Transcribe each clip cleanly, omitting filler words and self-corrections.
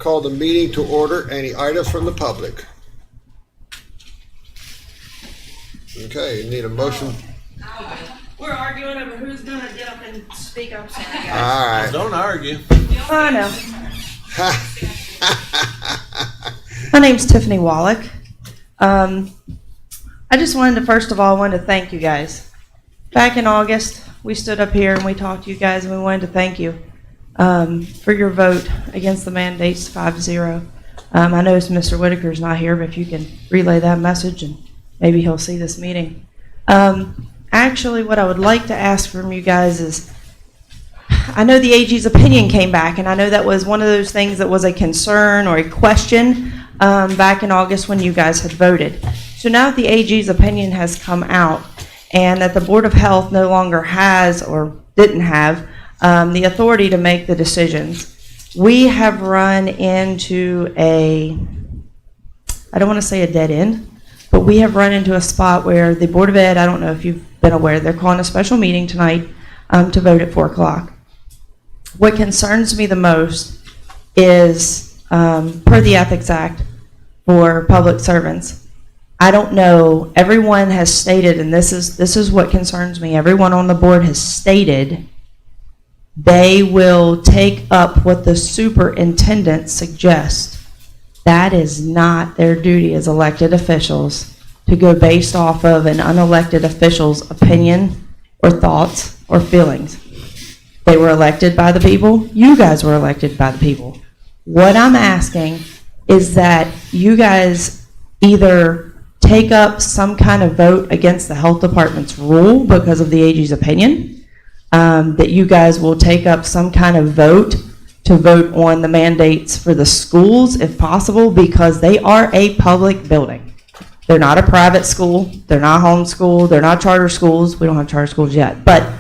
Call the meeting to order. Any items from the public? Okay, need a motion. We're arguing over who's gonna get up and speak up, sorry guys. All right. Don't argue. I know. My name's Tiffany Wallach. I just wanted to, first of all, thank you guys. Back in August, we stood up here and we talked to you guys and we wanted to thank you for your vote against the mandates 5-0. I notice Mr. Whitaker's not here, but if you can relay that message and maybe he'll see this meeting. Actually, what I would like to ask from you guys is, I know the AG's opinion came back, and I know that was one of those things that was a concern or a question back in August when you guys had voted. So now that the AG's opinion has come out, and that the Board of Health no longer has or didn't have the authority to make the decisions, we have run into a, I don't want to say a dead end, but we have run into a spot where the Board of Ed, I don't know if you've been aware, they're calling a special meeting tonight to vote at 4 o'clock. What concerns me the most is, per the Ethics Act for public servants, I don't know, everyone has stated, and this is what concerns me, everyone on the board has stated they will take up what the superintendent suggests. That is not their duty as elected officials to go based off of an unelected official's opinion or thoughts or feelings. They were elected by the people. You guys were elected by the people. What I'm asking is that you guys either take up some kind of vote against the health department's rule because of the AG's opinion, that you guys will take up some kind of vote to vote on the mandates for the schools if possible, because they are a public building. They're not a private school. They're not homeschool. They're not charter schools. We don't have charter schools yet. But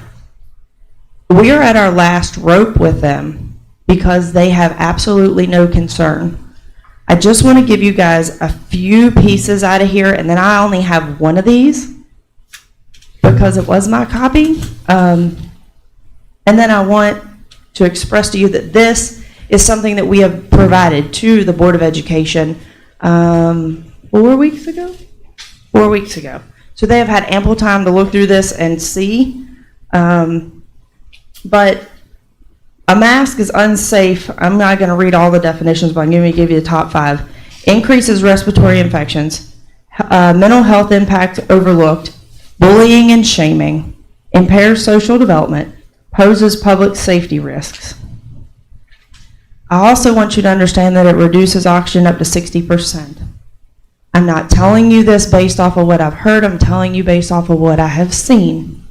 we are at our last rope with them because they have absolutely no concern. I just want to give you guys a few pieces out of here, and then I only have one of these because it was my copy. And then I want to express to you that this is something that we have provided to the Board of Education 4 weeks ago? 4 weeks ago. So they have had ample time to look through this and see. But a mask is unsafe. I'm not going to read all the definitions, but I'm going to give you the top 5. Increases respiratory infections, mental health impact overlooked, bullying and shaming, impairs social development, poses public safety risks. I also want you to understand that it reduces oxygen up to 60%. I'm not telling you this based off of what I've heard. I'm telling you based off of what I have seen.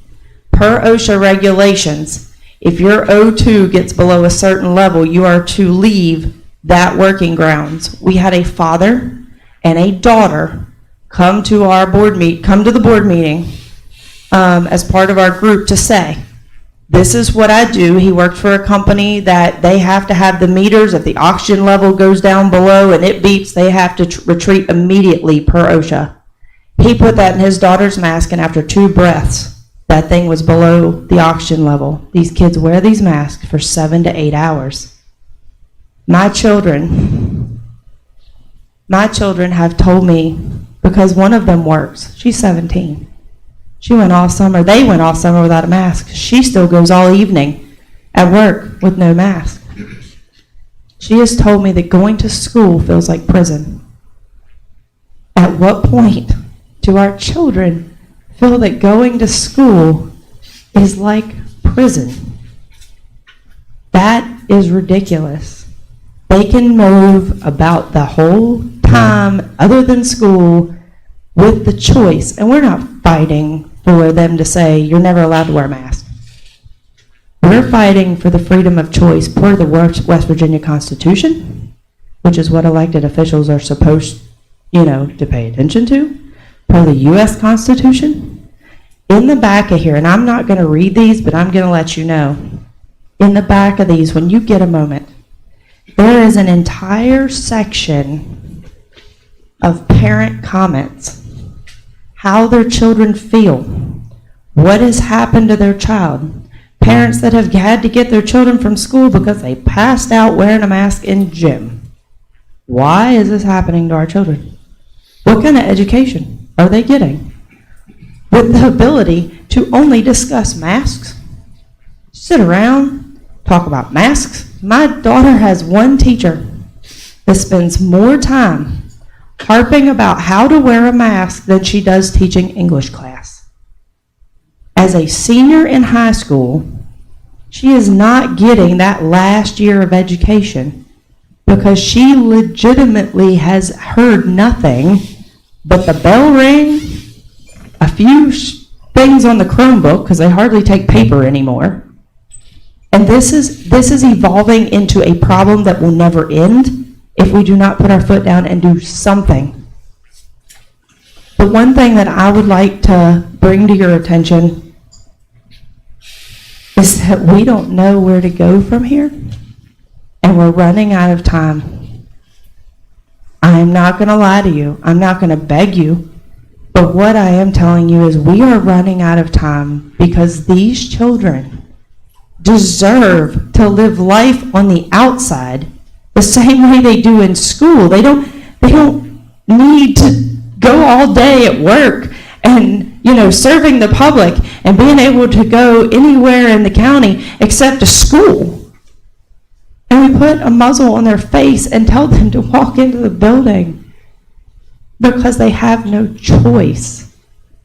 Per OSHA regulations, if your O2 gets below a certain level, you are to leave that working grounds. We had a father and a daughter come to the board meeting as part of our group to say, this is what I do. He worked for a company that they have to have the meters. If the oxygen level goes down below and it beeps, they have to retreat immediately per OSHA. He put that in his daughter's mask, and after 2 breaths, that thing was below the oxygen level. These kids wear these masks for 7 to 8 hours. My children have told me, because one of them works, she's 17. They went all summer without a mask. She still goes all evening at work with no mask. She has told me that going to school feels like prison. At what point do our children feel that going to school is like prison? That is ridiculous. They can move about the whole time other than school with the choice, and we're not fighting for them to say you're never allowed to wear a mask. We're fighting for the freedom of choice per the West Virginia Constitution, which is what elected officials are supposed, to pay attention to, per the U.S. Constitution. In the back of here, and I'm not going to read these, but I'm going to let you know, in the back of these, when you get a moment, there is an entire section of parent comments, how their children feel, what has happened to their child. Parents that have had to get their children from school because they passed out wearing a mask in gym. Why is this happening to our children? What kind of education are they getting? With the ability to only discuss masks, sit around, talk about masks. My daughter has one teacher that spends more time harping about how to wear a mask than she does teaching English class. As a senior in high school, she is not getting that last year of education because she legitimately has heard nothing but the bell ring, a few things on the Chromebook, because they hardly take paper anymore. And this is evolving into a problem that will never end if we do not put our foot down and do something. The one thing that I would like to bring to your attention is that we don't know where to go from here, and we're running out of time. I'm not going to lie to you. I'm not going to beg you. But what I am telling you is we are running out of time because these children deserve to live life on the outside the same way they do in school. They don't need to go all day at work and, serving the public and being able to go anywhere in the county except to school. And we put a muzzle on their face and tell them to walk into the building because they have no choice.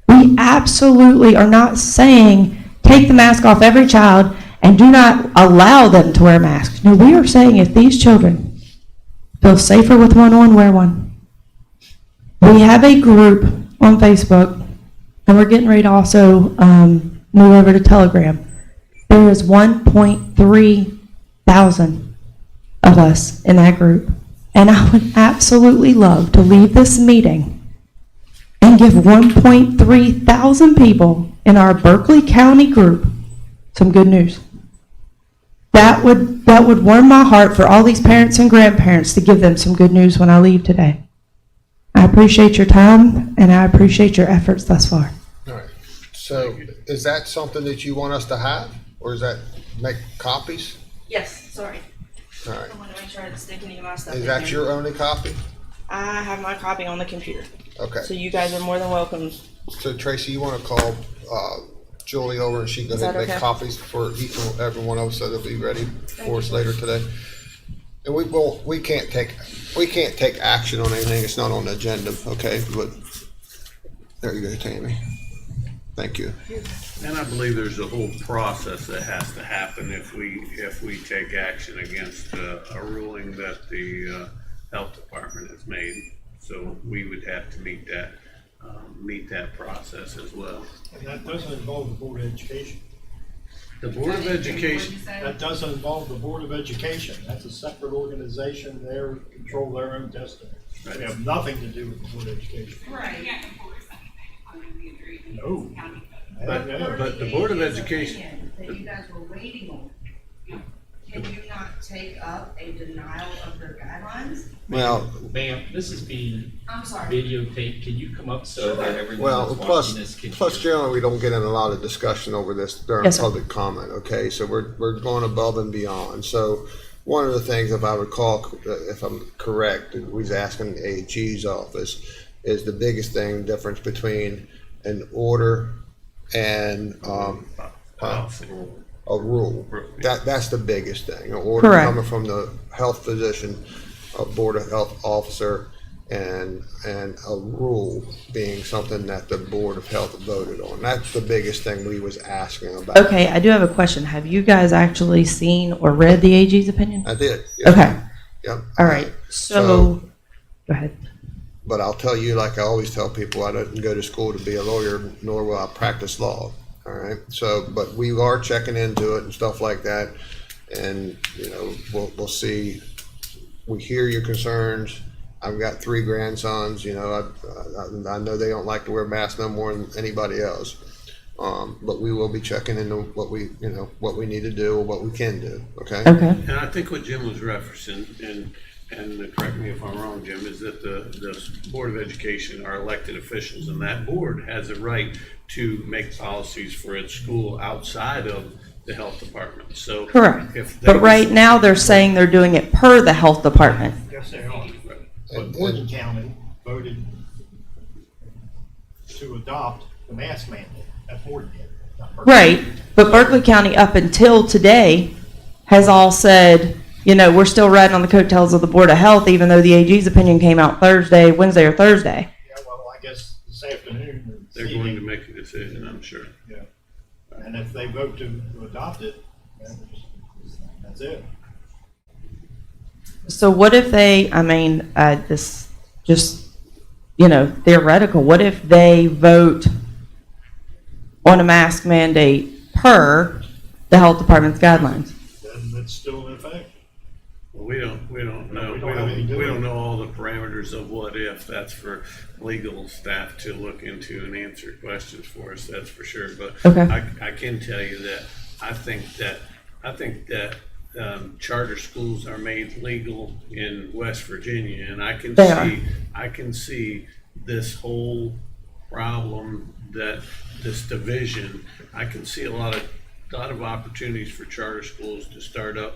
We absolutely are not saying take the mask off every child and do not allow them to wear masks. No, we are saying if these children feel safer with one on, wear one. We have a group on Facebook, and we're getting ready to also move over to Telegram. There is 1.3 thousand of us in that group. And I would absolutely love to leave this meeting and give 1.3 thousand people in our Berkeley County group some good news. That would warm my heart for all these parents and grandparents to give them some good news when I leave today. I appreciate your time, and I appreciate your efforts thus far. All right. So is that something that you want us to have, or is that make copies? Yes, sorry. All right. I want to make sure I didn't stick any of my stuff Is in that here. your only copy? I have my copy on the computer. Okay. So you guys are more than welcome. So Tracy, you want to call Julie over, and she's Is going that to make okay? copies for each and every one of us, so they'll be ready for us later today. And we can't take action on anything. It's not on the agenda, okay? But there you go, Tammy. Thank you. And I believe there's a whole process that has to happen if we take action against a ruling that the health department has made. So we would have to meet that process as well. And that doesn't involve the Board of Education. The Board of Education, That doesn't involve the Board of Education. That's a separate organization. They control their own destiny. Right. They have nothing to do with the Board of Education. Right. You can't enforce anything under the agreement. No. County Yeah. but the Board of Education, That you guys were waiting on. Can you not take up a denial of their guidelines? Well, Ma'am, this is being I'm sorry. videotaped. Can you come up so that everyone well, that's watching this plus can hear? generally, we don't get in a lot of discussion over this during Yes, sir. public comment, okay? So we're going above and beyond. So one of the things, if I recall, if I'm correct, we was asking the AG's office, is the biggest difference between an order and a rule. That's the biggest thing. An order Correct. coming from the health physician, a board of health officer, and a rule being something that the Board of Health voted on. That's the biggest thing we was asking about. Okay, I do have a question. Have you guys actually seen or read the AG's opinion? I did. Yeah. Okay, Yep. all right. So, go ahead. But I'll tell you, like I always tell people, I didn't go to school to be a lawyer, nor will I practice law. All right. So, but we are checking into it and stuff like that, and we'll see. We hear your concerns. I've got 3 grandsons. I know they don't like to wear masks no more than anybody else. But we will be checking into what we need to do or what we can do. Okay. Okay. and I think what Jim was referencing, and correct me if I'm wrong, Jim, is that the Board of Education are elected officials, and that board has a right to make policies for its school outside of the health department. So Correct. if they But right now, they're saying they're doing it per the health department. Yes, they are. But Morgan County voted to adopt the mask mandate. That's Morgan County, not Berkeley. Right, but Berkeley County up until today has all said, you know, we're still riding on the coattails of the Board of Health, even though the AG's opinion came out Wednesday or Thursday. Yeah, well, I guess this afternoon. They're going to make a decision, I'm sure. Yeah. And if they vote to adopt it, then that's it. So what if they, I mean, this just, you know, theoretical, what if they vote on a mask mandate per the health department's guidelines? Then it's still in effect. Well, we don't know. We don't have any We don't do- know all the parameters of what if. That's for legal staff to look into and answer questions for us, that's for sure. But Okay. I can tell you that I think that charter schools are made legal in West Virginia, and I can see this whole problem, that this division. I can see a lot of opportunities for charter schools to start up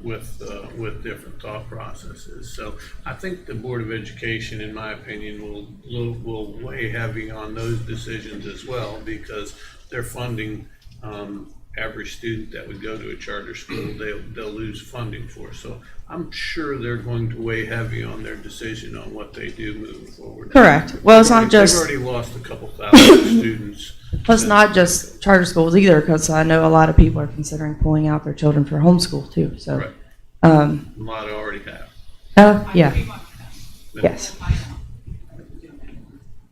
with different thought processes. So I think the Board of Education, in my opinion, will weigh heavy on those decisions as well, because they're funding every student that would go to a charter school. They'll lose funding for. So I'm sure they're going to weigh heavy on their decision on what they do moving forward. Correct. Well, it's not They've just, already lost a couple thousand students. it's not just charter schools either, because I know a lot of people are considering pulling out their children for homeschool too, so. Right. A A lot already have. Oh, yeah, Yeah. yes.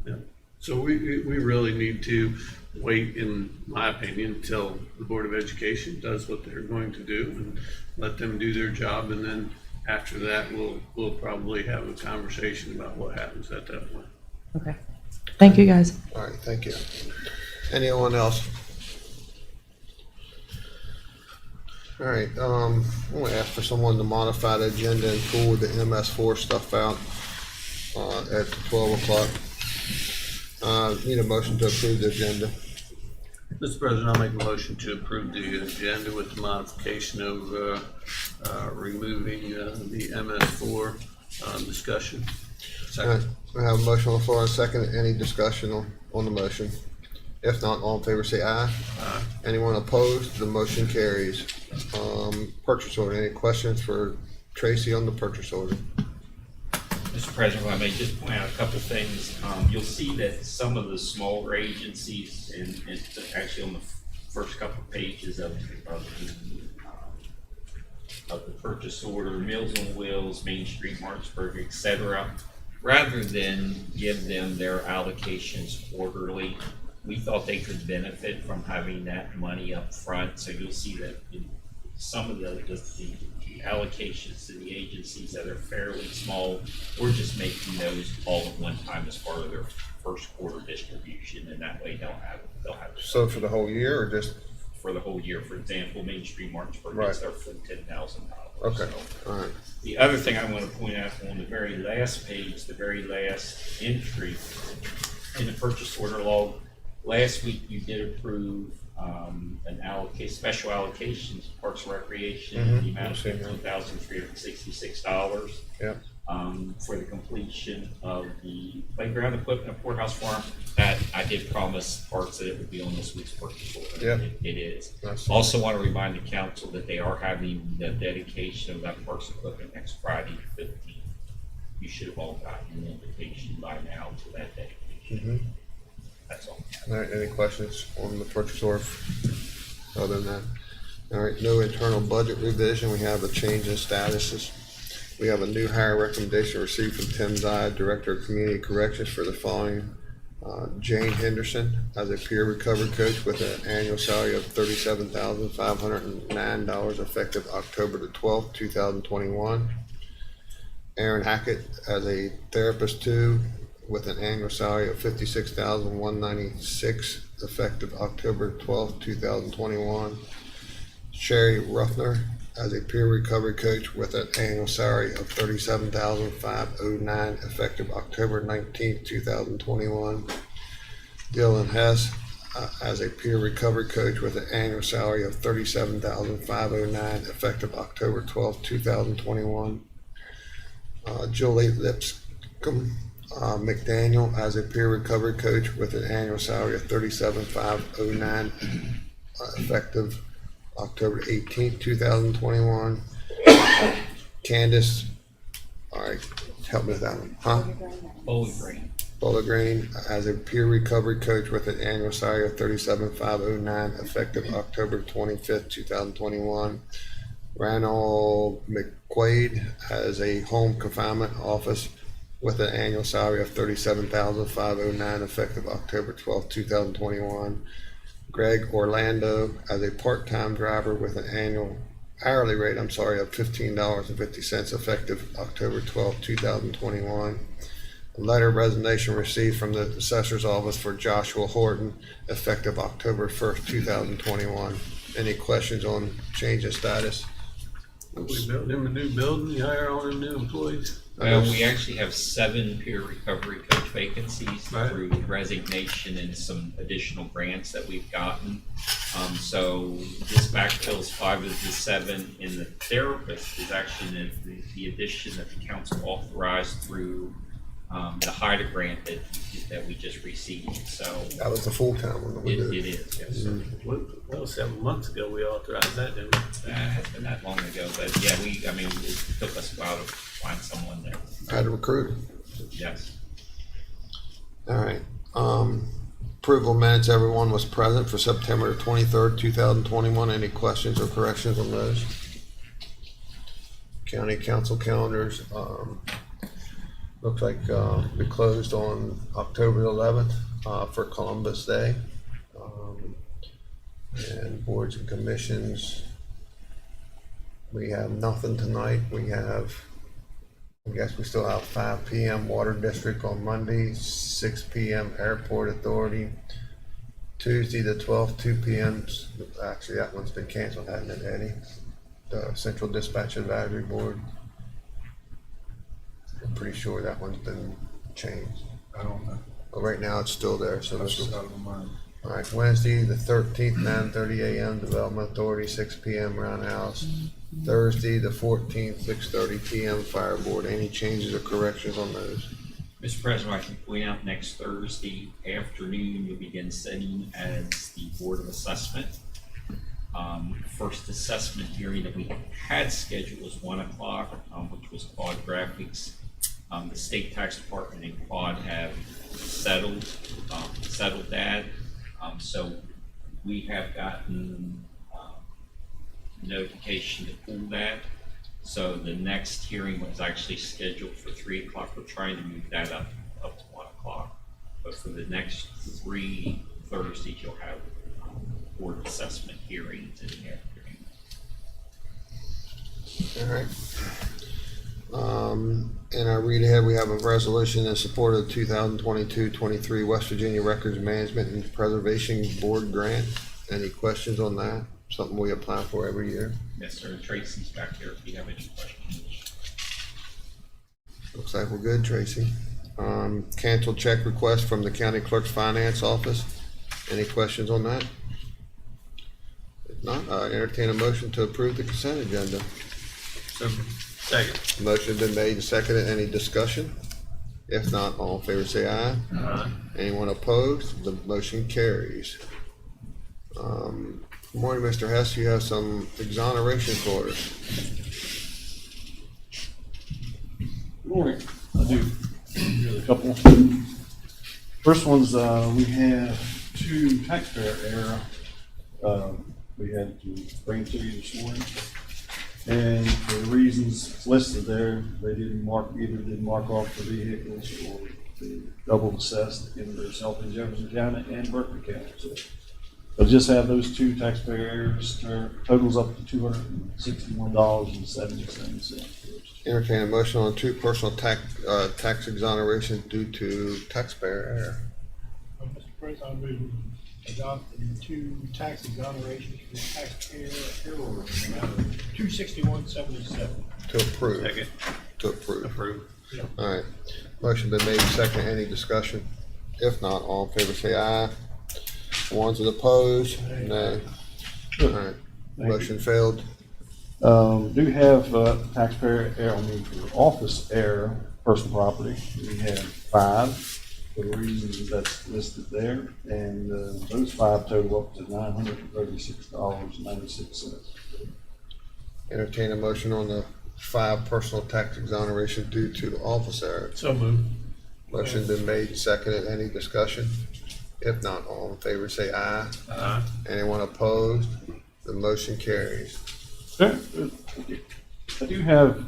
Yeah. So we really need to wait, in my opinion, until the Board of Education does what they're going to do and let them do their job. And then after that, we'll probably have a conversation about what happens at that point. Okay. Thank you, guys. All right, thank you. Anyone else? All right, I'm gonna ask for someone to modify the agenda and pull the MS4 stuff out at 12 o'clock. Need a motion to approve the agenda. Mr. President, I'll make a motion to approve the agenda with the modification of removing the MS4 discussion. All right, we have a motion on the floor and a second. Any discussion on the motion? If not, all in favor say aye. Aye. Anyone opposed? The motion carries. Purchase order. Any questions for Tracy on the purchase order? Mr. President, if I may just point out a couple things. You'll see that some of the smaller agencies, and it's actually on the first couple of pages of the purchase order, Meals on Wheels, Main Street, Martinsburg, et cetera, rather than give them their allocations quarterly, we thought they could benefit from having that money up front. So you'll see that in some of the allocations to the agencies that are fairly small, we're just making those all at one time as part of their first quarter distribution, and that way they'll have So for the whole year or just? for the whole year. For example, Main Street Martinsburg Right. gets their full $10,000. Okay, So, all right. the other thing I want to point out on the very last page, the very last entry in the purchase order log, last week you did approve special allocations, Parks and Recreation, in the amount of I've seen that. $15,366. Yep. For the completion of the playground equipment at Courthouse Farm. That I did promise Parks that it would be on this week's purchase order. Yep. It is. That's- Also want to remind the council that they are having the dedication of that Parks equipment next Friday, the 15th. You should have all gotten an invitation by now to that dedication. That's all. All right, any questions on the purchase order other than that? All right, no internal budget revision. We have a change in statuses. We have a new hire recommendation received from Tim Zide, Director of Community Corrections, for the following: Jane Henderson as a peer recovery coach with an annual salary of $37,509 effective October the 12th, 2021. Aaron Hackett as a therapist 2 with an annual salary of $56,196 effective October 12th, 2021. Sherry Ruffner as a peer recovery coach with an annual salary of $37,509 effective October 19th, 2021. Dylan Hess as a peer recovery coach with an annual salary of $37,509 effective October 12th, 2021. Julie Lipscomb McDaniel as a peer recovery coach with an annual salary of $37,509, effective October 18th, 2021. Candace, all right, help me with that one, huh? Bowling Green. Bowling Green as a peer recovery coach with an annual salary of $37,509, effective October 25th, 2021. Randall McQuaid as a home confinement office with an annual salary of $37,509, effective October 12th, 2021. Greg Orlando as a part-time driver with an hourly rate of $15.50, effective October 12th, 2021. A letter of resignation received from the assessor's office for Joshua Horton, effective October 1st, 2021. Any questions on change of status? We built them a new building, you hire all them new employees. Well, we actually have 7 peer recovery coach vacancies Right. through resignation and some additional grants that we've gotten. So this backfills 5 of the 7, and the therapist is actually the addition that the council authorized through the HIDA grant that we just received. So That was the full-time one that we it did. is, yes. Well, 7 months ago, we authorized that, didn't we? That has been that long ago, but yeah, it took us a while to find someone that, I had to recruit. yes. All right. Approval of minutes, everyone was present for September 23rd, 2021. Any questions or corrections on those? County council calendars, looks like we closed on October 11th for Columbus Day. And boards and commissions, we have nothing tonight. I guess we still have 5 p.m. Water District on Monday, 6 p.m. Airport Authority. Tuesday the 12th, 2 p.m. Actually, that one's been canceled, hasn't it, Eddie? The Central Dispatch Advisory Board. I'm pretty sure that one's been changed. I don't know. But right now it's still there, so That's this just out of my mind. all right, Wednesday, the 13th, 9:30 a.m., Development Authority, 6 p.m., Roundhouse. Thursday, the 14th, 6:30 p.m., Fire Board. Any changes or corrections on those? Mr. President, I can point out next Thursday afternoon, you'll begin sitting as the Board of Assessment. First assessment hearing that we had scheduled was 1 o'clock, which was Quad Graphics. The State Tax Department and Quad have settled that. So we have gotten notification to pull that. So the next hearing was actually scheduled for 3 o'clock. We're trying to move that up to 1 o'clock. But for the next 3 Thursdays, you'll have board assessment hearings in the afternoon. All right. In our read ahead, we have a resolution in support of 2022-23 West Virginia Records Management and Preservation Board grant. Any questions on that? Something we apply for every year. Yes, sir. Tracy's back here if you have any questions. Looks like we're good, Tracy. Canceled check request from the County Clerk's Finance Office. Any questions on that? If not, I entertain a motion to approve the consent agenda. So, second. Motion been made and seconded. Any discussion? If not, all in favor say aye. Aye. Anyone opposed? The motion carries. Good morning, Mr. Hess. You have some exoneration for us. Good morning. I do. Here's a couple. First one's, we have 2 taxpayer error. We had to bring to you this morning. And for the reasons listed there, they didn't mark off the vehicles or the double assessed in themselves in Jefferson County and Berkeley County. So they'll just have those 2 taxpayer errors, totals up to $261.77. Entertain a motion on 2 personal tax exoneration due to taxpayer error. Mr. President, I move adopt the 2 tax exonerations for taxpayer error amount of $261.77. To approve. Second. To approve. Approved. All right. Motion been made and seconded. Any discussion? If not, all in favor say aye. Ones that opposed, nay. All right. Motion failed. Do have taxpayer error, for office error, personal property. We have 5 for the reasons that's listed there, and those 5 total up to $936.96. Entertain a motion on the 5 personal tax exoneration due to office error. So moved. Motion been made, seconded. Any discussion? If not, all in favor say aye. Aye. Anyone opposed? The motion carries. Okay, good. Thank you. I do have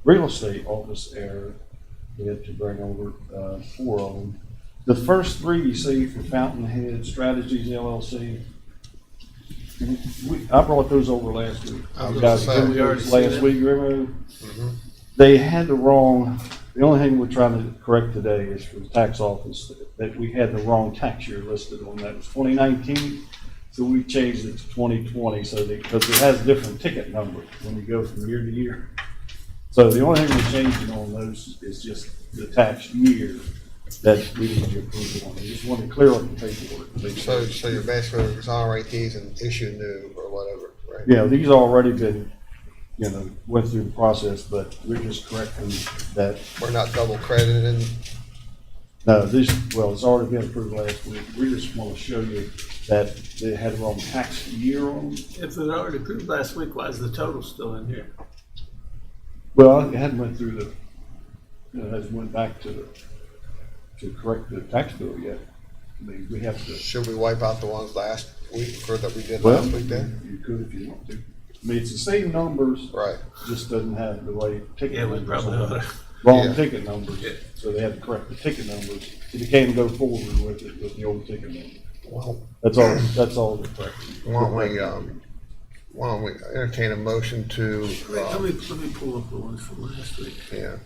real estate office error. We have to bring over 4 of them. The first 3 you see for Fountainhead Strategies LLC. I brought those over last week. I was You gonna guys say, did we already those seen last it. week, remember? Mhm. They had the wrong, the only thing we're trying to correct today is for the tax office, that we had the wrong tax year listed on that. It was 2019, so we changed it to 2020, so because it has different ticket numbers when you go from year to year. So the only thing we're changing on those is just the tax year that we need your approval on. I just want to clear up the paperwork. So you're basically exonerate these and issue new or whatever, right? Yeah, these already been, went through the process, but we're just correcting that. We're not double crediting. No, it's already been approved last week. We just want to show you that they had the wrong tax year on them. If it already approved last week, why is the total still in here? Well, it hadn't went through hasn't went back to correct the tax bill yet. I mean, we have to. Should we wipe out the ones last week or that we did Well, last week then? you could if you want to. I mean, it's the same numbers, Right. just doesn't have the right ticket Yeah, we numbers probably on ought it. to. Wrong Yeah. ticket numbers, Yeah. so they had to correct the ticket numbers. So they can't go forward with it with the old ticket number. Well, That's all the correction. why don't we entertain a motion to, Let me pull up the ones from last week. yeah,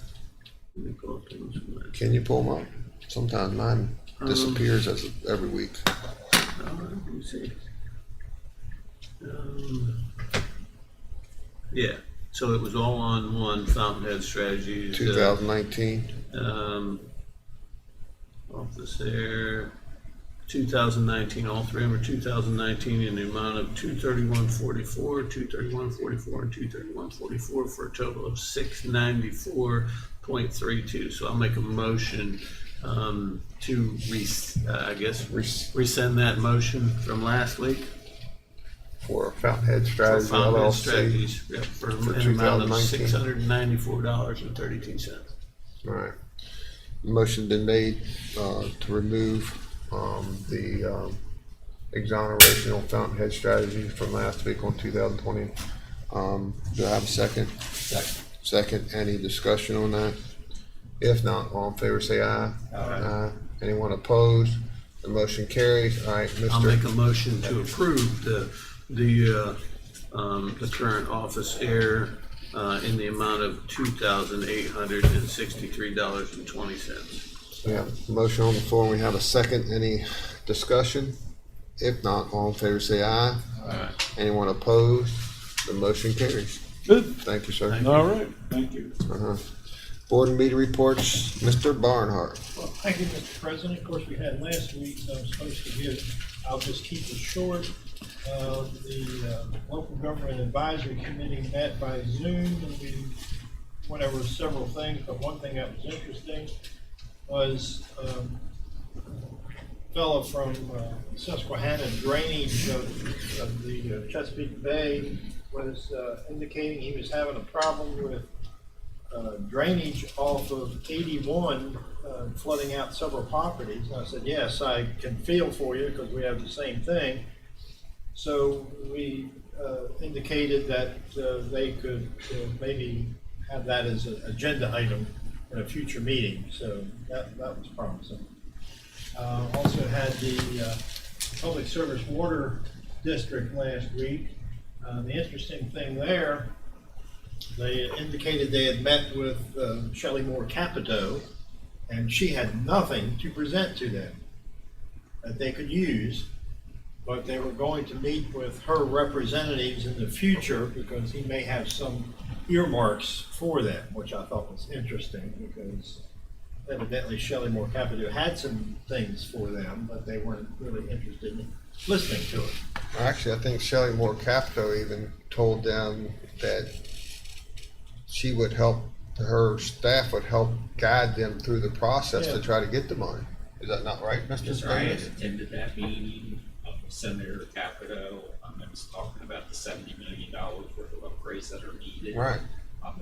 Let me pull up the ones from last. can you pull them up? Sometimes mine disappears every week. Let me see. Yeah, so it was all on one, Fountainhead Strategies. 2019. Office Air, 2019, all 3 of them are 2019 in the amount of 231.44, 231.44, and 231.44 for a total of 694.32. So I'll make a motion to rescind that motion from last week. For Fountainhead For Strategies Fountainhead LLC. Strategies, yep, for For an amount of 2019. $694.32. All right. Motion been made to remove the exoneration on Fountainhead Strategies from last week on 2020. Do I have a second? Second. Any discussion on that? If not, all in favor say aye. Aye. Anyone opposed? The motion carries. All right, I'll make a Mr. motion to approve the current office air in the amount of $2,863.20. We have a motion on the floor. We have a second. Any discussion? If not, all in favor say aye. Aye. Anyone opposed? The motion carries. Good. Thank you, sir. All right, thank you. Board and meeting reports, Mr. Barnhart. Well, thank you, Mr. President. Of course, we had last week, so I'm supposed to give, I'll just keep it short. The Local Government Advisory Committee met by Zoom, and we went over several things, but one thing that was interesting was a fellow from Susquehanna Drainage of the Chesapeake Bay was indicating he was having a problem with drainage off of 81 flooding out several properties. And I said, yes, I can feel for you because we have the same thing. So we indicated that they could maybe have that as an agenda item in a future meeting. So that was promising. Also had the Public Service Water District last week. The interesting thing there, they indicated they had met with Shelley Moore Capito, and she had nothing to present to them that they could use, but they were going to meet with her representatives in the future because he may have some earmarks for them, which I thought was interesting because evidently Shelley Moore Capital had some things for them, but they weren't really interested in listening to it. Actually, I think Shelley Moore Capito even told them that she would help, her staff would help guide them through the process to Yeah. try to get the money. Is that not right, Mr. Yes, sir. I had Davis? attended that meeting of Senator Capito. I was talking about the $70 million worth of upgrades that are needed. Right.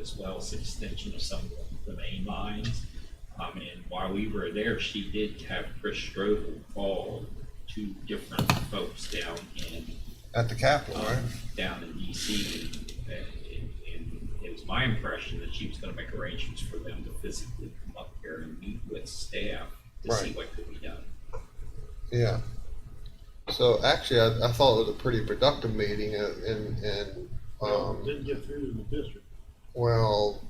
As well as extension of some of the main lines. And while we were there, she did have Chris Strobel call two different folks down in At the Capitol, right? down in DC, and it was my impression that she was going to make arrangements for them to physically come up here and meet with staff to see Right. what could be done. Yeah. So actually, I thought it was a pretty productive meeting, and Didn't get through to the district. well,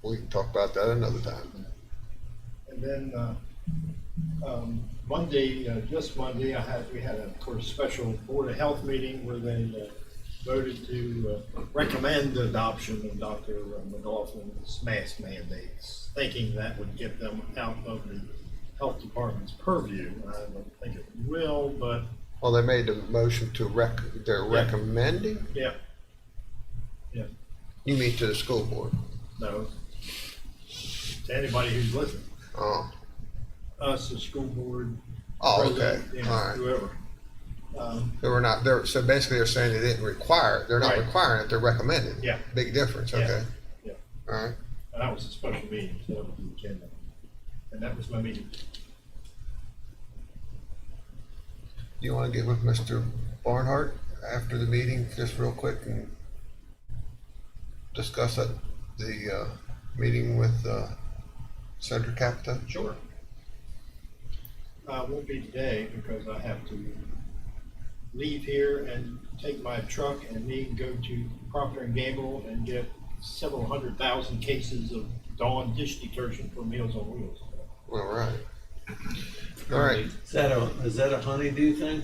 we can talk about that another time. And then, Monday, just Monday, we had a, of course, special Board of Health meeting where they voted to recommend the adoption of Dr. McLaughlin's mask mandates, thinking that would get them out of the Health Department's purview. I don't think it will, but Well, they made the motion to they're recommending? yeah, You mean to the school board? no. To anybody who's listening, Oh, us, the school board, oh, okay, president, you know, all right. whoever. They were not, so basically they're saying they didn't require it, they're not Right. requiring it, they're recommending it. Yeah. Big difference, Yeah. okay. Yeah. All right. And that was a special meeting, so that was the agenda. And that was my meeting. You want to get with Mr. Barnhart after the meeting, just real quick, and discuss the meeting with Senator Capito? Sure. Won't be today because I have to leave here and take my truck and go to Procter and Gamble and get several 100,000 cases of Dawn dish detergent for Meals on Wheels. All right. All right. Is that a honeydew thing?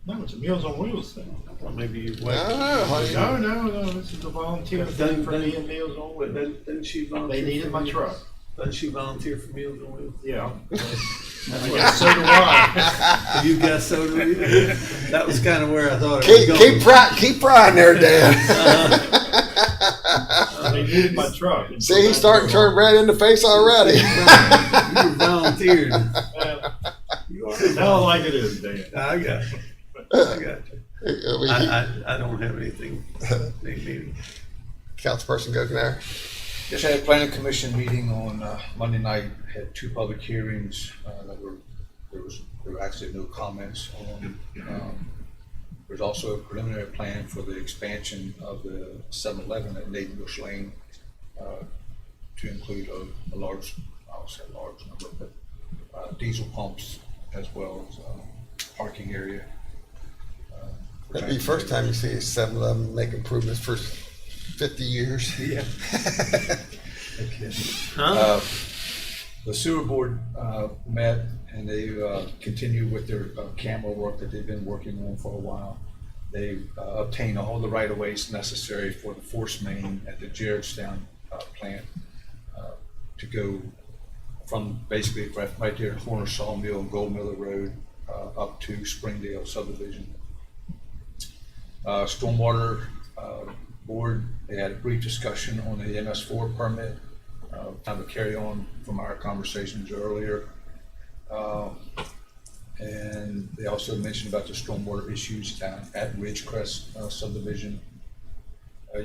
No, it's a Meals on Wheels thing. Or maybe you No, this is a volunteer thing for me and Meals on But Wheels. didn't she volunteer? They needed my truck. Doesn't she volunteer for Meals on Wheels? Yeah. That's Yeah, so do I. You guys so do we. That was kind of where I thought it was going. Keep prying there, Dan. They needed my truck. See, he's starting to turn red in the face already. You volunteered. You are Tell it like it is, Dan. I got you. I got you. I don't have anything. Councilperson Goodner. Just had a planning commission meeting on Monday night, had two public hearings there were actually no comments on. There's also a preliminary plan for the expansion of the 7-Eleven at Nathan Bush Lane to include a large, I'll say a large number, but diesel pumps as well as parking area. That'd be the first time you see a 7-Eleven make improvements for 50 years. Yeah. Huh? The sewer board met and they continue with their camera work that they've been working on for a while. They obtained all the right-of-ways necessary for the force main at the Jaredstown plant to go from basically right there at corner Sawmill and Gold Miller Road up to Springdale subdivision. Stormwater board, they had a brief discussion on the MS4 permit, kind of a carry on from our conversations earlier. And they also mentioned about the stormwater issues down at Ridgecrest subdivision.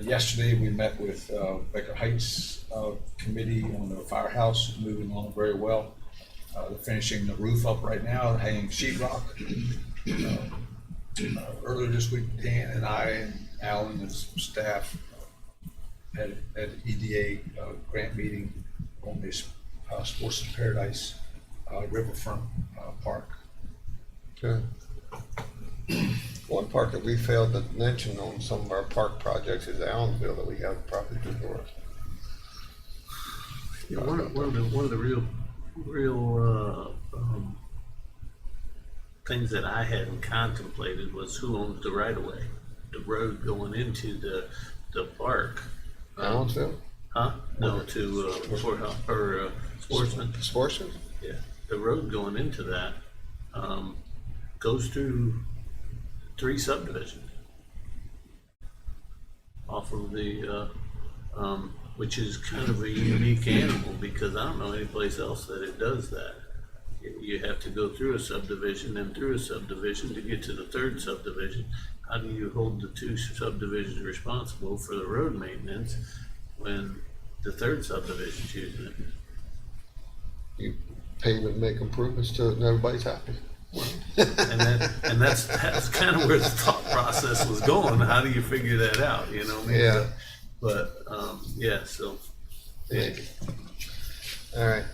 Yesterday, we met with Baker Heights committee on the firehouse, moving along very well. They're finishing the roof up right now, hanging sheetrock. Earlier this week, Dan and I and Alan and some staff had an EDA grant meeting on this Sports in Paradise riverfront park. Good. One park that we failed to mention on some of our park projects is Allensville that we have property for. Yeah, one of the real things that I hadn't contemplated was who owns the right of way, the road going into the park. Allensville? Huh? No, to courthouse or Sportsman, Sportsman? yeah, the road going into that, goes through 3 subdivisions. Off of the, which is kind of a unique animal, because I don't know any place else that it does that. You have to go through a subdivision and through a subdivision to get to the 3rd subdivision. How do you hold the 2 subdivisions responsible for the road maintenance when the 3rd subdivision's using it? You pay them to make improvements to it and everybody's happy. And that's kind of where the thought process was going. How do you figure that out, you know? Yeah. But, yeah, so, yeah. All right.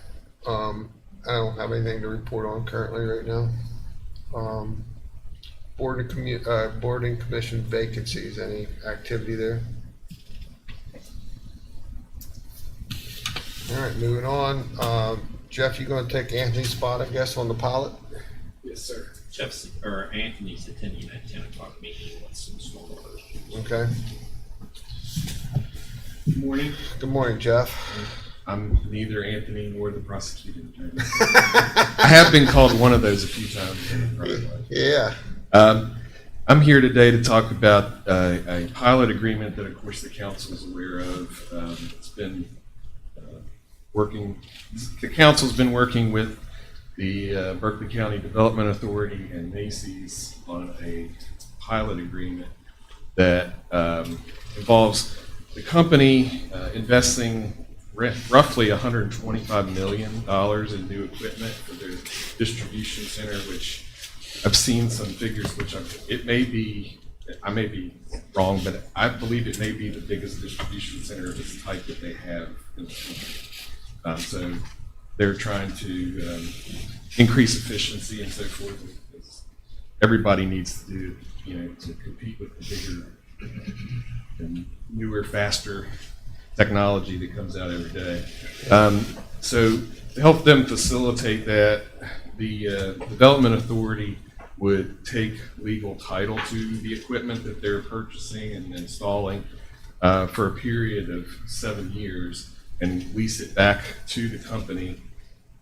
I don't have anything to report on currently right now. Board and commission vacancies, any activity there? All right, moving on. Jeff, you gonna take Anthony's spot, I guess, on the pilot? Yes, sir. Anthony's attending that 10 o'clock meeting with some stormwater. Okay. Good morning. Good morning, Jeff. I'm neither Anthony nor the prosecuting attorney. I have been called one of those a few times. Yeah. I'm here today to talk about a pilot agreement that, of course, the council is aware of. It's been working. The council's been working with the Berkeley County Development Authority and Macy's on a pilot agreement that involves the company investing roughly $125 million in new equipment for their distribution center, which I've seen some figures, which I may be wrong, but I believe it may be the biggest distribution center of its type that they have in the country. So they're trying to increase efficiency and so forth. Everybody needs to do, to compete with the bigger and newer, faster technology that comes out every day. So to help them facilitate that, the Development Authority would take legal title to the equipment that they're purchasing and installing for a period of 7 years and lease it back to the company.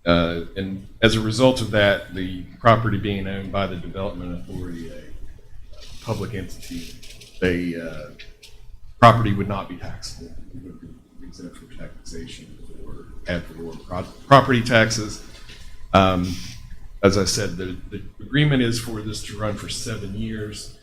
And as a result of that, the property being owned by the Development Authority, a public entity, property would not be taxable. It would be exempt from taxation or ad valorem property taxes. As I said, the agreement is for this to run for 7 years.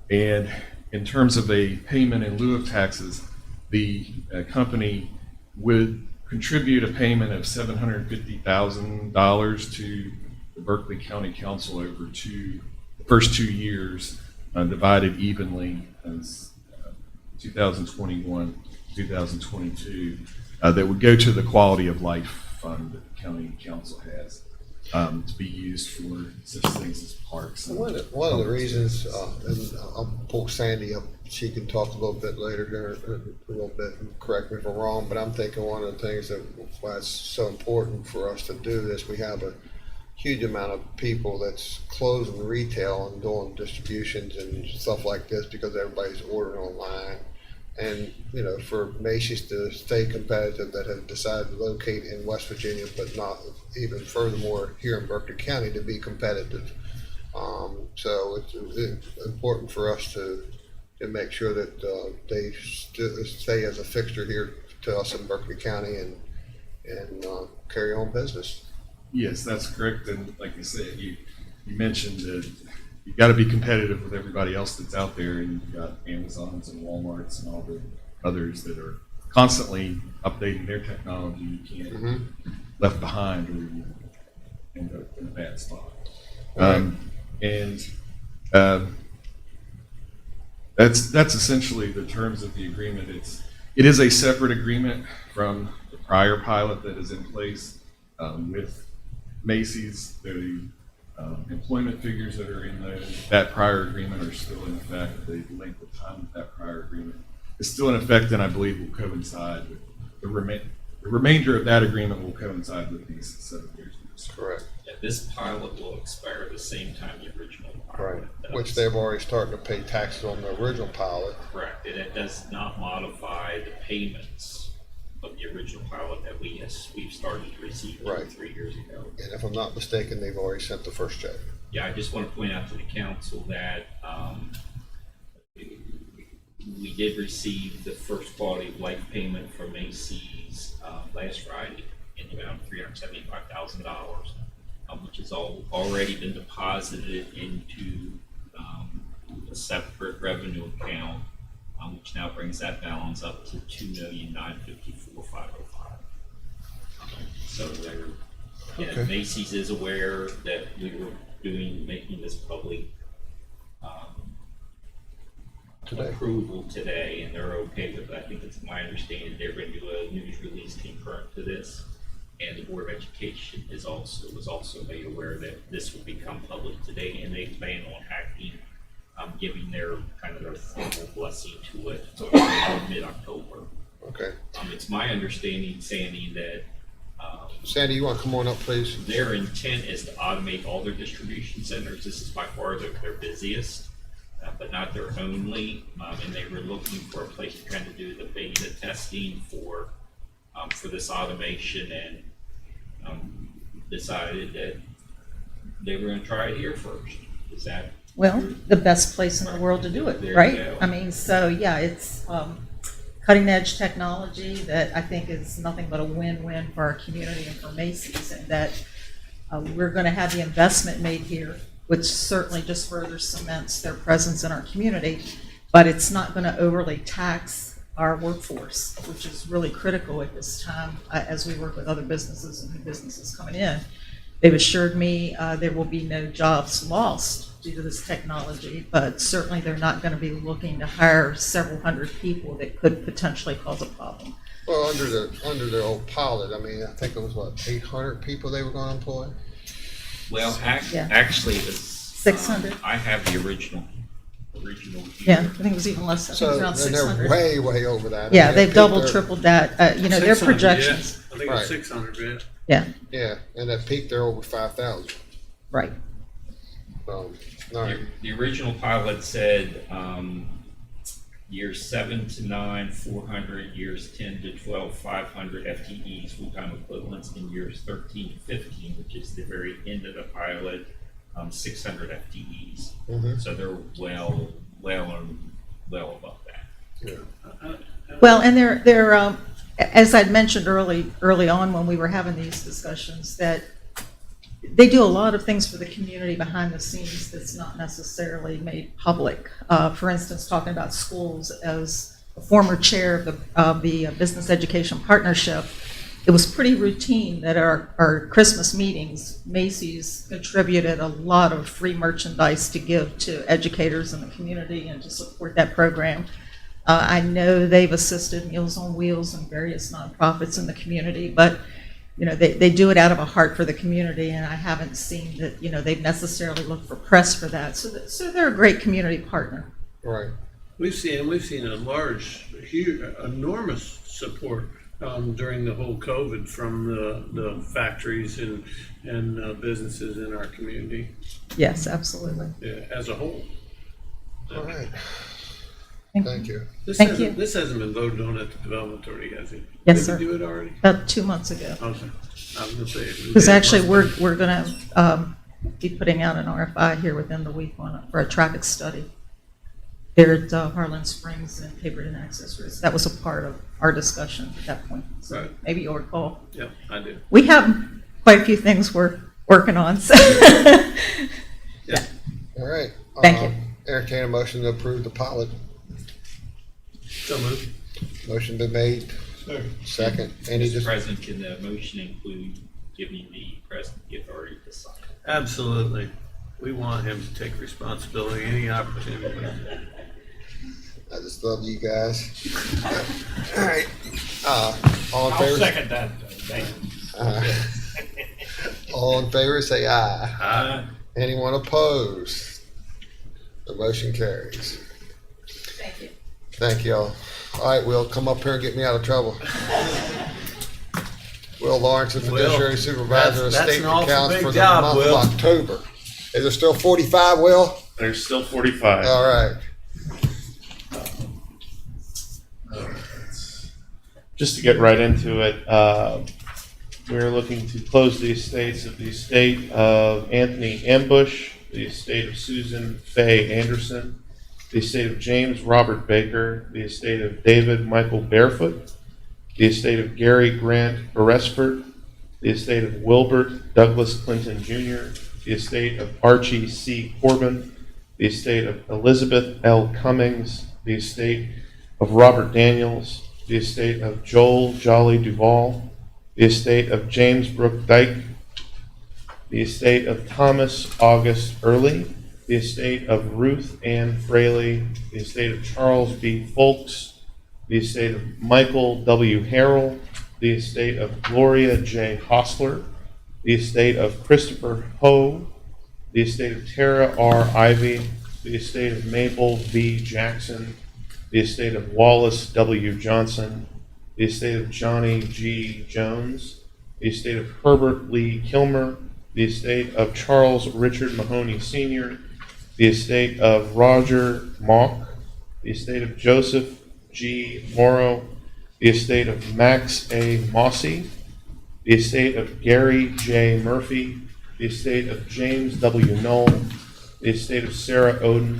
And in terms of a payment in lieu of taxes, the company would contribute a payment of $750,000 to the Berkeley County Council over the first 2 years, divided evenly as 2021, 2022, that would go to the Quality of Life Fund that the County Council has to be used for such things as parks. One of the reasons, and I'll pull Sandy up, she can talk a little bit later here, a little bit, and correct me if I'm wrong, but I'm thinking one of the things that why it's so important for us to do this, we have a huge amount of people that's closing retail and doing distributions and stuff like this because everybody's ordering online. And, for Macy's to stay competitive, that have decided to locate in West Virginia, but not even furthermore here in Berkeley County to be competitive. So it's important for us to make sure that they stay as a fixture here to us in Berkeley County and carry on business. Yes, that's correct. And like you said, you mentioned that you got to be competitive with everybody else that's out there, and you've got Amazons and Walmarts and all the others that are constantly updating their technology. You can't left behind, or you end up in a bad spot. That's essentially the terms of the agreement. It is a separate agreement from the prior pilot that is in place with Macy's. The employment figures that are in that prior agreement are still in effect. The length of time of that prior agreement is still in effect, and I believe will coincide with the remainder of that agreement will coincide with these 7 years. Correct. Yeah, this pilot will expire at the same time the original pilot Right. does. Which they've already started to pay taxes on the original pilot. Correct, and it does not modify the payments of the original pilot that we've started to receive Right. 3 years ago. And if I'm not mistaken, they've already sent the first check. Yeah, I just want to point out to the council that we did receive the first quality of life payment from Macy's last Friday in the amount of $375,000, which has already been deposited into a separate revenue account, which now brings that balance up to $2,954,505. So they're, Okay. Macy's is aware that we were making this public Today. approval today, and they're okay with it. I think it's my understanding they're going to do a news release concurrent to this. And the Board of Education was also made aware that this will become public today, and they plan on acting, giving their formal blessing to it mid-October. Okay. It's my understanding, Sandy, that Sandy, you want to come on up, please? their intent is to automate all their distribution centers. This is by far their busiest, but not their only. And they were looking for a place to kind of do the beta testing for this automation, and decided that they were going to try it here first. Is that? Well, the best place in the world to do it, There you right? go. I mean, so yeah, it's cutting edge technology that I think is nothing but a win-win for our community and for Macy's, and that we're going to have the investment made here, which certainly just further cements their presence in our community, but it's not going to overly tax our workforce, which is really critical at this time as we work with other businesses and new businesses coming in. They've assured me there will be no jobs lost due to this technology, but certainly they're not going to be looking to hire several hundred people that could potentially cause a problem. Well, under the old pilot, I mean, I think it was 800 people they were going to employ? Well, Yeah. actually, it was 600? I have the original Yeah, here. I think it was even less. I think So, it was around and they're 600. way over that. Yeah, I mean, they've peaked doubled, their- tripled that. Their 600, projections. yeah. I think Right. it's 600, yeah. Yeah, Yeah, and at peak, they're over 5,000. right. All right. The original pilot said years 7 to 9, 400, years 10 to 12, 500 FTEs, full-time equivalents, in years 13 to 15, which is the very end of the pilot, 600 FTEs. Mhm. So they're well above that. Yeah. Well, and they're as I'd mentioned early on when we were having these discussions, that they do a lot of things for the community behind the scenes that's not necessarily made public. For instance, talking about schools, as a former chair of the Business Education Partnership, it was pretty routine that our Christmas meetings, Macy's contributed a lot of free merchandise to give to educators in the community and to support that program. I know they've assisted Meals on Wheels and various nonprofits in the community, but they do it out of a heart for the community, and I haven't seen that they've necessarily looked for press for that. So they're a great community partner. Right. We've seen a large, huge, enormous support during the whole COVID from the factories and businesses in our community Yes, absolutely. as a whole. All right. Thank Thank you. Thank you. This hasn't been voted on at the development authority, has it? Yes, Did sir. we do it already? About 2 months ago. Okay. I was gonna say. Because actually, we're going to be putting out an RFI here within the week for a traffic study there at Harlan Springs and Caperton Access Routes. That was a part of our discussion at that point. So Right. maybe you'll recall. Yep, I do. We have quite a few things we're working on. So. Yeah. All right. Thank you. Entertain a motion to approve the pilot. So moved. Motion been made. Second. Any Mr. just President, can the motion include giving the president the authority to sign? Absolutely. We want him to take responsibility any opportunity. I just love you guys. All right. All in favor? second that. All in favor, say aye. Aye. Anyone opposed? The motion carries. Thank you. Thank y'all. All right, Will, come up here and get me out of trouble. Will Lawrence, the fiduciary supervisor of that's state an awful accounts big for the job, month Will. of October. Is there still 45, Will? There's still 45. All right. just to get right into it, we're looking to close the estates of the estate of Anthony Ambush, the estate of Susan Faye Anderson, the estate of James Robert Baker, the estate of David Michael Barefoot, the estate of Gary Grant Beresford, the estate of Wilbert Douglas Clinton Jr., the estate of Archie C. Corbin, the estate of Elizabeth L. Cummings, the estate of Robert Daniels, the estate of Joel Jolly Duvall, the estate of James Brooke Dyke, the estate of Thomas August Early, the estate of Ruth Ann Fraley, the estate of Charles B. Folks, the estate of Michael W. Harrell, the estate of Gloria J. Hostler, the estate of Christopher Ho, the estate of Tara R. Ivy, the estate of Mabel V. Jackson, the estate of Wallace W. Johnson, the estate of Johnny G. Jones, the estate of Herbert Lee Kilmer, the estate of Charles Richard Mahoney Sr., the estate of Roger Mock, the estate of Joseph G. Morrow, the estate of Max A. Mossy, the estate of Gary J. Murphy, the estate of James W. Knoll, the estate of Sarah Oden,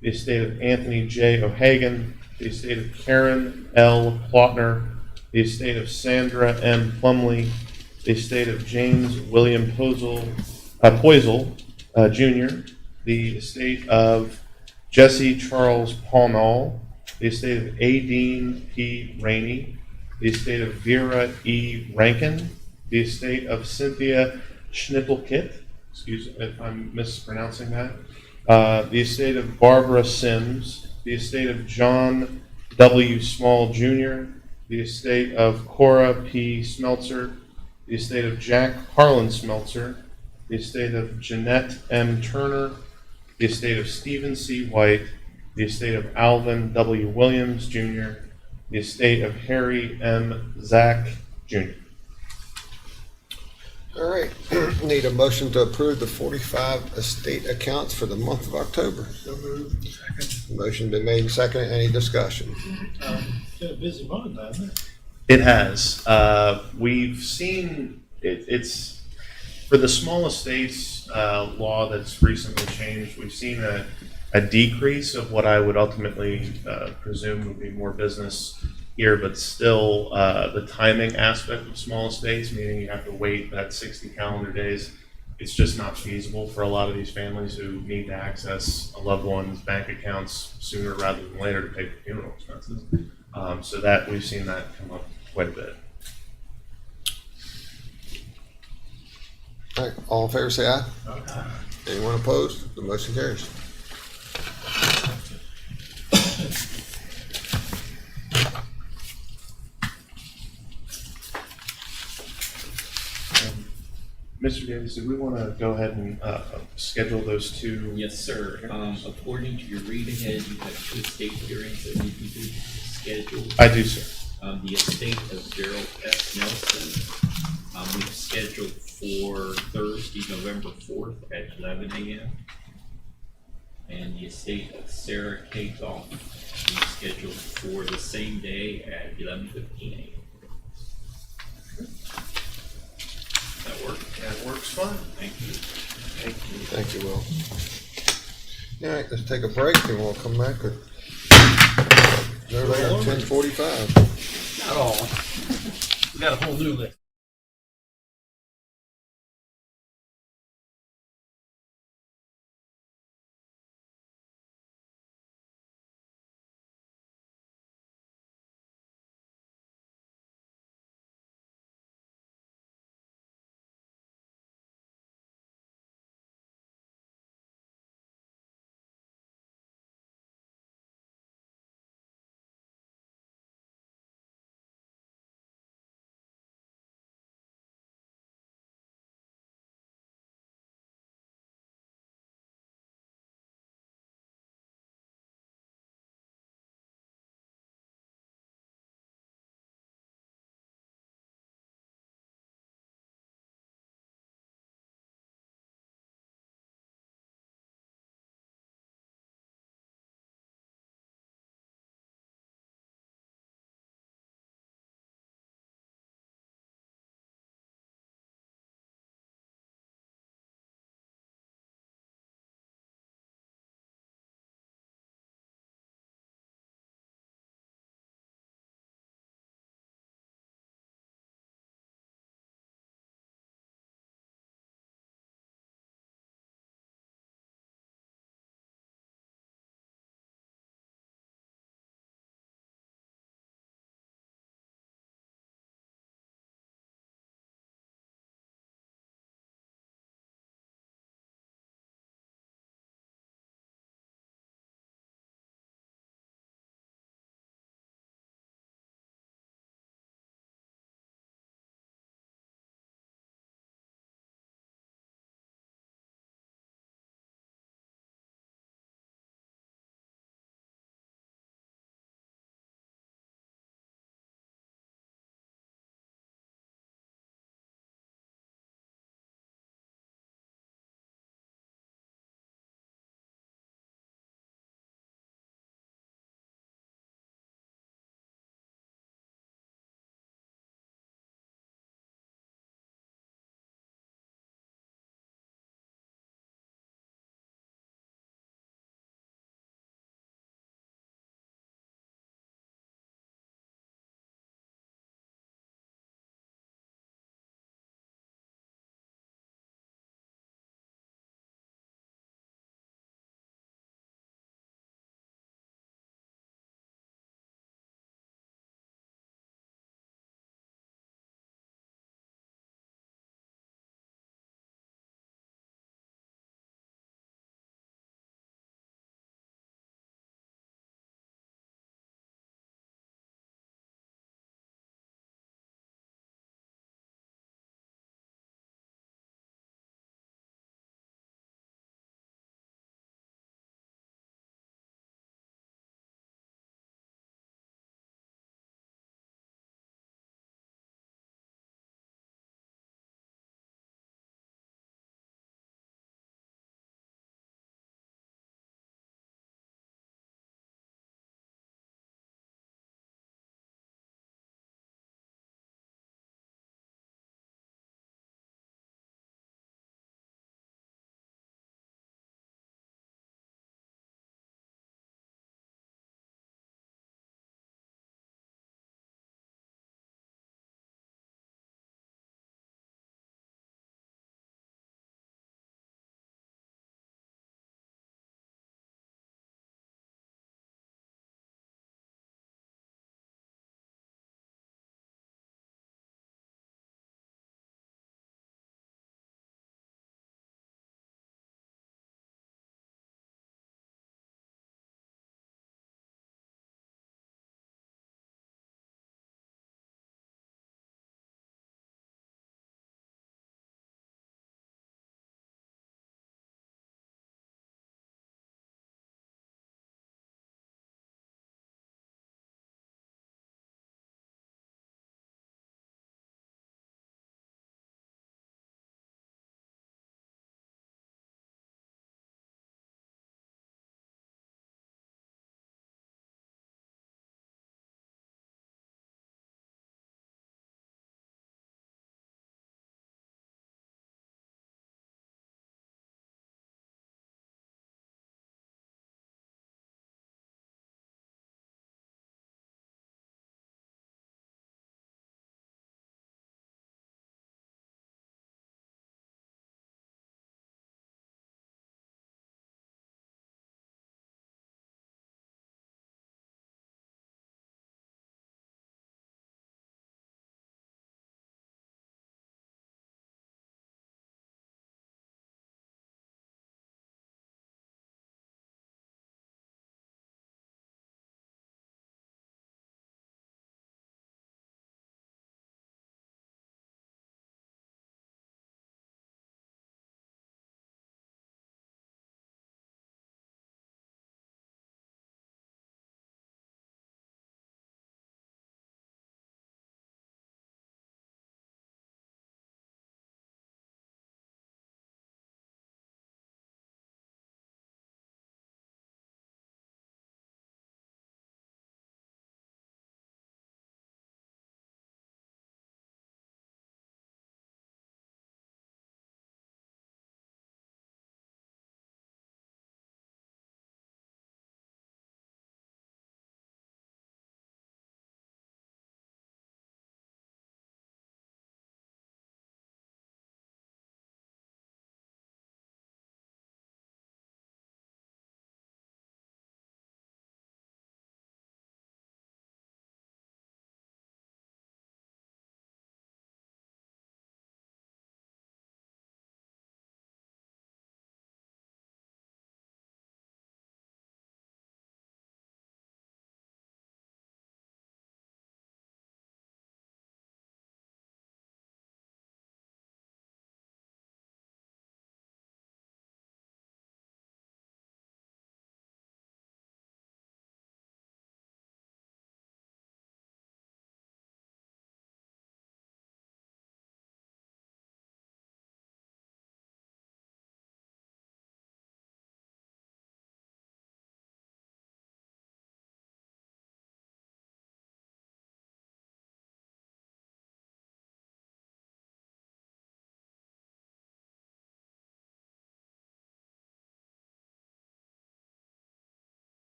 the estate of Anthony J. O'Hagan, the estate of Karen L. Plotner, the estate of Sandra M. Plumley, the estate of James William Poisel Jr., the estate of Jesse Charles Pawnall, the estate of A. Dean P. Rainey, the estate of Vera E. Rankin, the estate of Cynthia Schnippelkit, excuse me if I'm mispronouncing that, the estate of Barbara Sims, the estate of John W. Small Jr., the estate of Cora P. Smeltzer, the estate of Jack Harlan Smeltzer, the estate of Jeanette M. Turner, the estate of Stephen C. White, the estate of Alvin W. Williams Jr., the estate of Harry M. Zach Jr. All right, need a motion to approve the 45 estate accounts for the month of October. So moved. Second. Motion been made and seconded. Any discussion? It's been a busy month, hasn't it? It has. We've seen it's for the small estates law that's recently changed. We've seen a decrease of what I would ultimately presume would be more business here, but still the timing aspect of small estates, meaning you have to wait that 60 calendar days. It's just not feasible for a lot of these families who need to access a loved one's bank accounts sooner rather than later to pay for funeral expenses. So that we've seen that come up quite a bit. All right, all in favor say aye. Anyone opposed? The motion carries. Mr. Davis, do we want to go ahead and schedule those two? Yes, sir. According to your read ahead, you have two estate hearings that need to be scheduled. I do, sir. The estate of Gerald S. Nelson, we've scheduled for Thursday, November 4th at 11 a.m. And the estate of Sarah K. Goff, we've scheduled for the same day at 11:15 a.m. That work? That works fine. Thank you. Thank you. Thank you, Will. All right, let's take a break and we'll come back with no later than 10:45. Not all. We got a whole new list.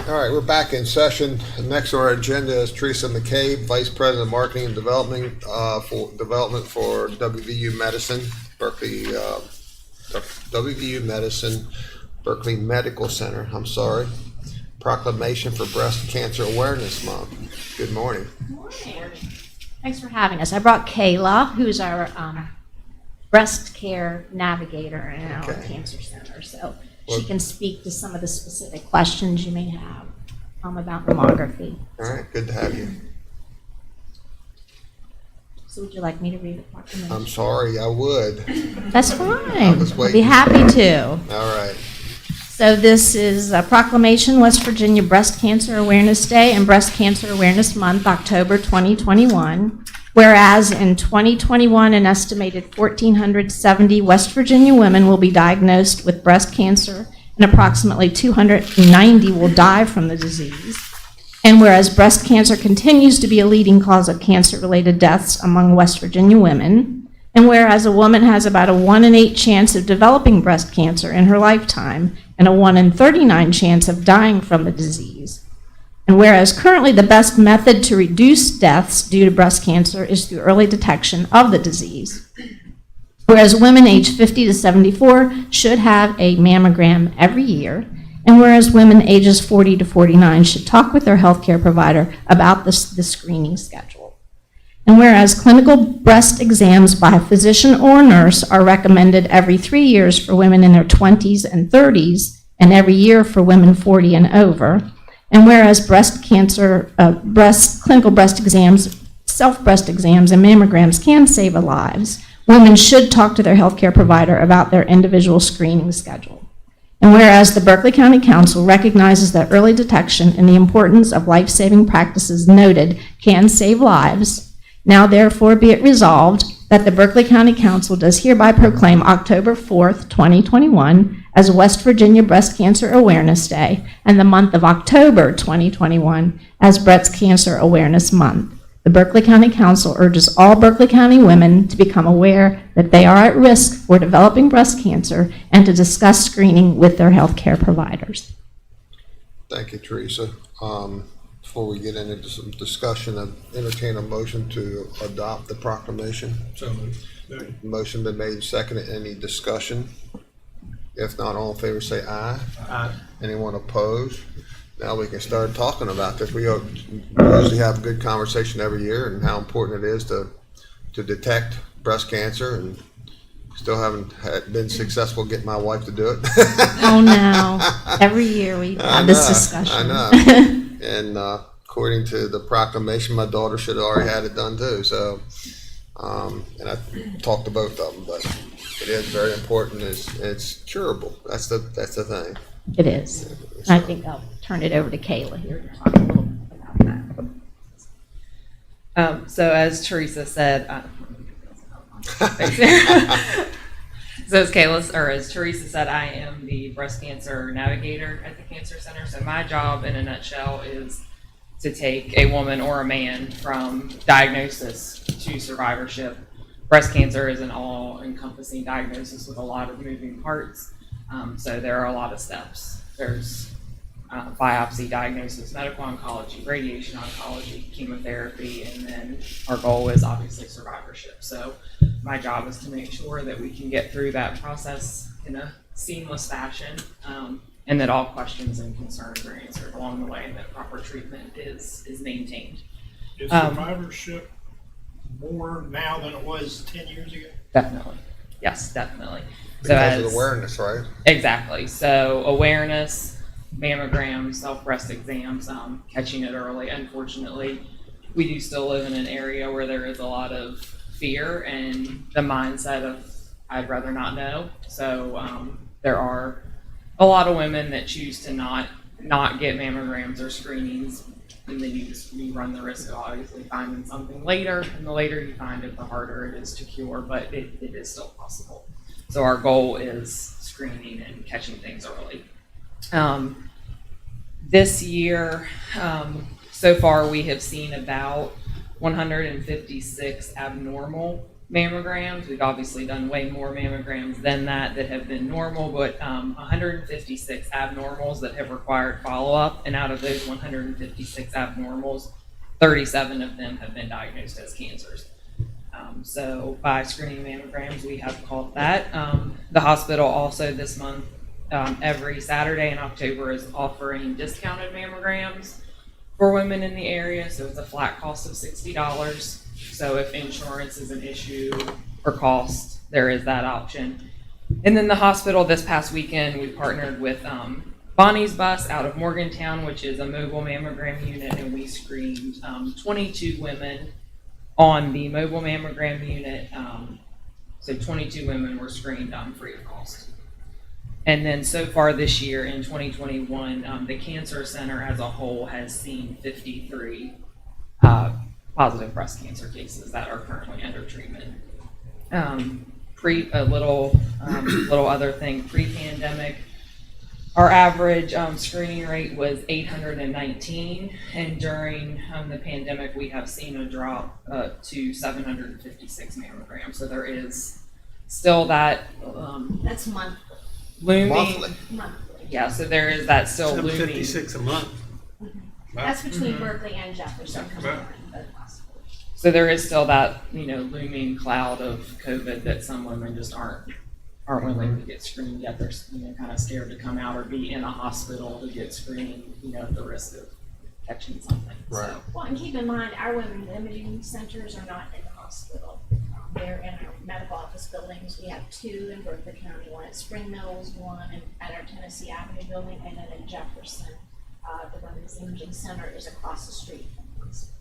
All right, we're back in session. Next on our agenda is Teresa McCabe, Vice President of Marketing and Development for WVU Medicine, Berkeley, WVU Medicine, Berkeley Medical Center. I'm sorry. Proclamation for Breast Cancer Awareness Month. Good morning. Thanks for having us. I brought Kayla, who's our breast care navigator in our Okay. cancer center. So Well- she can speak to some of the specific questions you may have about mammography. All right, good to have you. So would you like me to read the proclamation? I'm sorry, I would. That's fine. was I'll be waiting. happy to. All right. So this is a proclamation, West Virginia Breast Cancer Awareness Day and Breast Cancer Awareness Month, October 2021. Whereas in 2021, an estimated 1,470 West Virginia women will be diagnosed with breast cancer, and approximately 290 will die from the disease. And whereas breast cancer continues to be a leading cause of cancer-related deaths among West Virginia women, and whereas a woman has about a 1 in 8 chance of developing breast cancer in her lifetime, and a 1 in 39 chance of dying from the disease. And whereas currently the best method to reduce deaths due to breast cancer is through early detection of the disease. Whereas women aged 50 to 74 should have a mammogram every year, and whereas women ages 40 to 49 should talk with their healthcare provider about the screening schedule. And whereas clinical breast exams by a physician or nurse are recommended every 3 years for women in their 20s and 30s, and every year for women 40 and over. And whereas clinical breast exams, self-breast exams, and mammograms can save lives, women should talk to their healthcare provider about their individual screening schedule. And whereas the Berkeley County Council recognizes that early detection and the importance of life-saving practices noted can save lives, now therefore be it resolved that the Berkeley County Council does hereby proclaim October 4th, 2021 as West Virginia Breast Cancer Awareness Day and the month of October 2021 as Breast Cancer Awareness Month. The Berkeley County Council urges all Berkeley County women to become aware that they are at risk for developing breast cancer and to discuss screening with their healthcare providers. Thank you, Teresa. Before we get into some discussion, I entertain a motion to adopt the proclamation. So moved. Motion been made and seconded. Any discussion? If not, all in favor say aye. Aye. Anyone opposed? Now we can start talking about this. We usually have a good conversation every year and how important it is to detect breast cancer, and still haven't been successful getting my wife to do it. Oh, no. Every year we have this discussion. I know. And according to the proclamation, my daughter should have already had it done too. So, and I talked to both of them, but it is very important. It's curable. That's the thing. It is. I think I'll turn it over to Kayla here to talk a little bit about that. So as Teresa said, so as Teresa said, I am the breast cancer navigator at the cancer center. So my job in a nutshell is to take a woman or a man from diagnosis to survivorship. Breast cancer is an all-encompassing diagnosis with a lot of moving parts. So there are a lot of steps. There's biopsy, diagnosis, medical oncology, radiation oncology, chemotherapy, and then our goal is obviously survivorship. So my job is to make sure that we can get through that process in a seamless fashion, and that all questions and concerns are answered along the way, and that proper treatment is maintained. Is survivorship more now than it was 10 years ago? Definitely. Yes, definitely. Because of awareness, right? Exactly. So awareness, mammograms, self-breast exams, catching it early. Unfortunately, we do still live in an area where there is a lot of fear and the mindset of I'd rather not know. So there are a lot of women that choose to not get mammograms or screenings, and then you run the risk of obviously finding something later, and the later you find it, the harder it is to cure, but it is still possible. So our goal is screening and catching things early. This year, so far we have seen about 156 abnormal mammograms. We've obviously done way more mammograms than that have been normal, but 156 abnormals that have required follow-up, and out of those 156 abnormals, 37 of them have been diagnosed as cancers. So by screening mammograms, we have called that. The hospital also this month, every Saturday in October, is offering discounted mammograms for women in the area. So it's a flat cost of $60. So if insurance is an issue or cost, there is that option. And then the hospital this past weekend, we partnered with Bonnie's Bus out of Morgantown, which is a mobile mammogram unit, and we screened 22 women on the mobile mammogram unit. So 22 women were screened free of cost. And then so far this year in 2021, the Cancer Center as a whole has seen 53 positive breast cancer cases that are currently under treatment. Little other thing, pre-pandemic, our average screening rate was 819, and during the pandemic, we have seen a drop to 756 mammograms. So there is still that That's monthly. looming. Monthly. Monthly. Yeah, so there is that still looming. 756 a month. That's between Berkeley and Jefferson. Right. So there is still that, looming cloud of COVID that some women just aren't willing to get screened yet. They're, kind of scared to come out or be in a hospital to get screened, at the risk of catching something. Right. So, Well, and keep in mind, our women's imaging centers are not in the hospital. They're in our medical office buildings. We have 2 in Berkeley County, one at Spring Mills, one at our Tennessee Avenue building, and then in Jefferson, the women's imaging center is across the street from the hospital.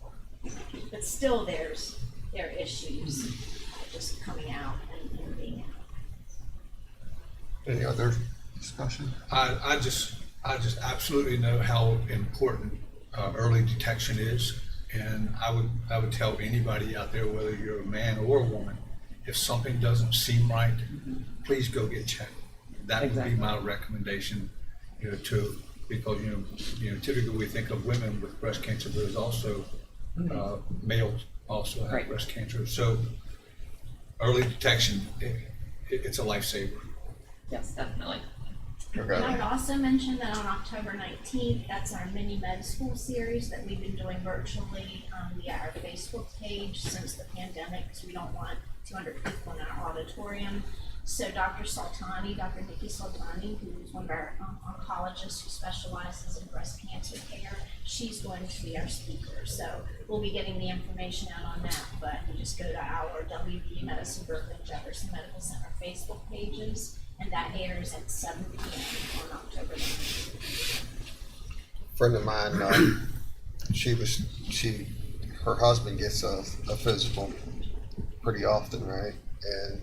But still, there are issues just coming out and being out. Any other discussion? I just absolutely know how important early detection is, and I would tell anybody out there, whether you're a man or a woman, if something doesn't seem right, please go get checked. That would be my recommendation, because typically we think of women with breast cancer, but there's also males also have breast cancer. So early detection, it's a lifesaver. yes, definitely. And I would also mention that on October 19th, that's our mini med school series that we've been doing virtually via our Facebook page since the pandemic, because we don't want 200 people in our auditorium. So Dr. Nikki Sultani, who's one of our oncologists who specializes in breast cancer care, she's going to be our speaker. So we'll be getting the information out on that, but you just go to our WB Medicine Berkeley and Jefferson Medical Center Facebook pages, and that airs at 7 p.m. on October 9th. Friend of mine, her husband gets a physical pretty often, right? And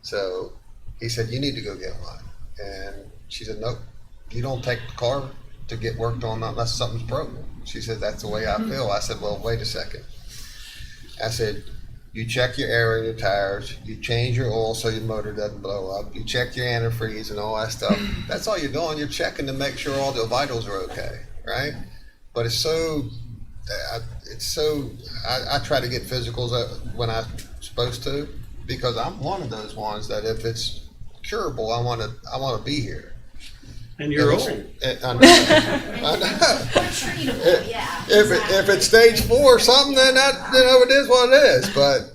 so he said, you need to go get one. And she said, nope, you don't take the car to get worked on unless something's broken. She said, that's the way I feel. I said, well, wait a second. I said, you check your air in your tires, you change your oil so your motor doesn't blow up, you check your antifreeze and all that stuff. That's all you're doing. You're checking to make sure all the vitals are okay, right? But I try to get physicals when I'm supposed to, because I'm one of those ones that if it's curable, I want to be here. And you're old. I know. Treatable, yeah. If it's stage 4 or something, then it is what it is. But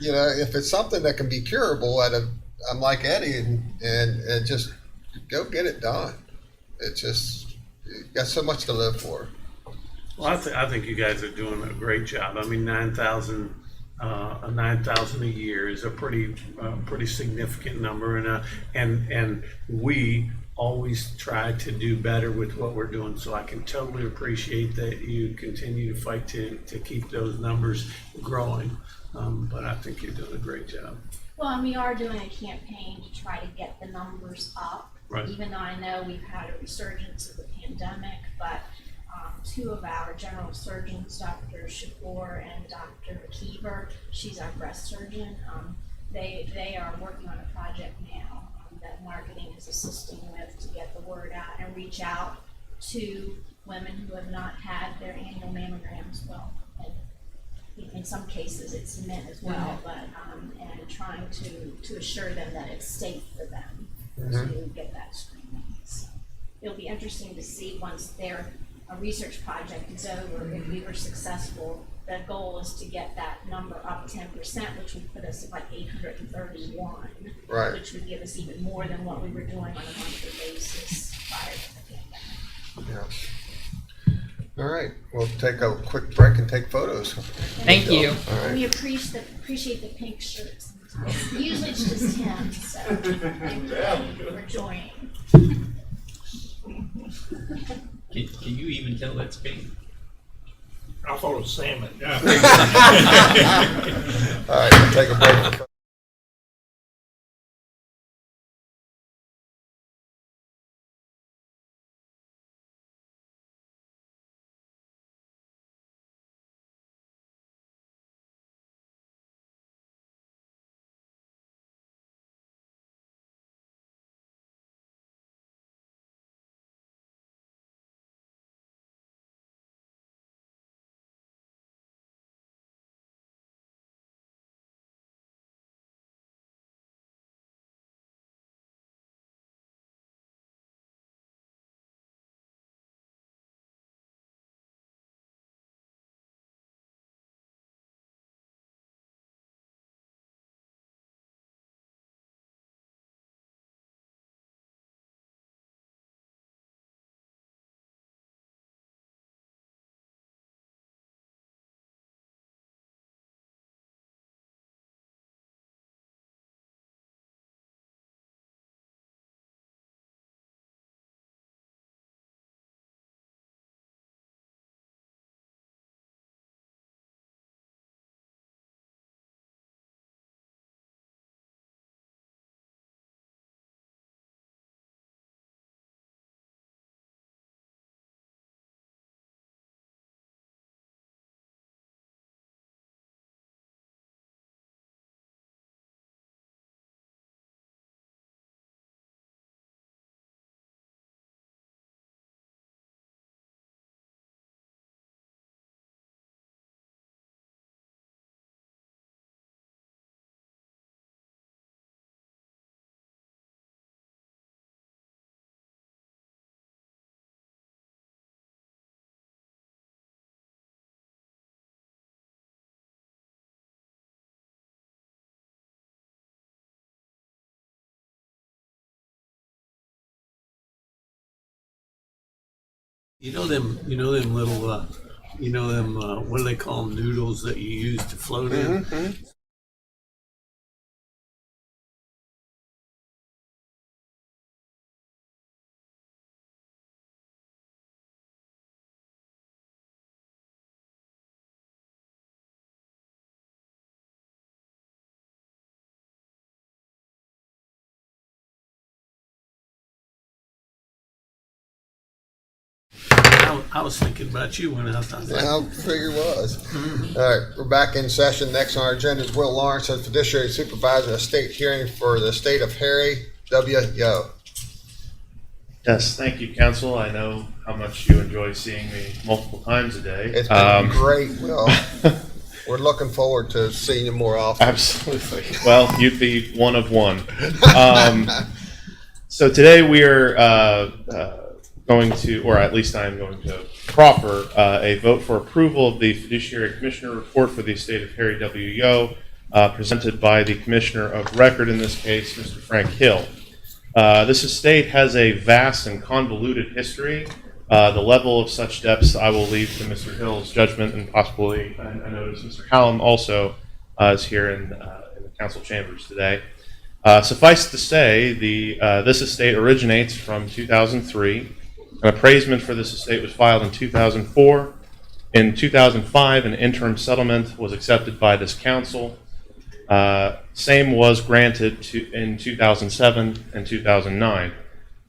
if it's something that can be curable, I'm like Eddie and just go get it done. It's just, you got so much to live for. Well, I think you guys are doing a great job. I mean, 9,000 a year is a pretty significant number, and we always try to do better with what we're doing. So I can totally appreciate that you continue to fight to keep those numbers growing. But I think you're doing a great job. Well, and we are doing a campaign to try to get the numbers up. Right. Even though I know we've had a resurgence of the pandemic, but 2 of our general surgeons, Dr. Shapour and Dr. Keever, she's our breast surgeon, they are working on a project now that marketing is assisting with to get the word out and reach out to women who have not had their annual mammograms. Well, and in some cases it's men as well, but and and trying to assure them that it's safe for them to get that screening. So it'll be interesting to see once their research project is over, if we were successful. The goal is to get that number up 10%, which would put us at like 831, Right. which would give us even more than what we were doing on a monthly basis prior to the pandemic. Yeah. All right, we'll take a quick break and take photos. Thank you. All right. We appreciate the pink shirts sometimes. Usually it's just him, so thank you for joining. Can you even tell that's pink? I thought it was salmon. All right, we'll take a break. You know them little, what do they call them, noodles that you use to float in? I was thinking about you when I thought that. Yeah, I figure it was. All right, we're back in session. Next on our agenda is Will Lawrence as fiduciary supervisor, a state hearing for the state of Harry W. Yo. Yes, thank you, council. I know how much you enjoy seeing me multiple times a day. It's been great, Will. We're looking forward to seeing you more often. Absolutely. Well, you'd be one of one. So today we are going to, or at least I'm going to proffer a vote for approval of the fiduciary commissioner report for the estate of Harry W. Yo, presented by the commissioner of record in this case, Mr. Frank Hill. This estate has a vast and convoluted history. The level of such depths I will leave to Mr. Hill's judgment, and possibly, I notice Mr. Hallam also is here in the council chambers today. Suffice to say, this estate originates from 2003. An appraisement for this estate was filed in 2004. In 2005, an interim settlement was accepted by this council. Same was granted in 2007 and 2009.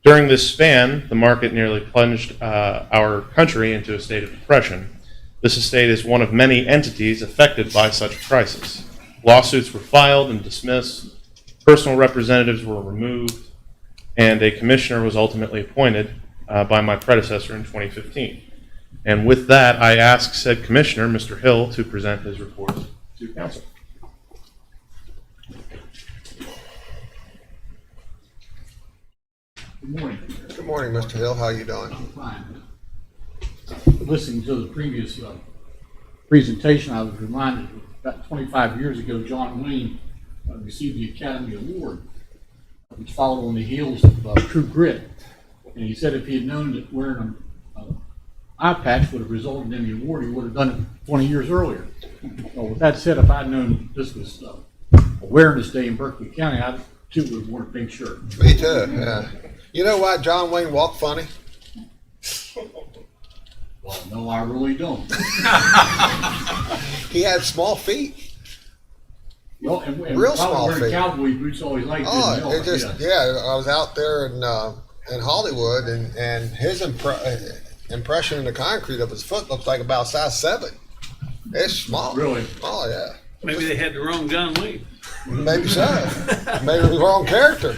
During this span, the market nearly plunged our country into a state of depression. This estate is one of many entities affected by such crisis. Lawsuits were filed and dismissed, personal representatives were removed, and a commissioner was ultimately appointed by my predecessor in 2015. And with that, I ask said commissioner, Mr. Hill, to present his report to council. Good morning. Good morning, Mr. Hill. How you doing? I'm fine. Listening to the previous presentation, I was reminded about 25 years ago, John Wayne received the Academy Award, which followed on the heels of True Grit. And he said if he had known that wearing an eye patch would have resulted in the award, he would have done it 20 years earlier. Well, with that said, if I'd known this was Awareness Day in Berkeley County, I too would have worn a pink shirt. Me too, yeah. You know why John Wayne walked funny? Well, no, I really don't. He had small feet. Well, and Real small wearing feet. cowboy boots all his life. Oh, it just, yeah, I was out there in Hollywood, and his impression in the concrete of his foot looks like about size 7. It's small. Really? Oh, yeah. Maybe they had the wrong John Wayne. Maybe so. Maybe the wrong character.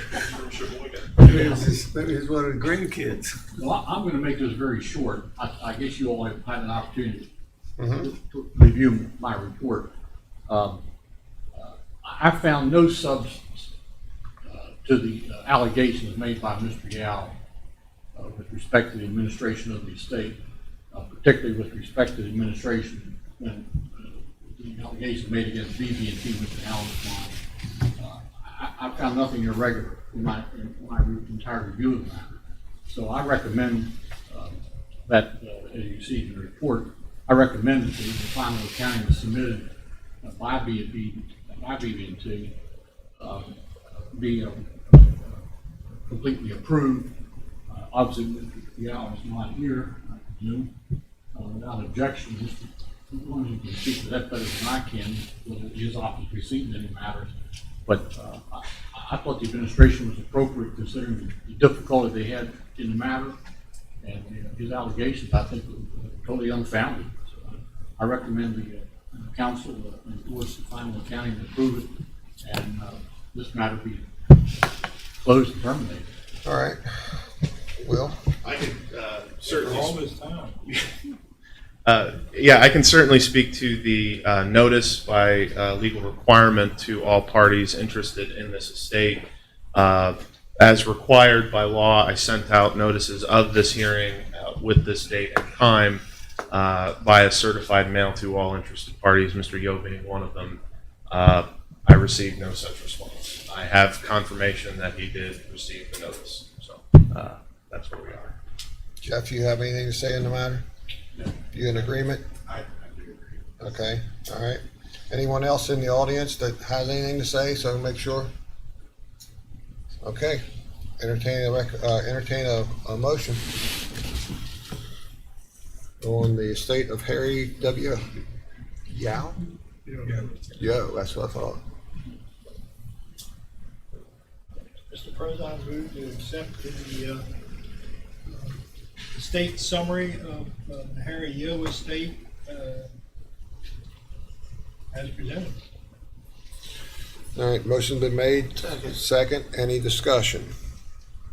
Maybe it's one of the grandkids. Well, I'm going to make this very short. I guess you all have had an opportunity to review my report. I found no substance to the allegations made by Mr. Yao with respect to the administration of the estate, particularly with respect to the administration when the allegations made against BB&T, Mr. Allen's I found nothing irregular in my entire review of the matter. So I recommend that, as you see in the report, I recommend that the final accounting was submitted by BB&T be completely approved. Obviously, Mr. Yao is not here, I presume. Without objection, Mr. One can speak to that better than I can, whether his office received any matters. But I thought the administration was appropriate considering the difficulty they had in the matter, and his allegations, I think, were totally unfounded. So I recommend the council endorse the final accounting and approve it, and this matter be closed and terminated. All right. Will? I could certainly. All this time. Yeah, I can certainly speak to the notice by legal requirement to all parties interested in this estate. As required by law, I sent out notices of this hearing with this date and time via certified mail to all interested parties, Mr. Yo being one of them. I received no such response. I have confirmation that he did receive the notice. So that's where we are. Jeff, you have anything to say in the matter? You in agreement? I do agree. Okay, all right. Anyone else in the audience that has anything to say, so make sure? Okay, entertain a motion on the estate of Harry W. Yao? Yo, that's what I thought. Mr. President, I move to accept the estate summary of the Harry Yo estate as presented. All right, motion been made. Second, any discussion?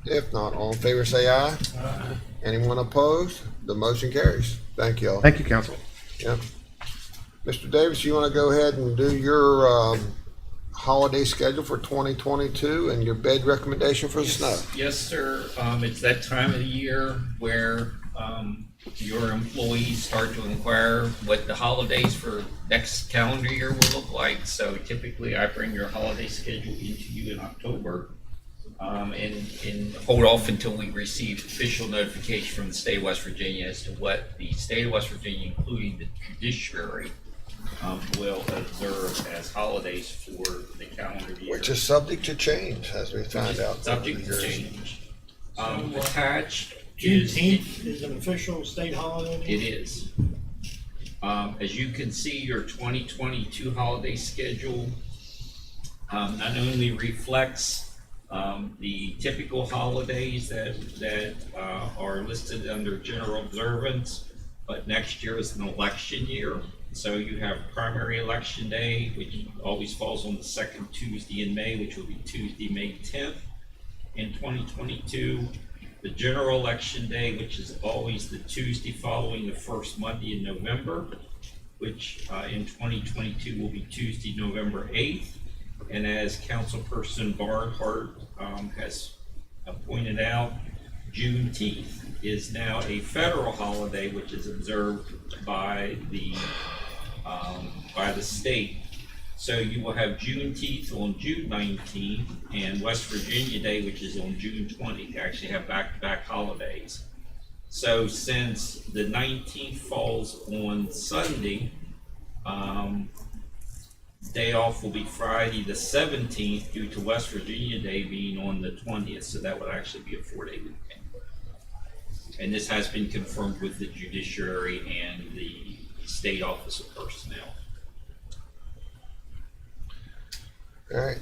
If not, all in favor say aye. Aye. Anyone opposed? The motion carries. Thank you all. Thank you, Council. Yep. Mr. Davis, you want to go ahead and do your holiday schedule for 2022 and your bed recommendation for the snow? Yes, sir. It's that time of the year where your employees start to inquire what the holidays for next calendar year will look like. So typically I bring your holiday schedule into you in October and hold off until we receive official notification from the state of West Virginia as to what the state of West Virginia, including the judiciary, will observe as holidays for the calendar year. Which is subject to change, as we find out. Subject to change. Attached Juneteenth is an official state holiday? It is. As you can see, your 2022 holiday schedule not only reflects the typical holidays that are listed under general observance, but next year is an election year. So you have primary election day, which always falls on the second Tuesday in May, which will be Tuesday, May 10th in 2022. The general election day, which is always the Tuesday following the first Monday in November, which in 2022 will be Tuesday, November 8th. And as Councilperson Barnhart has pointed out, Juneteenth is now a federal holiday which is observed by the state. So you will have Juneteenth on June 19th and West Virginia Day, which is on June 20th. They actually have back-to-back holidays. So since the 19th falls on Sunday, day off will be Friday the 17th due to West Virginia Day being on the 20th. So that would actually be a 4-day weekend. And this has been confirmed with the judiciary and the state office of personnel. All right.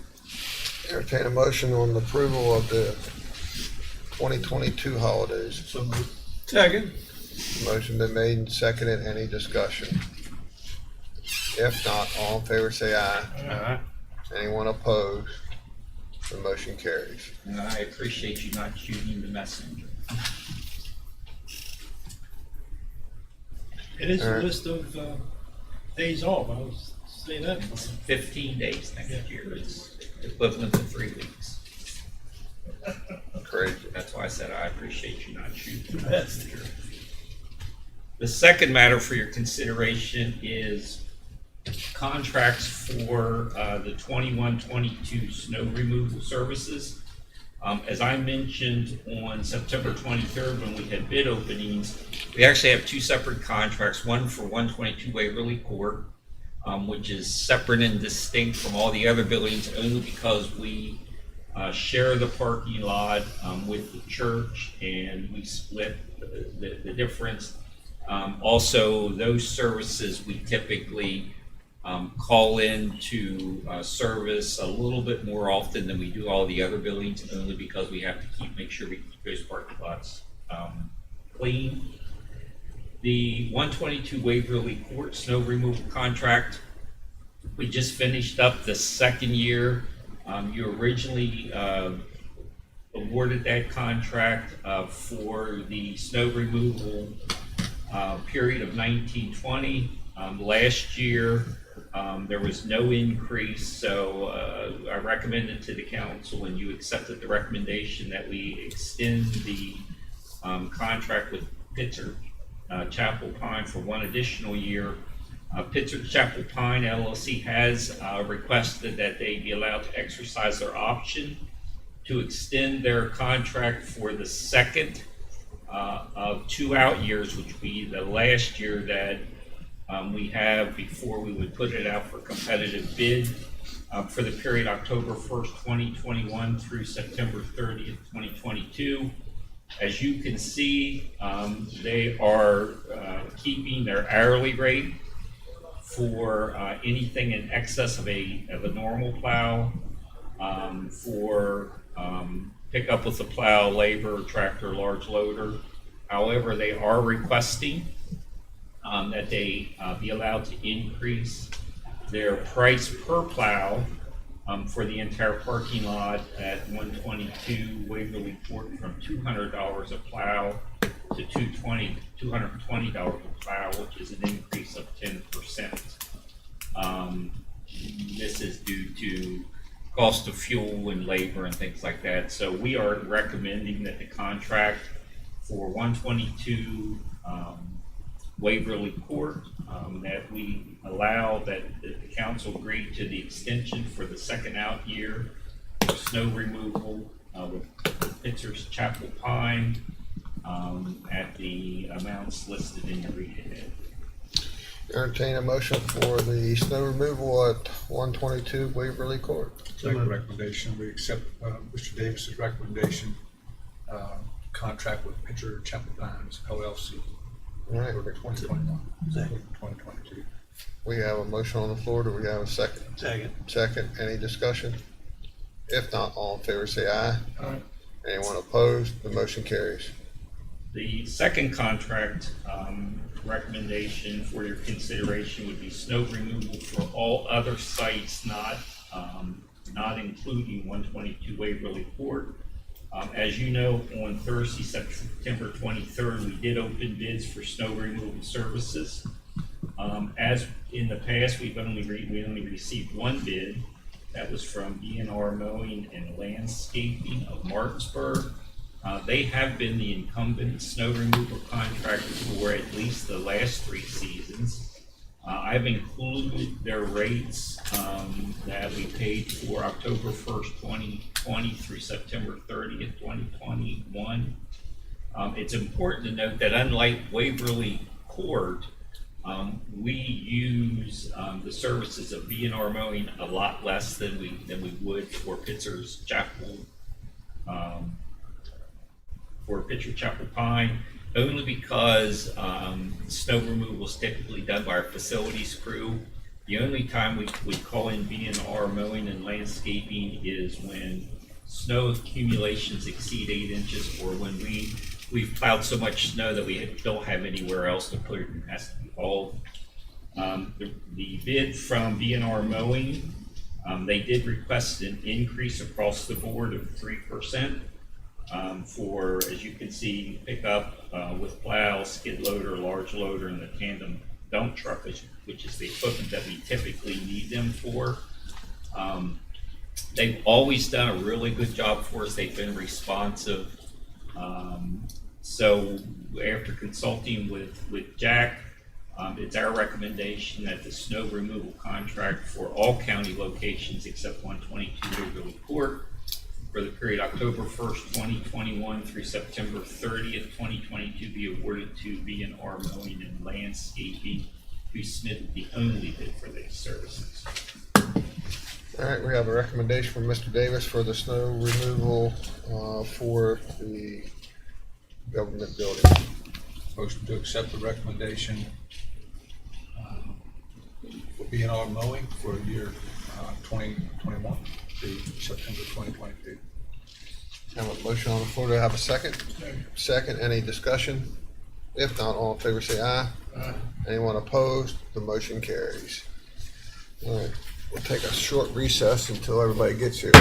Entertain a motion on the approval of the 2022 holidays. So moved. Second. Motion been made and seconded. Any discussion? If not, all in favor say aye. Aye. Anyone opposed? The motion carries. And I appreciate you not shooting the messenger. It is All a right. list of days off, I was saying that. 15 days next year. It's equivalent to 3 weeks. Crazy. That's why I said I appreciate you not shooting the Yes. messenger. The second matter for your consideration is contracts for the 21-22 snow removal services. As I mentioned on September 23rd when we had bid openings, we actually have 2 separate contracts, one for 122 Waverly Court, which is separate and distinct from all the other buildings only because we share the parking lot with the church and we split the difference. Also, those services we typically call in to service a little bit more often than we do all the other buildings, only because we have to make sure we keep those parking lots clean. The 122 Waverly Court snow removal contract, we just finished up the second year. You originally awarded that contract for the snow removal period of 1920. Last year, there was no increase, so I recommended to the council, and you accepted the recommendation that we extend the contract with Pitzer Chapel Pine for 1 additional year. Pitzer Chapel Pine LLC has requested that they be allowed to exercise their option to extend their contract for the second of 2 out years, which would be the last year that we have before we would put it out for competitive bid for the period October 1st, 2021 through September 30th, 2022. As you can see, they are keeping their hourly rate for anything in excess of a normal plow, for pickup with a plow, labor, tractor, large loader. However, they are requesting that they be allowed to increase their price per plow for the entire parking lot at 122 Waverly Court from $200 a plow to $220 a plow, which is an increase of 10%. This is due to cost of fuel and labor and things like that. So we are recommending that the contract for 122 Waverly Court, that we allow that the council agree to the extension for the second out year of snow removal with Pitzer's Chapel Pine at the amounts listed in the read ahead. Entertain a motion for the snow removal at 122 Waverly Court. Make a recommendation, we accept Mr. Davis's recommendation, contract with Pitcher Chapel Pines LLC All right. for 2021, 2022. We have a motion on the floor. Do we have a second? Second. Second. Any discussion? If not, all in favor say aye. Aye. Anyone opposed? The motion carries. The second contract recommendation for your consideration would be snow removal for all other sites not including 122 Waverly Court. As you know, on Thursday, September 23rd, we did open bids for snow removal services. As in the past, we only received 1 bid. That was from ENR Mowing and Landscaping of Martinsburg. They have been the incumbent snow removal contractor for at least the last 3 seasons. I've included their rates that we paid for October 1st, 2020 through September 30th, 2021. It's important to note that unlike Waverly Court, we use the services of BNR Mowing a lot less than we would for Pitzer's Chapel, Chapel Pine, only because snow removal is typically done by our facilities crew. The only time we call in BNR Mowing and Landscaping is when snow accumulations exceed 8 inches, or when we've plowed so much snow that we don't have anywhere else to put it and has to be hauled. The bid from BNR Mowing, they did request an increase across the board of 3%. For, as you can see, pickup with plow, skid loader, large loader, and the tandem dump truck, which is the equipment that we typically need them for. They've always done a really good job for us. They've been responsive. So after consulting with Jack, it's our recommendation that the snow removal contract for all county locations except 122 Waverly Court for the period October 1st, 2021 through September 30th, 2022 be awarded to B&R Mowing and Landscaping, who submitted the only bid for these services. All right, we have a recommendation from Mr. Davis for the snow removal for the government building. Motion to accept the recommendation for B&R Mowing for year 2021 to September 2022. Have a motion on the floor. Do I have a second? Second, any discussion? If not, all in favor say aye. Aye. Anyone opposed? The motion carries. All right, we'll take a short recess until everybody gets here.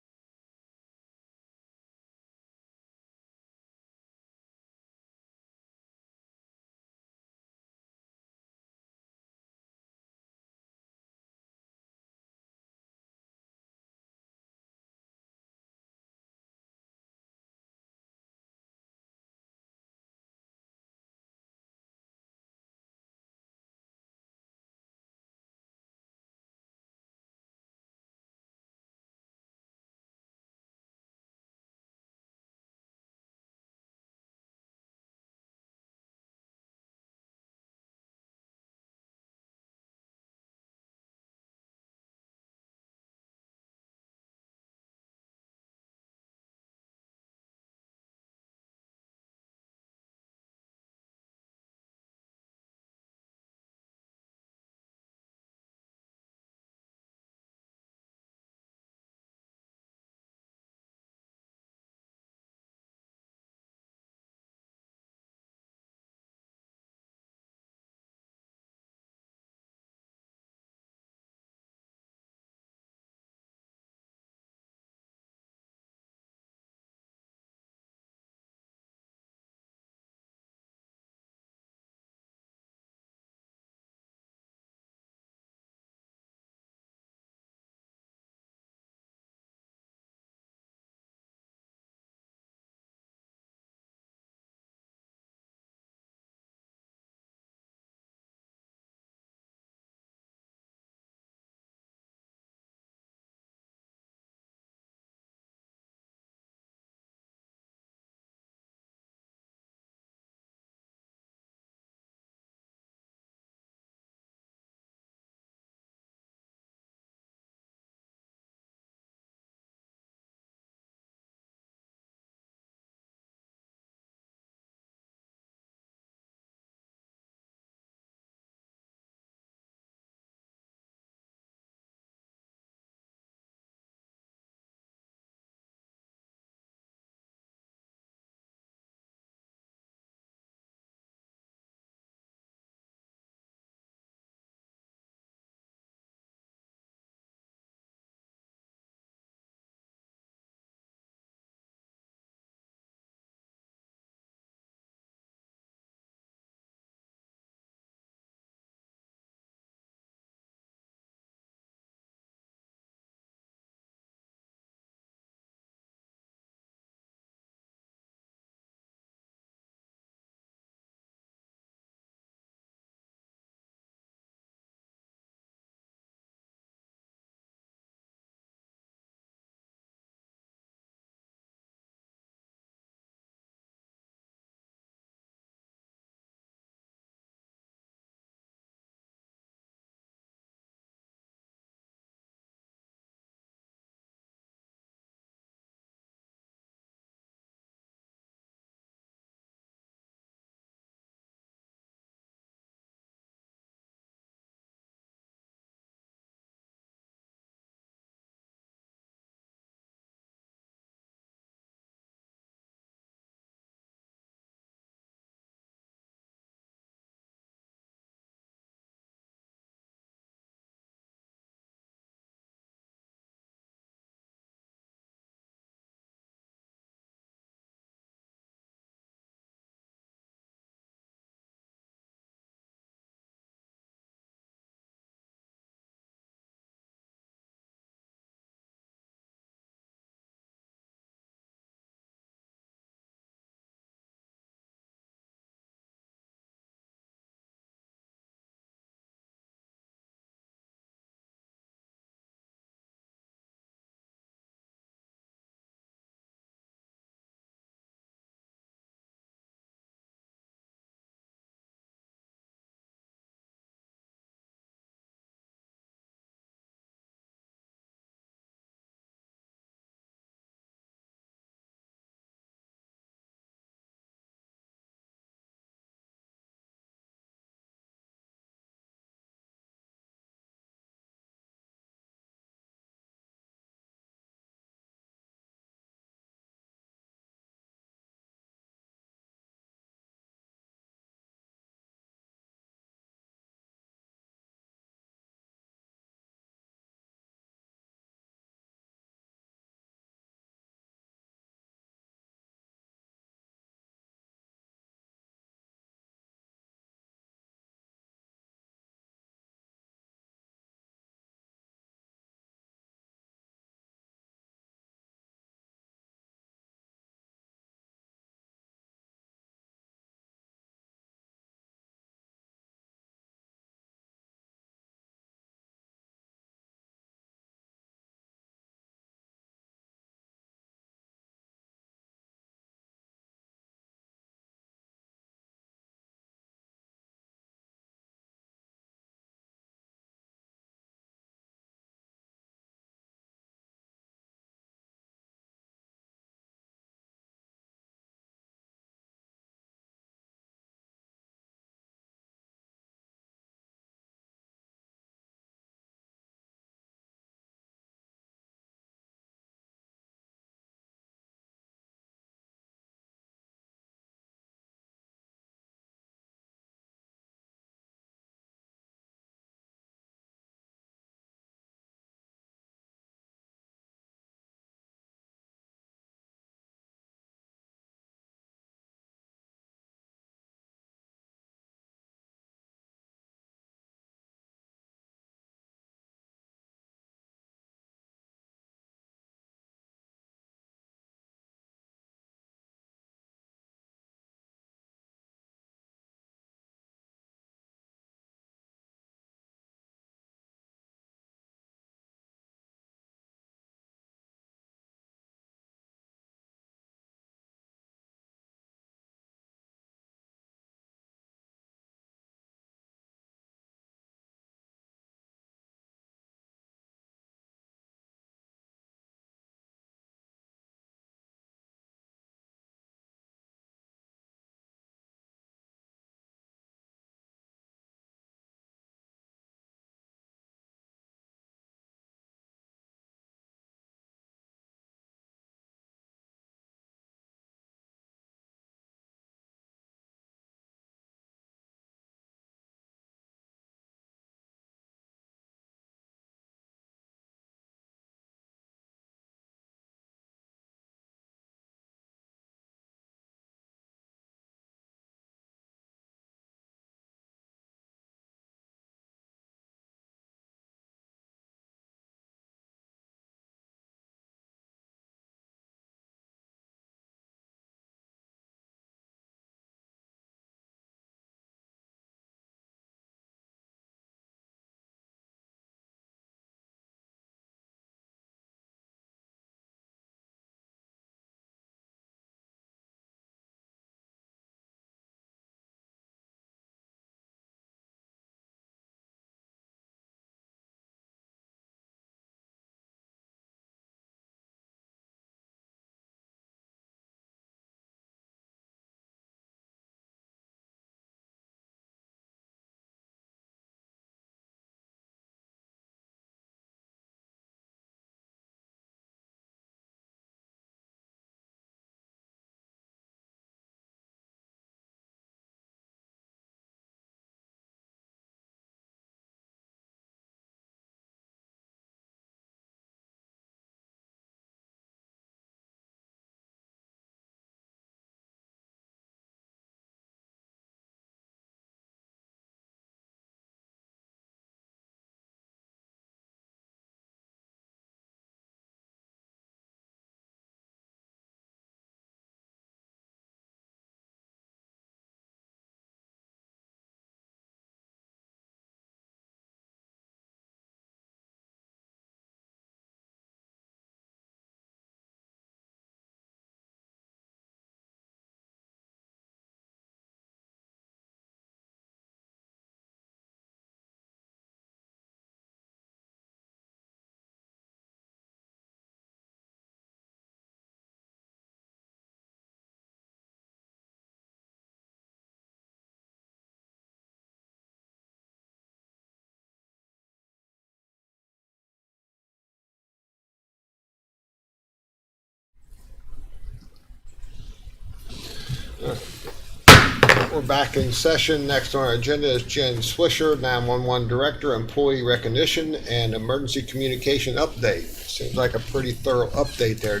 We're back in session. Next on our agenda is Jen Swisher, 911 Director, Employee Recognition and Emergency Communication Update. Seems like a pretty thorough update there,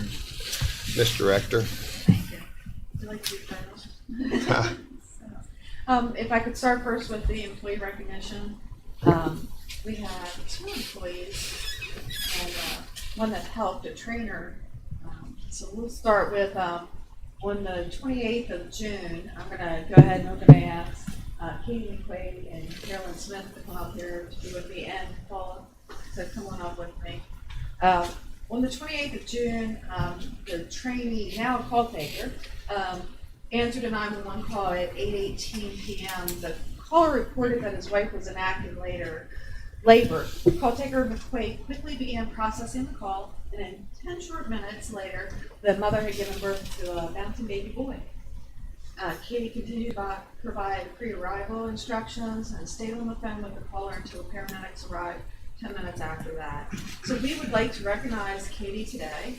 Ms. Director. If I could start first with the employee recognition. We have 2 employees and one that helped, a trainer. So we'll start with on the 28th of June. I'm going to go ahead and I'm going to ask Katie McQuaid and Carolyn Smith to come up here to be with me, and Paula to come on up with me. On the 28th of June, the trainee, now a call taker, answered a 911 call at 8:18 p.m. The caller reported that his wife was in active labor. Call taker McQuaid quickly began processing the call, and in 10 short minutes later, the mother had given birth to a bouncing baby boy. Katie continued to provide pre-arrival instructions and stayed on the phone with the caller until paramedics arrived 10 minutes after that. So we would like to recognize Katie today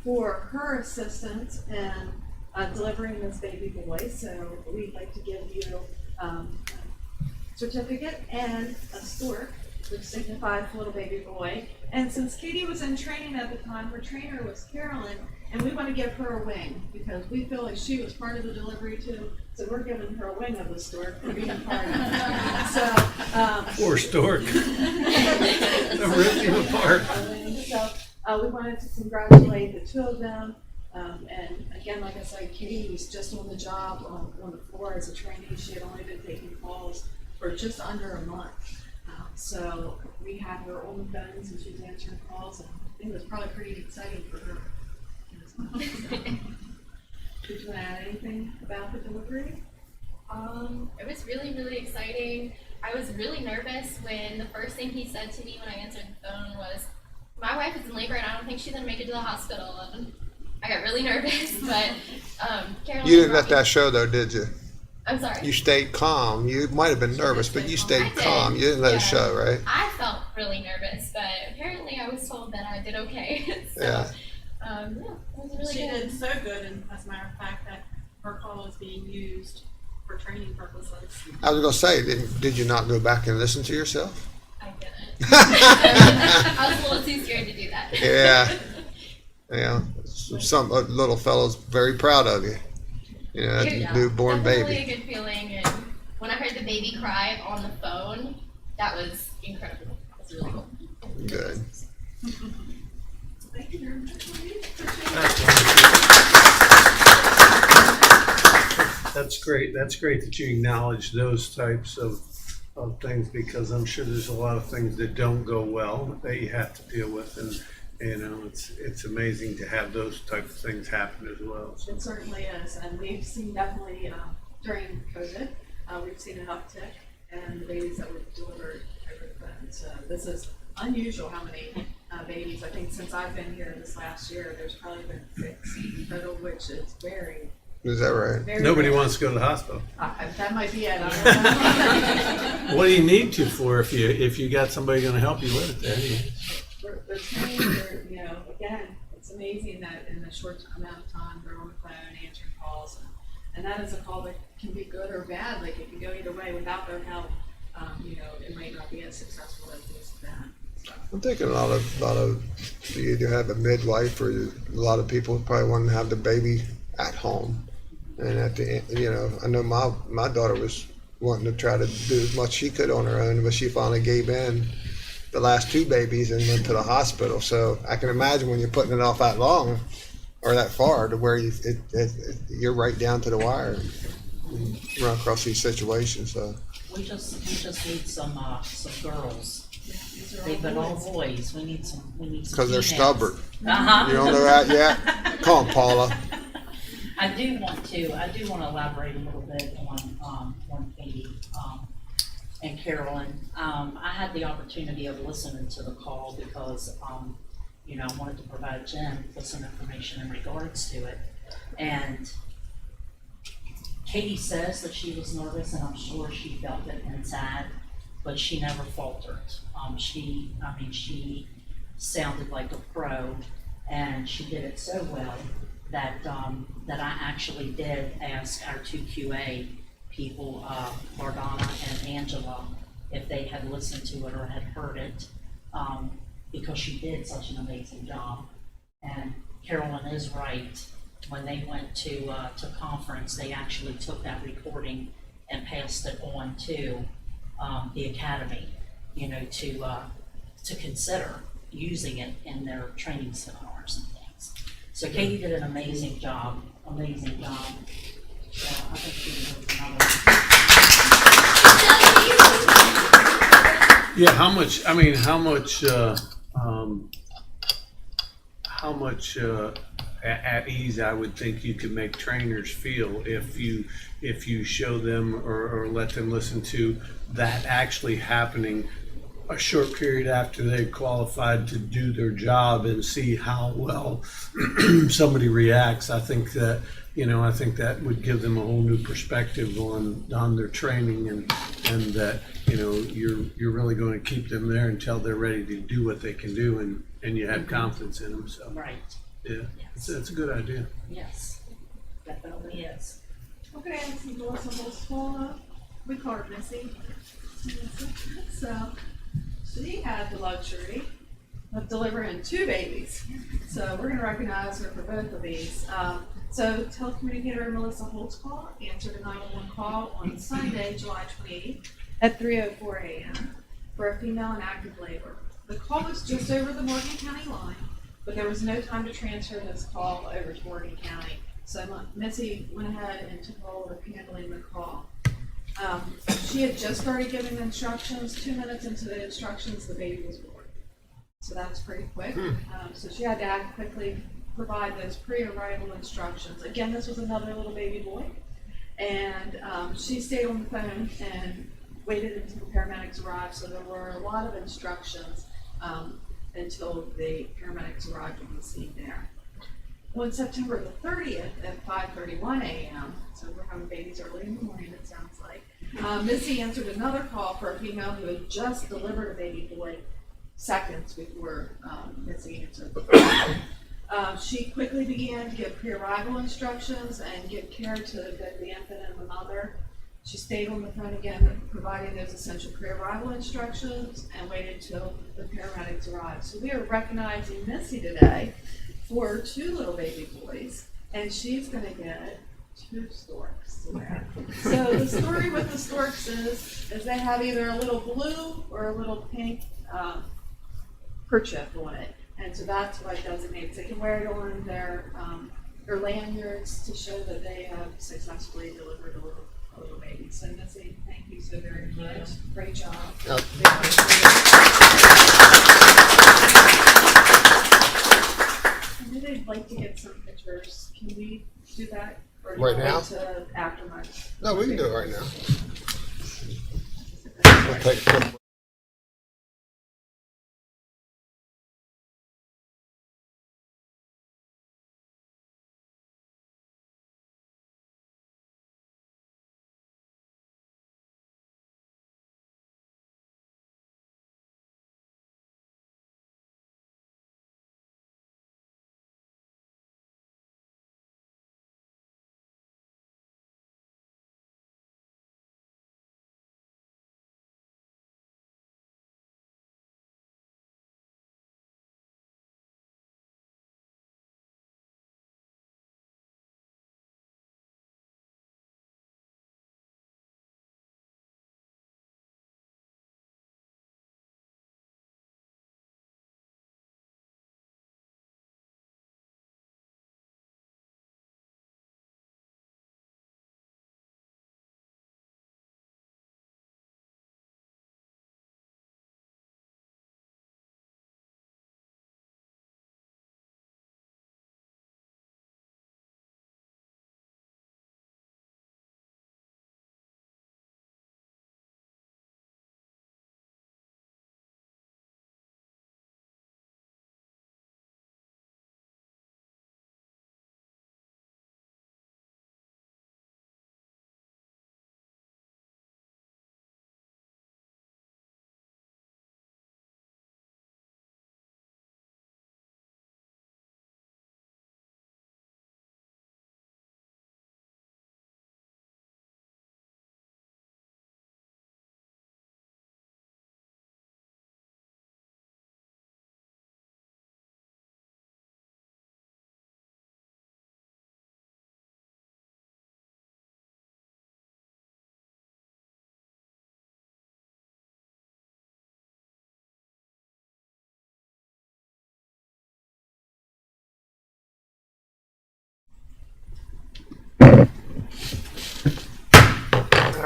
for her assistance in delivering this baby boy. So we'd like to give you a certificate and a stork, which signifies little baby boy. And since Katie was in training at the time, her trainer was Carolyn, and we want to give her a wing because we feel like she was part of the delivery too. So we're giving her a wing of the stork for being part of it. So, Poor stork. I ripped him apart. So we wanted to congratulate the 2 of them. And again, like I said, Katie was just on the job on the floor as a trainee. She had only been taking calls for just under a month. So we had her on the phones and she was answering calls, and I think it was probably pretty exciting for her. Did you want to add anything about the delivery? It was really, really exciting. I was really nervous when the first thing he said to me when I answered the phone was, "My wife is in labor and I don't think she's gonna make it to the hospital." And I got really nervous, but Carolyn. You didn't let that show though, did you? I'm sorry. You stayed calm. You might have been nervous, but you stayed calm. You didn't let it show, right? I felt really nervous, but apparently I was told that I did okay. So, Yeah. It was really She good. did so good, and as a matter of fact, that her call is being used for training purposes. I was gonna say, did you not go back and listen to yourself? I didn't. I was a little too scared to do that. Yeah. Yeah. Some little fellow's very proud of you. You know, that newborn Definitely baby. a good feeling, and when I heard the baby cry on the phone, that was incredible. It was really cool. Good. Thank you very much. That's great. That's great that you acknowledge those types of things, because I'm sure there's a lot of things that don't go well that you have to deal with, and you know, it's amazing to have those type of things happen as well. So. It certainly is, and we've seen definitely during COVID, we've seen an uptick in the babies that were delivered over the phone. So this is unusual how many babies. I think since I've been here this last year, there's probably been 6 total, which is very. Is that right? Nobody wants to go to the hospital. That might be it. I don't know. What do you need to for if you got somebody going to help you with it there? They're trained, you know, again, it's amazing that in a short amount of time, they're on the phone answering calls. And that is a call that can be good or bad. Like, it can go either way. Without their help, you know, it might not be as successful as it's been. So. I'm thinking a lot of you either have a midwife, or a lot of people probably want to have the baby at home. And at the end, you know, I know my daughter was wanting to try to do as much she could on her own, but she finally gave in the last 2 babies and went to the hospital. So I can imagine when you're putting it off that long or that far to where you're right down to the wire and run across these situations. So we just need some girls. They've been all boys. We need some. Because they're stubborn. Uh-huh. You don't know that yet? Come on, Paula. I do want to elaborate a little bit on Katie and Carolyn. I had the opportunity of listening to the call because you know, I wanted to provide Jen with some information in regards to it. And Katie says that she was nervous, and I'm sure she felt it inside, but she never faltered. She sounded like a pro, and she did it so well that I actually did ask our two QA people, Bardana and Angela, if they had listened to it or had heard it, because she did such an amazing job. And Carolyn is right. When they went to conference, they actually took that recording and passed it on to the academy, you know, to consider using it in their training seminars and things. So Katie did an amazing job, amazing job. So I think she deserves another one. Yeah, how much at ease I would think you could make trainers feel if you show them or let them listen to that actually happening a short period after they qualified to do their job and see how well somebody reacts. I think that would give them a whole new perspective on their training and that, you're really going to keep them there until they're ready to do what they can do and you have confidence in them. So Right. yeah, it's a good idea. Yes, definitely is. Okay, I see Melissa Holtzwalla. We call her Missy. So she had the luxury of delivering 2 babies. So we're going to recognize her for both of these. So telecommunicator Melissa Holtzwalla answered a 911 call on Sunday, July 28th at 3:04 a.m. for a female in active labor. The call was just over the Morgan County line, but there was no time to transfer this call over to Morgan County. So Missy went ahead and took hold of handling the call. She had just started giving instructions. 2 minutes into the instructions, the baby was born. So that's pretty quick. So she had to act quickly, provide those pre-arrival instructions. Again, this was another little baby boy. And she stayed on the phone and waited until the paramedics arrived. So there were a lot of instructions until the paramedics arrived on the scene there. On September the 30th at 5:31 a.m., so we're having babies early in the morning, it sounds like, Missy answered another call for a female who had just delivered a baby boy seconds before Missy answered the call. She quickly began to give pre-arrival instructions and give care to both the infant and the mother. She stayed on the phone again, providing those essential pre-arrival instructions and waited till the paramedics arrived. So we are recognizing Missy today for 2 little baby boys, and she's going to get 2 storks to wear. So the story with the storks is they have either a little blue or a little pink kerchief on it, and so that's what designates. They can wear it on their lanyards to show that they have successfully delivered a little baby. So Missy, thank you so very much. Great job. Yep. I know they'd like to get some pictures. Can we do that? Or do you Right want now? to after my? No, we can do it right now. We'll take some.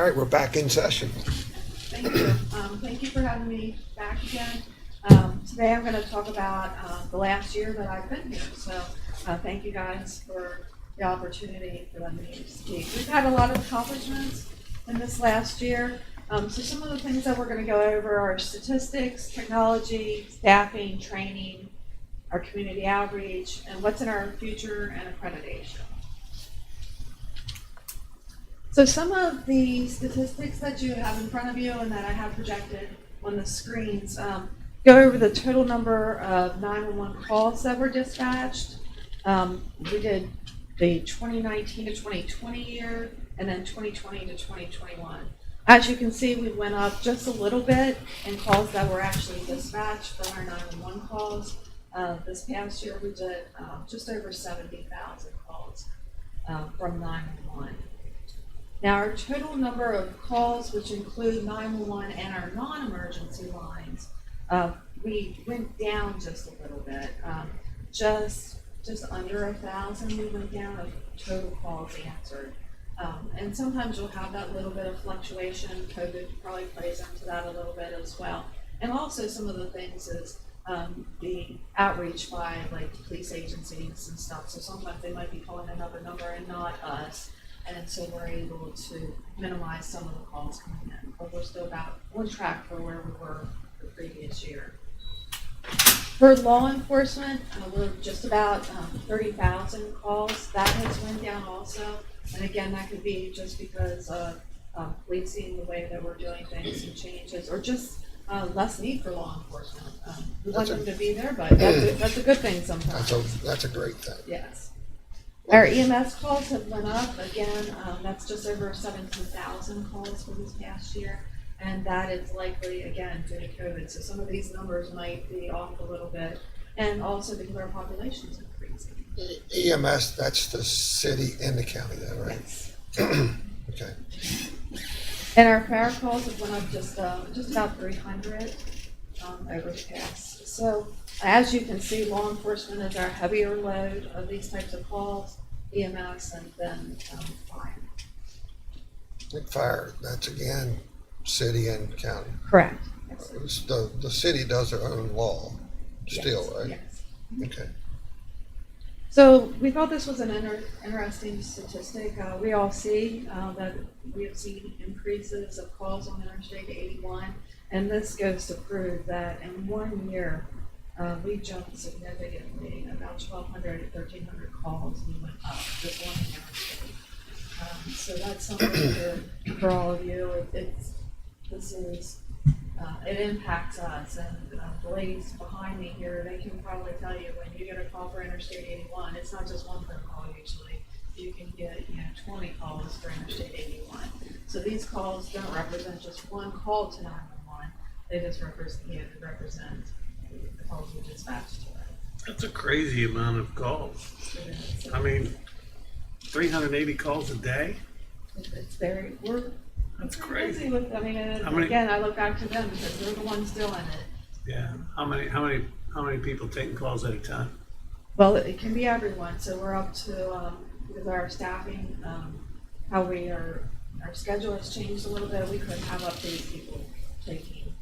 right, we're back in session. Thank you. Thank you for having me back again. Today I'm going to talk about the last year that I've been here. So thank you guys for the opportunity for letting me speak. We've had a lot of accomplishments in this last year. So some of the things that we're going to go over are statistics, technology, staffing, training, our community outreach, and what's in our future and accreditation. So some of the statistics that you have in front of you and that I have projected on the screens go over the total number of 911 calls that were dispatched. We did the 2019 to 2020 year and then 2020 to 2021. As you can see, we went up just a little bit in calls that were actually dispatched from our 911 calls. This past year, we did just over 70,000 calls from 911. Now, our total number of calls, which include 911 and our non-emergency lines, we went down just a little bit, just under 1,000. We went down of total calls answered. And sometimes you'll have that little bit of fluctuation. COVID probably plays into that a little bit as well. And also some of the things is the outreach by like police agencies and stuff. So sometimes they might be calling another number and not us. And so we're able to minimize some of the calls coming in. But we're still about on track for where we were the previous year. For law enforcement, we're just about 30,000 calls. That has went down also. And again, that could be just because of policing, the way that we're doing things and changes, or just less need for law enforcement. We want them to be there, but that's a good thing sometimes. That's a great thing. Yes. Our EMS calls have went up. Again, that's just over 17,000 calls for this past year. And that is likely, again, due to COVID. So some of these numbers might be off a little bit. And also because our population is increasing. EMS, that's the city and the county though, right? Yes. Okay. And our fire calls have went up just about 300 over the past. So as you can see, law enforcement is our heavier load of these types of calls, EMS, and then fire. Fire, that's again, city and county. Correct. The city does their own law still, right? Yes. Okay. So we thought this was an interesting statistic. We all see that we have seen increases of calls on Interstate 81, and this goes to prove that in 1 year, we jumped significantly, about 1,200 to 1,300 calls we went up just one interstate. So that's something for all of you. It impacts us, and the ladies behind me here, they can probably tell you when you get a call for Interstate 81, it's not just one phone call usually. You can get 20 calls for Interstate 81. So these calls don't represent just one call to 911. They just represent the calls we dispatched to it. That's a crazy amount of calls. I mean, 380 calls a day? It's That's crazy. With, I mean, again, I look back to them because they're the ones doing it. Yeah. How many people taking calls at a time? Well, it can be everyone. So we're up to because our staffing, our schedule has changed a little bit. We could have up to 8 people taking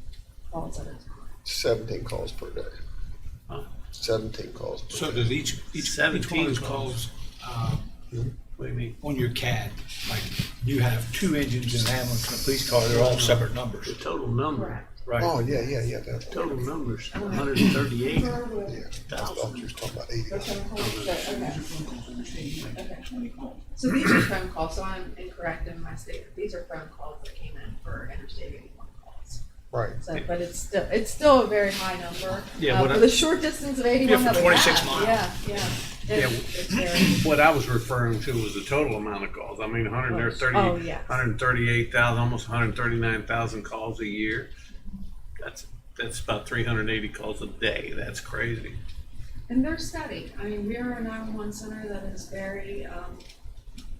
calls at a time. 17 calls per day. Huh? 17 calls per So day. does each one of those calls, what do you mean? on your CAD, like you have 2 engines in an ambulance and a police car, they're all separate numbers. The total number. Correct. Right. Oh, yeah. That's Total numbers, 138. Yeah, I thought you was talking about 80. So these are phone calls, so I'm incorrect in my statement. These are phone calls that came in for Interstate 81 calls. Right. So, but it's still a very high number. Yeah, For the short distance of 81 for that we 26 have. miles. Yeah. Yeah. It's very, What I was referring to was the total amount of calls. I mean, 138,000, almost 139,000 calls a year. That's about 380 calls a day. That's crazy. and they're steady. I mean, we are a 911 center that is very,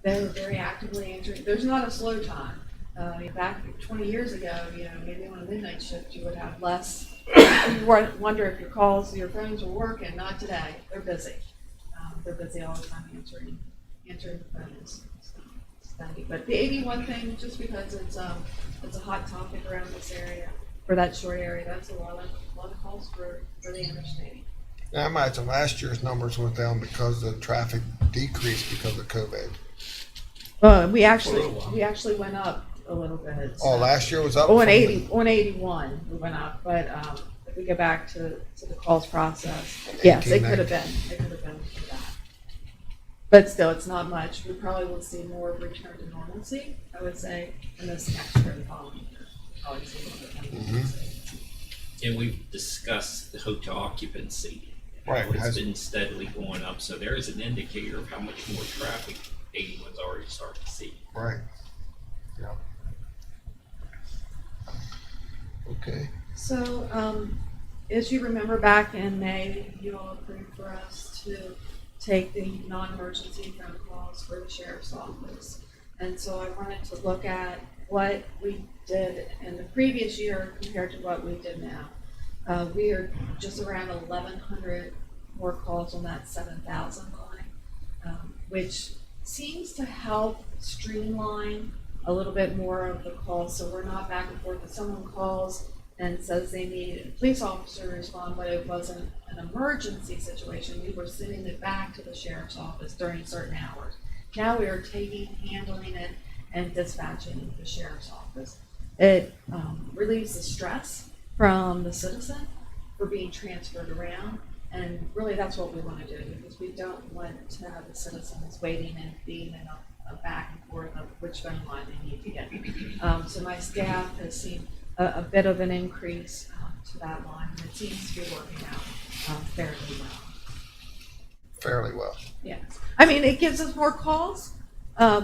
they're very actively entering. There's not a slow time. Back 20 years ago, maybe on a midnight shift, you would have less. You wonder if your phones were working. Not today. They're busy. They're busy all the time answering the phones. Thank you. But the 81 thing, just because it's a hot topic around this area, for that short area, that's a lot of calls for the interstate. I imagine last year's numbers went down because the traffic decreased because of COVID. We actually went up a little bit. Oh, last year was up? On 81, we went up, but if we go back to the calls process, yes, it could have been for that. But still, it's not much. We probably will see more of return to normalcy, I would say, in this next year and following year. Probably see a little bit more normalcy. And we've discussed the hotel occupancy. Right. It's been steadily going up, so there is an indicator of how much more traffic 81's already starting to see. Right. Yeah. Okay. So, as you remember back in May, you all approved for us to take the non-emergency phone calls for the sheriff's office. And so I wanted to look at what we did in the previous year compared to what we did now. We are just around 1,100 more calls on that 7,000 line, which seems to help streamline a little bit more of the calls, so we're not back and forth. If someone calls and says they need a police officer to respond, but it wasn't an emergency situation, we were sending it back to the sheriff's office during certain hours. Now we are handling it, and dispatching the sheriff's office. It relieves the stress from the citizen for being transferred around, and really that's what we want to do, because we don't want to have the citizens waiting and being in a back and forth of which phone line they need to get. So my staff has seen a bit of an increase to that line, and it seems to be working out fairly well. Fairly well. Yes. I mean, it gives us more calls,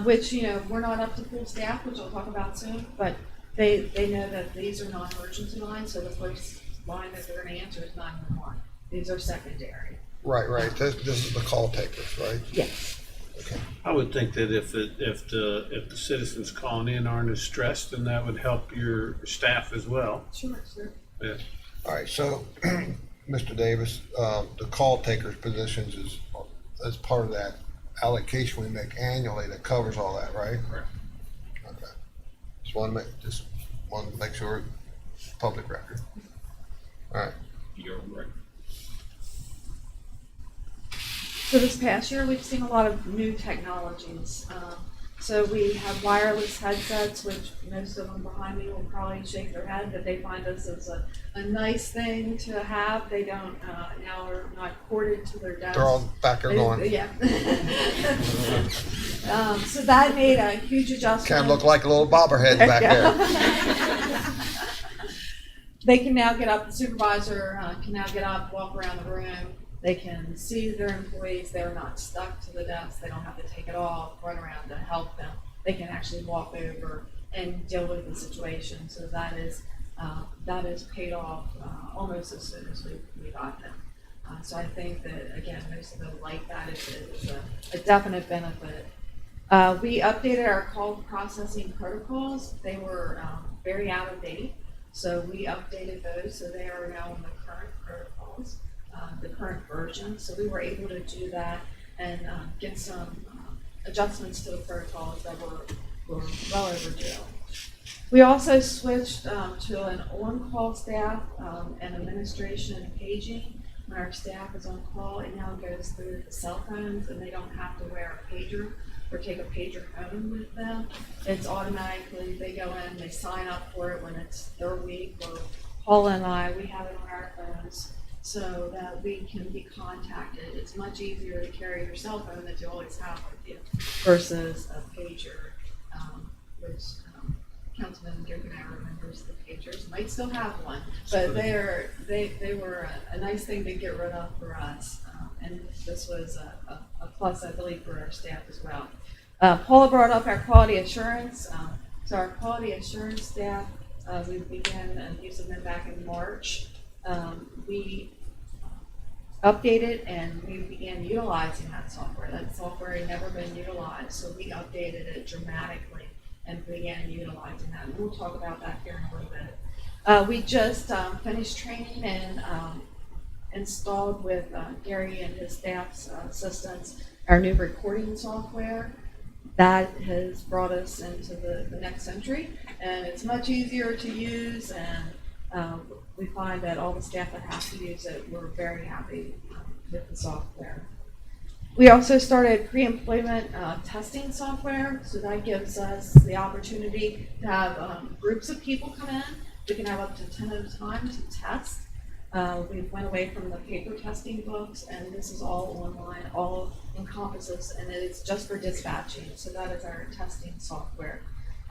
which, we're not up to full staff, which I'll talk about soon, but they know that these are non-emergency lines, so the first line that they're going to answer is 911. These are secondary. Right. This is the call takers, right? Yes. Okay. I would think that if the citizens calling in aren't as stressed, then that would help your staff as well. Sure. Yeah. All right, so, Mr. Davis, the call takers positions is part of that allocation we make annually that covers all that, right? Correct. Okay. Just want to make sure it's public record. All right. You're right. So this past year, we've seen a lot of new technologies. So we have wireless headsets, which most of them behind me will probably shake their head, but they find this as a nice thing to have. They don't, now are not corded to their desk. They're all back there going. Yeah. So that made a huge adjustment. Kind of look like little bobberheads back there. They can now get up, the supervisor can now get up, walk around the room. They can see their employees. They're not stuck to the desk. They don't have to take it off, run around to help them. They can actually walk over and deal with the situation. So that is paid off almost as soon as we got them. So I think that, again, most of them like that. It's a definite benefit. We updated our call processing protocols. They were very out of date. So we updated those. So they are now on the current protocols. The current version, so we were able to do that and get some adjustments to the protocols that were well overdue. We also switched to an on-call staff and administration and paging. When our staff is on call, it now goes through the cell phones, and they don't have to wear a pager or take a pager home with them. It's automatically, they go in, they sign up for it when it's their week, or Paula and I, we have it on our phones, so that we can be contacted. It's much easier to carry your cell phone that you always have with you versus a pager, which Councilman Dugan remembers the pagers. Might still have one, but they were a nice thing to get rid of for us, and this was a plus, I believe, for our staff as well. Paula brought up our quality assurance. So our quality assurance staff, we began using them back in March. We updated and we began utilizing that software. That software had never been utilized, so we updated it dramatically and began utilizing that. And we'll talk about that here in a little bit. We just finished training and installed with Gary and his staff's assistants our new recording software. that has brought us into the next century, and it's much easier to use, and we find that all the staff that have to use it, we're very happy with the software. We also started pre-employment testing software, so that gives us the opportunity to have groups of people come in. We can have up to 10 at a time to test. We went away from the paper testing books, and this is all online, all encompasses, and it's just for dispatching. So that is our testing software.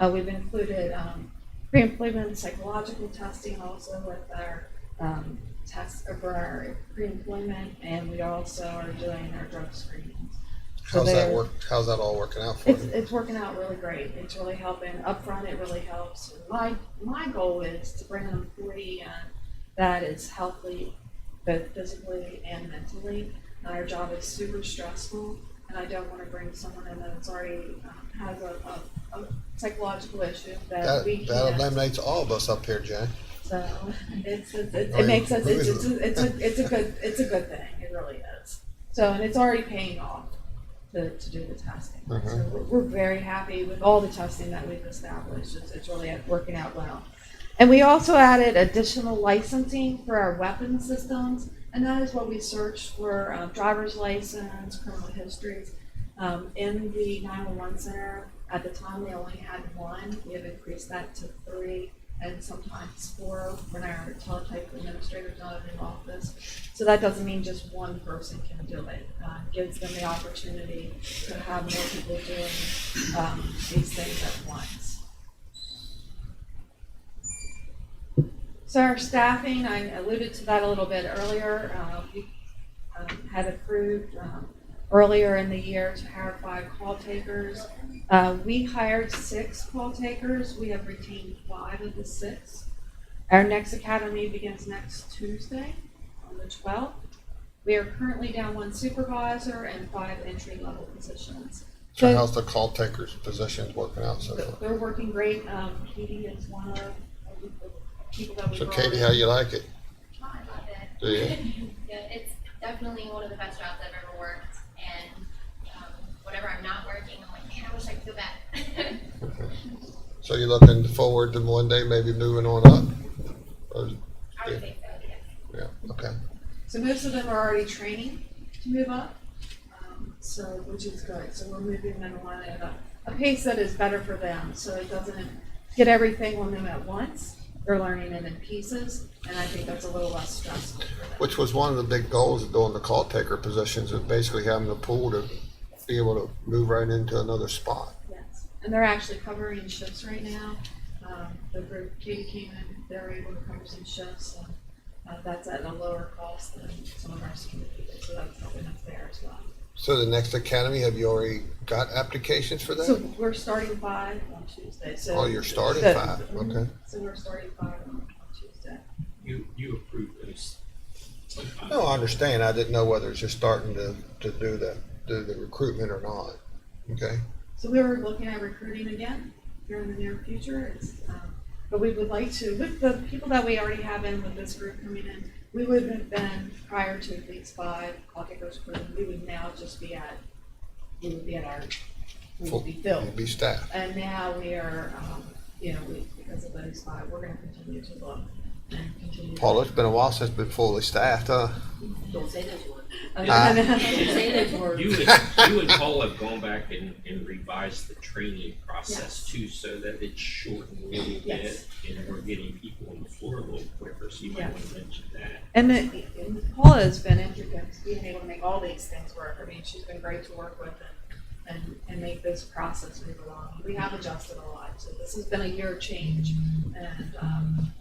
We've included pre-employment psychological testing also with our tests for our pre-employment, and we also are doing our drug screenings. How's that work? How's that all working out for you? It's working out really great. It's really helping. Up front, it really helps. My goal is to bring an employee in that is healthy, both physically and mentally. Our job is super stressful, and I don't want to bring someone in that's already has a psychological issue that we can't. That eliminates all of us up here, Jay. So it makes us it's a good thing. It really is. So, and it's already paying off to do the testing. So we're very happy with all the testing that we've established. It's really working out well. And we also added additional licensing for our weapon systems, and that is what we searched for: driver's license, criminal histories. In the 911 center, at the time we only had 1. We have increased that to 3. And sometimes 4 when our teletype administrator's not in the office. So that doesn't mean just one person can do it. It gives them the opportunity to have more people doing these things at once. So our staffing, I alluded to that a little bit earlier. We had approved earlier in the year to hire 5 call takers. We hired 6 call takers. We have retained 5 of the 6. Our next academy begins next Tuesday on the 12th. We are currently down 1 supervisor and 5 entry-level positions. So how's the call takers positions working out so far? They're working great. Katie is one of the people that we So brought Katie, in. how you like it? I love it. Do you? Yeah, it's definitely one of the best jobs I've ever worked. And whenever I'm not working, I'm like, man, I wish I could go back. So you're looking forward to one day maybe moving on up? Or, I would think so, yes. yeah, okay. So most of them are already training to move up, so which is good. So we're moving them along at a pace that is better for them. So it doesn't get everything on them at once. They're learning it in pieces, and I think that's a little less stressful for them. Which was one of the big goals of doing the call taker positions, is basically having the pool to be able to move right into another spot. Yes, and they're actually covering shifts right now. The group Katie came in, they're able to cover some shifts, and that's at a lower cost than some of our senior people, so that's helping us there as well. So the next academy, have you already got applications for that? So we're starting 5 on Tuesday. So Oh, you're starting 5, okay. So we're starting 5 on Tuesday. You approved those. No, I understand. I didn't know whether you're starting to do the recruitment or not. Okay. So we were looking at recruiting again here in the near future. But we would like to, with the people that we already have in with this group coming in, we would have been prior to these 5 call takers crew. We would now just be at, we would be filled. You'd be staffed. And now we are, because of those 5, we're going to continue to look and continue. Paul, it's been a while since it's been fully staffed, huh? Don't say those words. Don't say those words. You and Paul have gone back and revised the training process too, so that it's shortened a little Yes. bit, and we're getting people on the floor a little quicker, so you might want to mention that. And Paula has been intricate, being able to make all these things work. I mean, she's been great to work with and make this process move along. We have adjusted a lot, so this has been a year change. And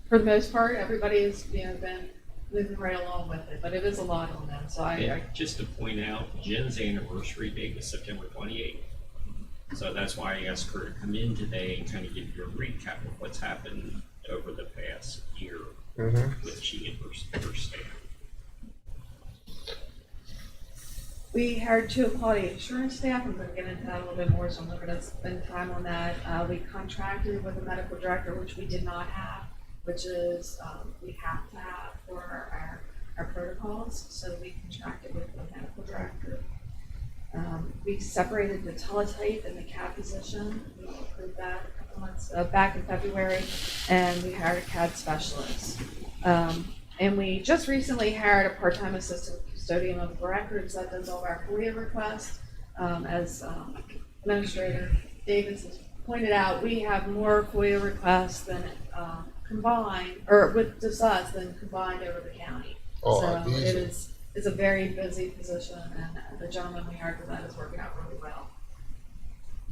for the most part, everybody has been moving right along with it, but it is a lot on them. So And just to point out, Jen's anniversary date was September 28th. So that's why I asked her to come in today and kind of give you a recap of what's happened over the past year with she and her staff. we hired 2 quality assurance staff. I'm going to get into that a little bit more, so I'm not going to spend time on that. We contracted with a medical director, which we did not have, which is we have to have for our protocols. So we contracted with a medical director. We separated the teletype and the CAD position. We approved that a couple months back in February, and we hired a CAD specialist. And we just recently hired a part-time assistant custodian of records that does all of our FOIA requests. As Administrator Davis has pointed out, we have more FOIA requests than combined, or with just us, than combined over the county. Oh, So easy. it's a very busy position, and the gentleman we hired for that is working out really well.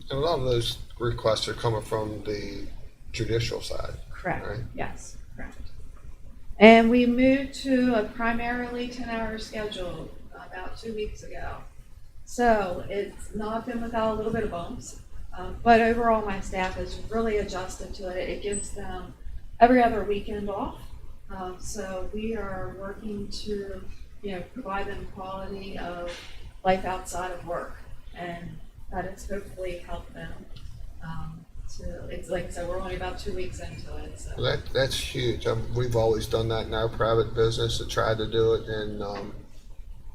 And a lot of those requests are coming from the judicial side. Correct. Right? Yes, correct. And we moved to a primarily 10-hour schedule about 2 weeks ago. So it's not been without a little bit of bumps, but overall my staff has really adjusted to it. It gives them every other weekend off. So we are working to, provide them quality of life outside of work, and that has hopefully helped them. It's like I said, we're only about 2 weeks into it. So. Well, that's huge. We've always done that in our private business to try to do it, and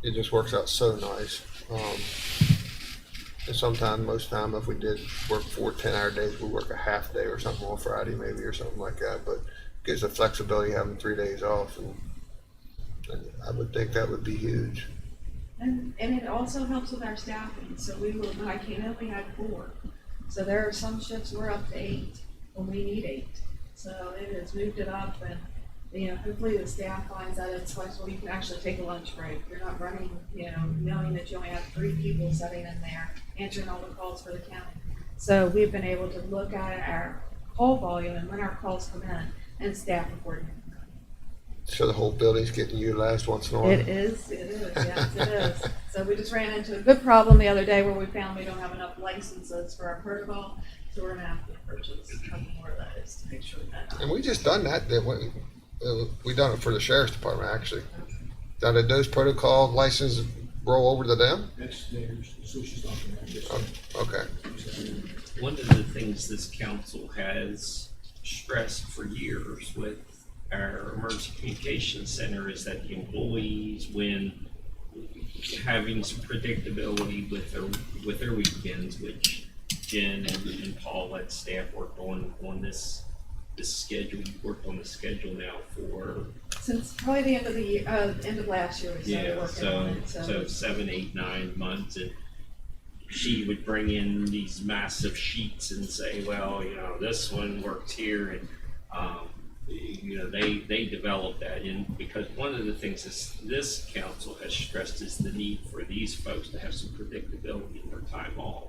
it just works out so nice. And sometimes, most time, if we did work 4 10-hour days, we work a half day or something on Friday maybe or something like that. But it gives the flexibility having 3 days off, and I would think that would be huge. And it also helps with our staffing. So when I came in, we had 4. So there are some shifts we're up to 8 when we need 8. So it has moved it up, and hopefully the staff finds that it's flexible. You can actually take a lunch break. You're not running, knowing that you only have 3 people sitting in there answering all the calls for the county. So we've been able to look at our call volume and when our calls come in and staff accordingly. So the whole building's getting utilized once in a while? It is, yes, it is. So we just ran into a good problem the other day where we found we don't have enough licenses for our protocol, so we're gonna have to purchase a couple more of those to make sure that. And we just done that, didn't we? We done it for the sheriff's department, actually. Now, did those protocol licenses roll over to them? That's theirs, so she's talking about this. Oh, okay. One of the things this council has stressed for years with our emergency communications center is that the employees, when having some predictability with their weekends, which Jen and Paul at staff worked on this schedule. You've worked on the schedule now for Since probably the end of the year, end of last year, we started working on it. So 7, 8, 9 months, and she would bring in these massive sheets and say, well, this one works here, and they develop that in, because one of the things this council has stressed is the need for these folks to have some predictability in their time off.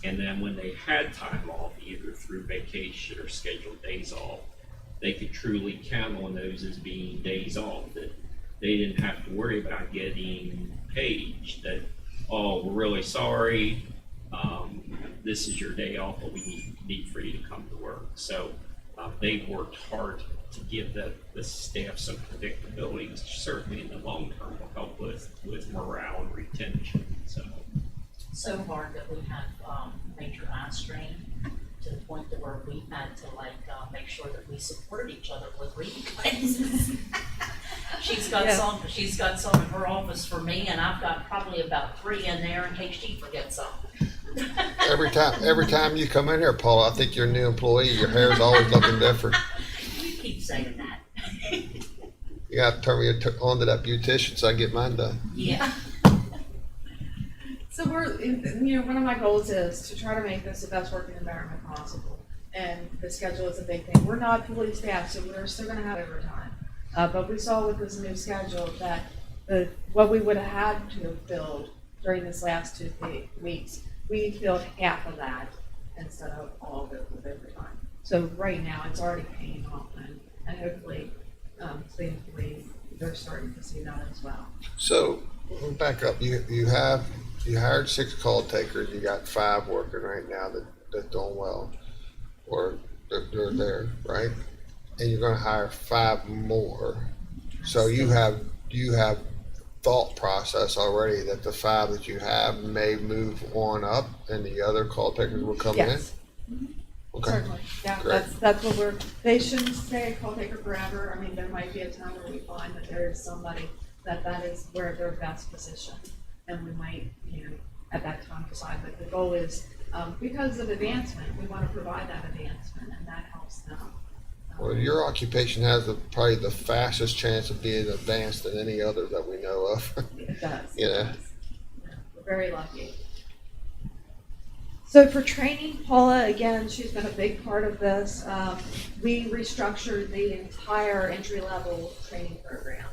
And then when they had time off, either through vacation or scheduled days off, they could truly count on those as being days off, that they didn't have to worry about getting paged that, oh, we're really sorry, this is your day off, but we need for you to come to work. So they've worked hard to give the staff some predictability, which certainly in the long term will help with morale and retention. So hard that we have major eye strain to the point that where we've had to make sure that we support each other with reading classes. She's got some in her office for me, and I've got probably about 3 in there in case she forgets some. Every time you come in here, Paula, I think you're a new employee. Your hair's always looking different. You keep saying that. You got to turn me on to that beautician so I can get mine done. Yeah. So one of my goals is to try to make this the best working environment possible. And the schedule is a big thing. We're not fully staffed, so we're still gonna have overtime. But we saw with this new schedule that what we would have had to have filled during this last 2 weeks, we filled half of that instead of all of it with overtime. So right now, it's already paying off, and hopefully, the employees, they're starting to see that as well. So, we'll back up. You hired 6 call takers. You got 5 working right now that's doing well, or they're there, right? And you're going to hire 5 more. So you have thought process already that the 5 that you have may move on up, and the other call takers will come in. Mm-hmm. Okay. Certainly, yeah. Great. That's what they shouldn't stay a call taker forever. I mean, there might be a time where we find that there is somebody that is where their best position, and we might, at that time decide, but the goal is, because of advancement, we want to provide that advancement, and that helps them. Well, your occupation has probably the fastest chance of being advanced than any other that we know of. It does. You know. It does. Yeah, we're very lucky. So for training, Paula, again, she's been a big part of this. We restructured the entire entry-level training program.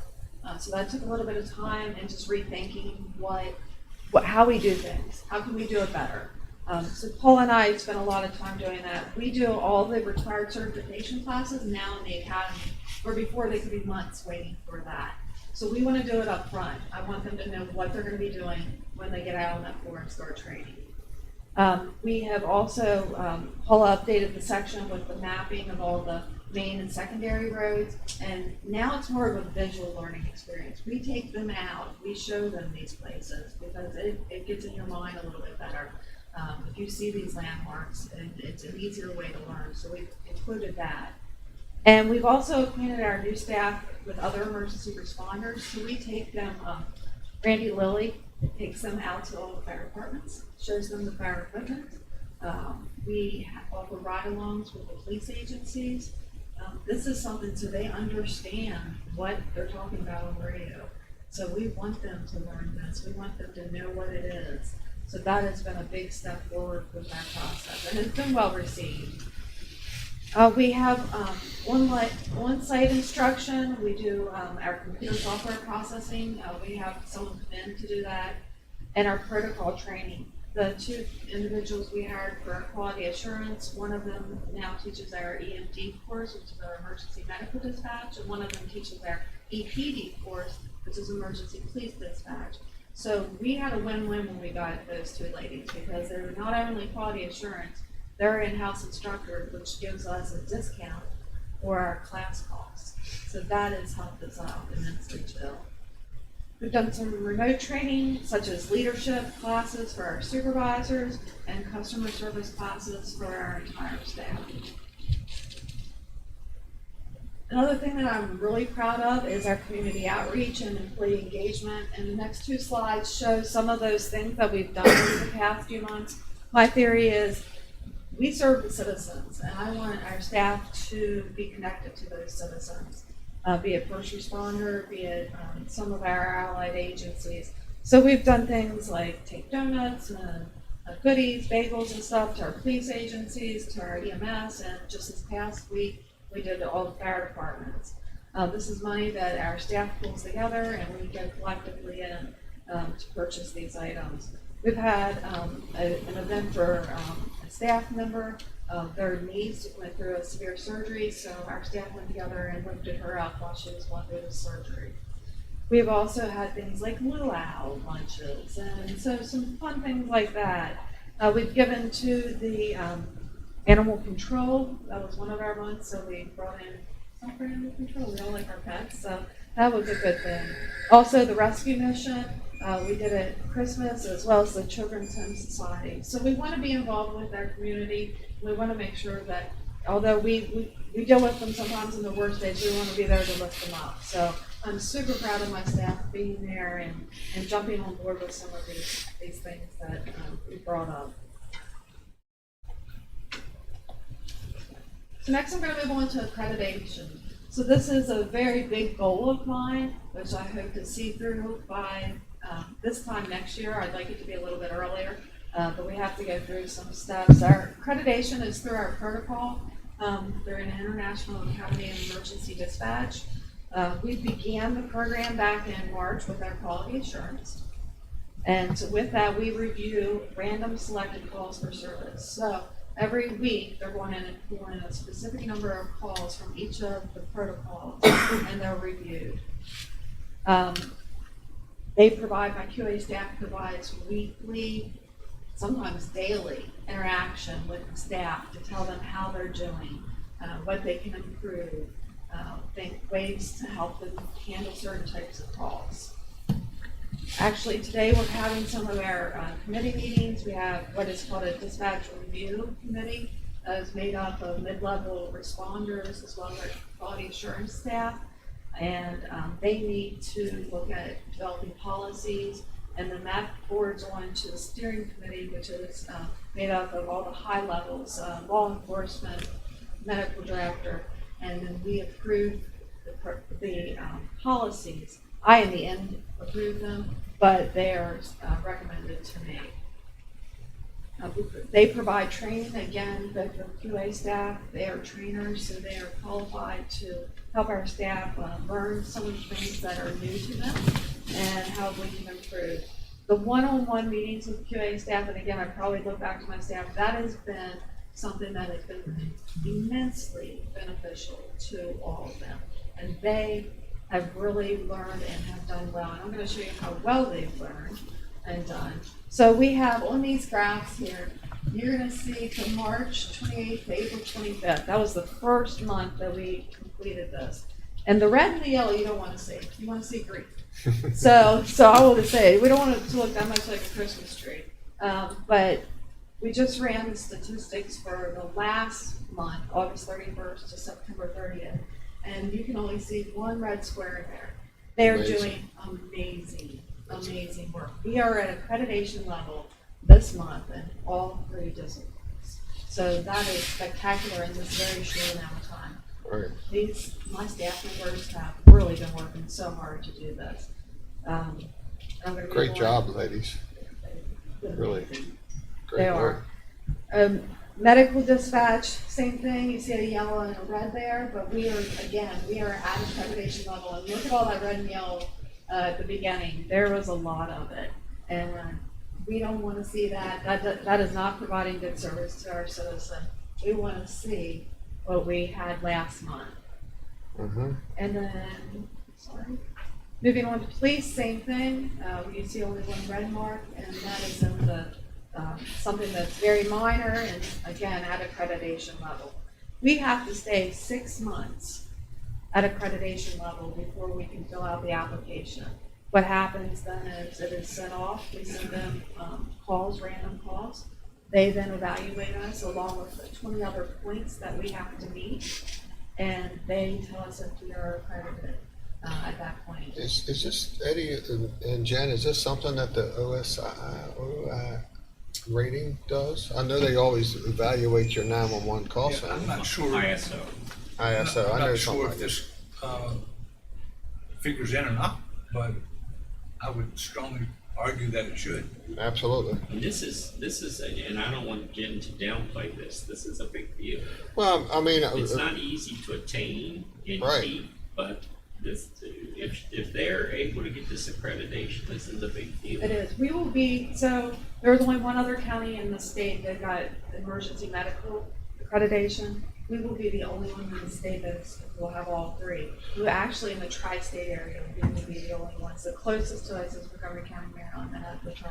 So that took a little bit of time and just rethinking how we do things. How can we do it better? So Paula and I spent a lot of time doing that. We do all the required certification classes now in the academy, where before they could be months waiting for that. So we want to do it up front. I want them to know what they're going to be doing when they get out on that floor and start training. We have also, Paula updated the section with the mapping of all the main and secondary roads, and now it's more of a visual learning experience. We take them out, we show them these places, because it gets in your mind a little bit better. If you see these landmarks, it's an easier way to learn, so we've included that. And we've also acquainted our new staff with other emergency responders, so we take them, Randy Lilly takes them out to all the fire departments, shows them the fire equipment. We offer ride-alongs with the police agencies. This is something so they understand what they're talking about on the radio. So we want them to learn this. We want them to know what it is. So that has been a big step forward with that process, and it's been well received. We have on-site instruction. We do our computer software processing. We have someone come in to do that, and our protocol training. The two individuals we hired for quality assurance, one of them now teaches our EMD course, which is our emergency medical dispatch, and one of them teaches our EPD course, which is emergency police dispatch. So we had a win-win when we got those two ladies, because they were not only quality assurance, they're in-house instructors, which gives us a discount for our class costs. So that has helped us out immensely too. We've done some remote training, such as leadership classes for our supervisors and customer service classes for our entire staff. Another thing that I'm really proud of is our community outreach and employee engagement. And the next two slides show some of those things that we've done over the past few months. My theory is we serve the citizens, and I want our staff to be connected to those citizens, be it first responder, be it some of our allied agencies. So we've done things like take donuts and goodies, bagels and stuff to our police agencies, to our EMS, and just this past week, we did to all the fire departments. This is money that our staff pulls together, and we go collectively in to purchase these items. We've had an event for a staff member. Their niece went through a severe surgery, so our staff went together and lifted her up while she was going through the surgery. We've also had things like luau lunches, and so some fun things like that. We've given to the animal control. That was one of our months, so we brought in stuff for animal control. We all like our pets, so that was a good thing. Also, the rescue mission. We did it at Christmas, as well as the Children's Home Society. So we want to be involved with our community. We want to make sure that, although we deal with them sometimes in the worst days, we want to be there to lift them up. So I'm super proud of my staff being there and jumping on board with some of these things that we brought up. So next I'm going to move on to accreditation. So this is a very big goal of mine, which I hope to see through by this time next year. I'd like it to be a little bit earlier, but we have to go through some steps. Our accreditation is through our protocol. They're an International Academy of Emergency Dispatch. We began the program back in March with our quality assurance. And so with that, we review random selected calls for service. So every week, they're going in and pulling a specific number of calls from each of the protocols, and they're reviewed. They provide, my QA staff provides weekly, sometimes daily interaction with the staff to tell them how they're doing, what they can improve, ways to help them handle certain types of calls. Actually, today we're having some of our committee meetings. We have what is called a dispatch review committee. It's made up of mid-level responders as well as our quality assurance staff. And they need to look at developing policies And then that boards on to the steering committee, which is made up of all the high levels, law enforcement, medical director, and then we approve the policies. I, in the end, approve them, but they are recommended to me. They provide training, again, the QA staff, they are trainers, so they are qualified to help our staff learn some of the things that are new to them and how we can improve. The one-on-one meetings with QA staff, and again, I probably look back to my staff, that has been something that has been immensely beneficial to all of them. And they have really learned and have done well. And I'm going to show you how well they've learned and done. So we have on these graphs here, you're going to see from March 28th to April 25th. That was the first month that we completed this. And the red and the yellow you don't want to see. You want to see green. So I will just say, we don't want it to look that much like a Christmas tree. But we just ran the statistics for the last month, August 31st to September 30th. And you can only see one red square in there. They're doing amazing work. We are at accreditation level this month in all 3 disciplines. So that is spectacular in this very short amount of time. Right. My staff members have really been working so hard to do this. Great job, ladies. Really. Great work. Medical dispatch, same thing. You see a yellow and a red there, but we are at accreditation level. And look at all that red and yellow at the beginning. There was a lot of it. And we don't want to see that. That is not providing good service to our citizen. We want to see what we had last month. Mm-hmm. And then, moving on to police, same thing. You see only one red mark, and that is in the something that's very minor and again at accreditation level. We have to stay 6 months at accreditation level before we can fill out the application. What happens then is it is sent off. We send them random calls. They then evaluate us along with the 20 other points that we have to meet, and they tell us if we are accredited at that point. Is this, Eddie and Jen, is this something that the OSI rating does? I know they always evaluate your 911 call center. I'm not sure. ISO. ISO, I'm I know not something sure like if this. this figures in or not, but I would strongly argue that it should. Absolutely. And this is, and I don't want Jen to downplay this. This is a big deal. Well, I mean, It's not easy to attain and keep, but this, if they're able to get this accreditation, this is a big deal. It is. We will be, so there's only one other county in the state that got emergency medical accreditation. We will be the only one in the state that will have all 3. We actually, in the tri-state area, we will be the only ones. The closest to us is Montgomery County, Maryland, that has the tri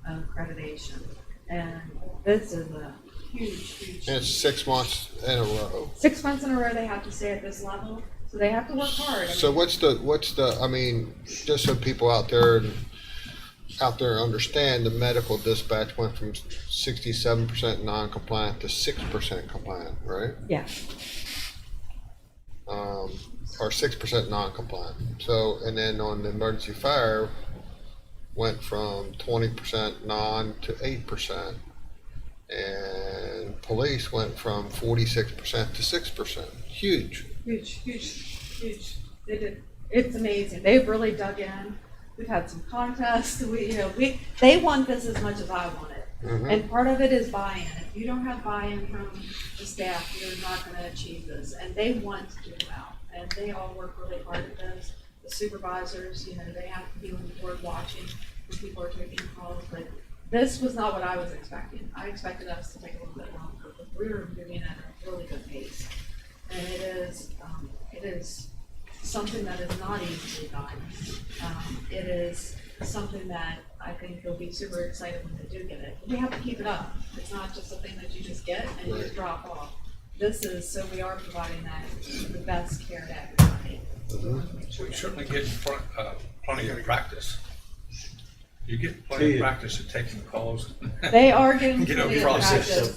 accreditation. And this is a huge. And it's 6 months in a row. 6 months in a row they have to stay at this level, so they have to work hard. So what's the, I mean, just so people out there understand, the medical dispatch went from 67% non-compliant to 6% compliant, right? Yeah. Or 6% non-compliant. So, and then on the emergency fire, went from 20% non to 8%. And police went from 46% to 6%. Huge. Huge. They did. It's amazing. They've really dug in. We've had some contests. They want this as much as I want it. Mm-hmm. And part of it is buy-in. If you don't have buy-in from the staff, you're not going to achieve this. And they want to do well. And they all work really hard at this. The supervisors, they have to be on the board watching when people are taking calls. But this was not what I was expecting. I expected us to take a little bit longer, but we were moving at a really good pace. And it is something that is not easily done. It is something that I think they'll be super excited when they do get it. We have to keep it up. It's not just a thing that you just get and you just drop off. This is, so we are providing the best care to everybody. We certainly get plenty of practice. You get plenty of practice at taking calls. They are getting Get plenty a of process. practice.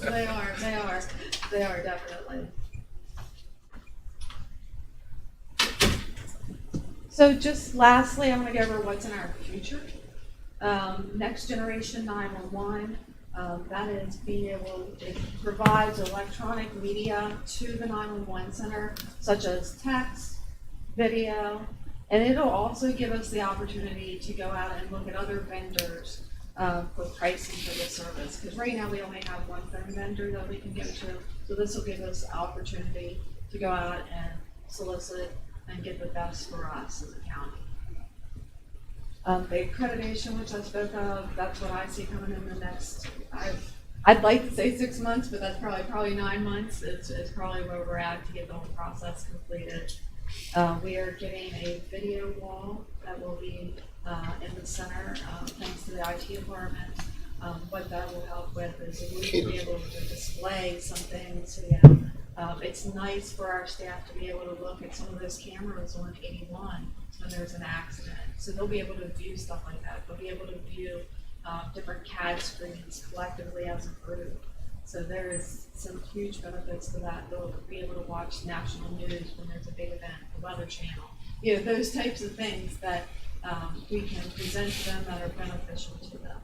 They are definitely. So just lastly, I'm going to go over what's in our future. Next Generation 911. That is being able, it provides electronic media to the 911 center, such as text, video, and it'll also give us the opportunity to go out and look at other vendors for pricing for this service. Because right now we only have one phone vendor that we can go to, so this will give us opportunity to go out and solicit and get the best for us as a county. The accreditation, which I spoke of, that's what I see coming in the next, I'd like to say 6 months, but that's probably 9 months. It's probably where we're at to get the whole process completed. We are getting a video wall that will be in the center, thanks to the IT department. What that will help with is we will be able to display some things. It's nice for our staff to be able to look at some of those cameras on 81 when there's an accident. So they'll be able to view stuff like that. They'll be able to view different CAD screens collectively as a group. So there is some huge benefits to that. They'll be able to watch national news when there's a big event, the Weather Channel. Those types of things that we can present to them that are beneficial to them.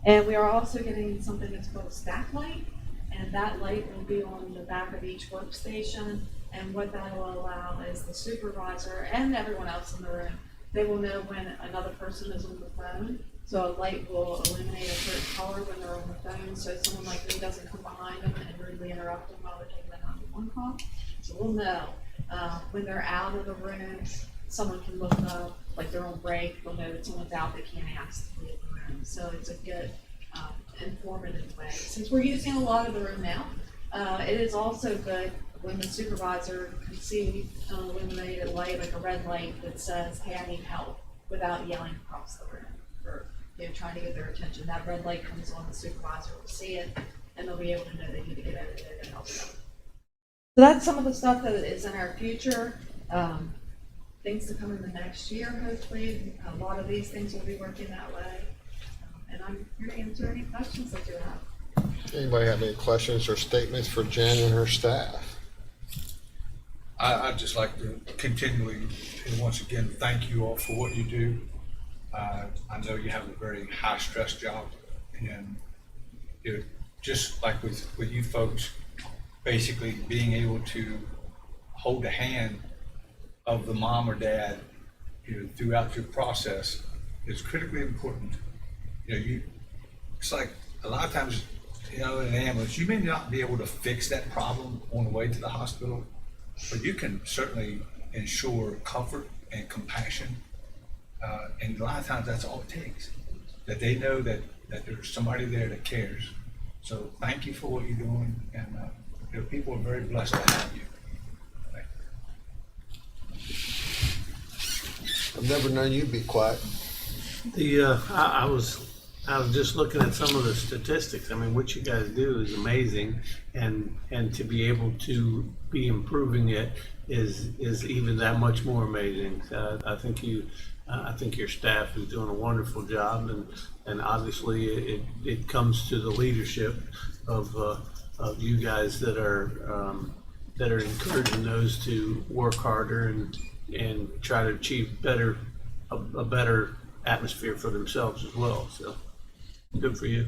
And we are also getting something that's called staff light, and that light will be on the back of each workstation. And what that will allow is the supervisor and everyone else in the room, they will know when another person is on the phone. So a light will illuminate a certain color when they're on the phone, so someone like me doesn't come behind them and rudely interrupt them while they're taking a 911 call. So we'll know when they're out of the room. Someone can look up, like they're on break, they'll know that someone's out, they can't ask to leave the room. So it's a good informative way. Since we're using a lot of the room now, it is also good when the supervisor can see an illuminated light, like a red light that says, hey, I need help, without yelling across the room or trying to get their attention. That red light comes on, the supervisor will see it, and they'll be able to know they need to get over there to help them. So that's some of the stuff that is in our future. Things to come in the next year, hopefully. A lot of these things will be working that way. And I'm here to answer any questions that you have. Anybody have any questions or statements for Jen and her staff? I'd just like to continually, and once again, thank you all for what you do. I know you have a very high stress job, and just like with you folks, basically being able to hold the hand of the mom or dad throughout your process is critically important. It's like a lot of times, in an ambulance, you may not be able to fix that problem on the way to the hospital, but you can certainly ensure comfort and compassion. And a lot of times that's all it takes, that they know that there's somebody there that cares. So thank you for what you're doing, and people are very blessed to have you. I've never known you be quiet. I was just looking at some of the statistics. I mean, what you guys do is amazing, and to be able to be improving it is even that much more amazing. I think your staff is doing a wonderful job, and obviously it comes to the leadership of you guys that are encouraging those to work harder and try to achieve a better atmosphere for themselves as well. So good for you.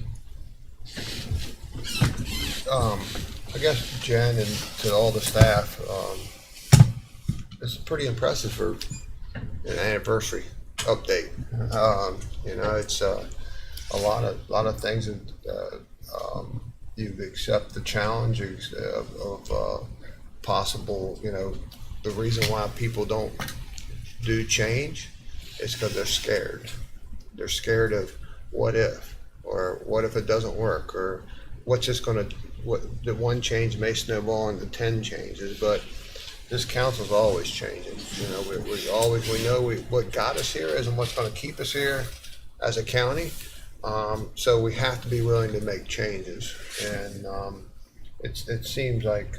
I guess Jen and to all the staff, it's pretty impressive for an anniversary update. It's a lot of things that you accept the challenge of possible, the reason why people don't do change is because they're scared. They're scared of what if, or what if it doesn't work, or what's just the one change may snowball into 10 changes. But this council's always changing. We know what got us here isn't what's going to keep us here as a county. So we have to be willing to make changes, and it seems like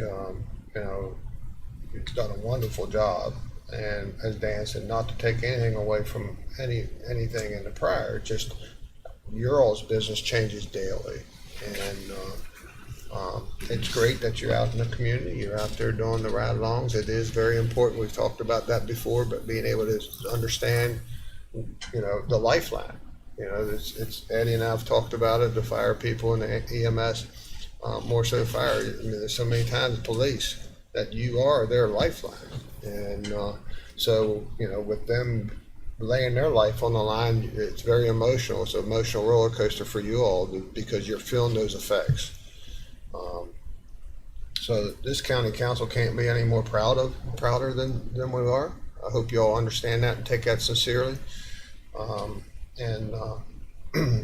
you've done a wonderful job. And as Dan said, not to take anything away from anything in the prior, just your all's business changes daily, and it's great that you're out in the community. You're out there doing the ride-alongs. It is very important. We've talked about that before, but being able to understand, the lifeline. You know, it's Eddie and I have talked about it, the fire people and the EMS, more so fire. I mean, there's so many times police that you are their lifeline. And so, you know, with them laying their life on the line, it's very emotional. It's an emotional roller coaster for you all because you're feeling those effects. So this county council can't be any more prouder than we are. I hope you all understand that and take that sincerely. And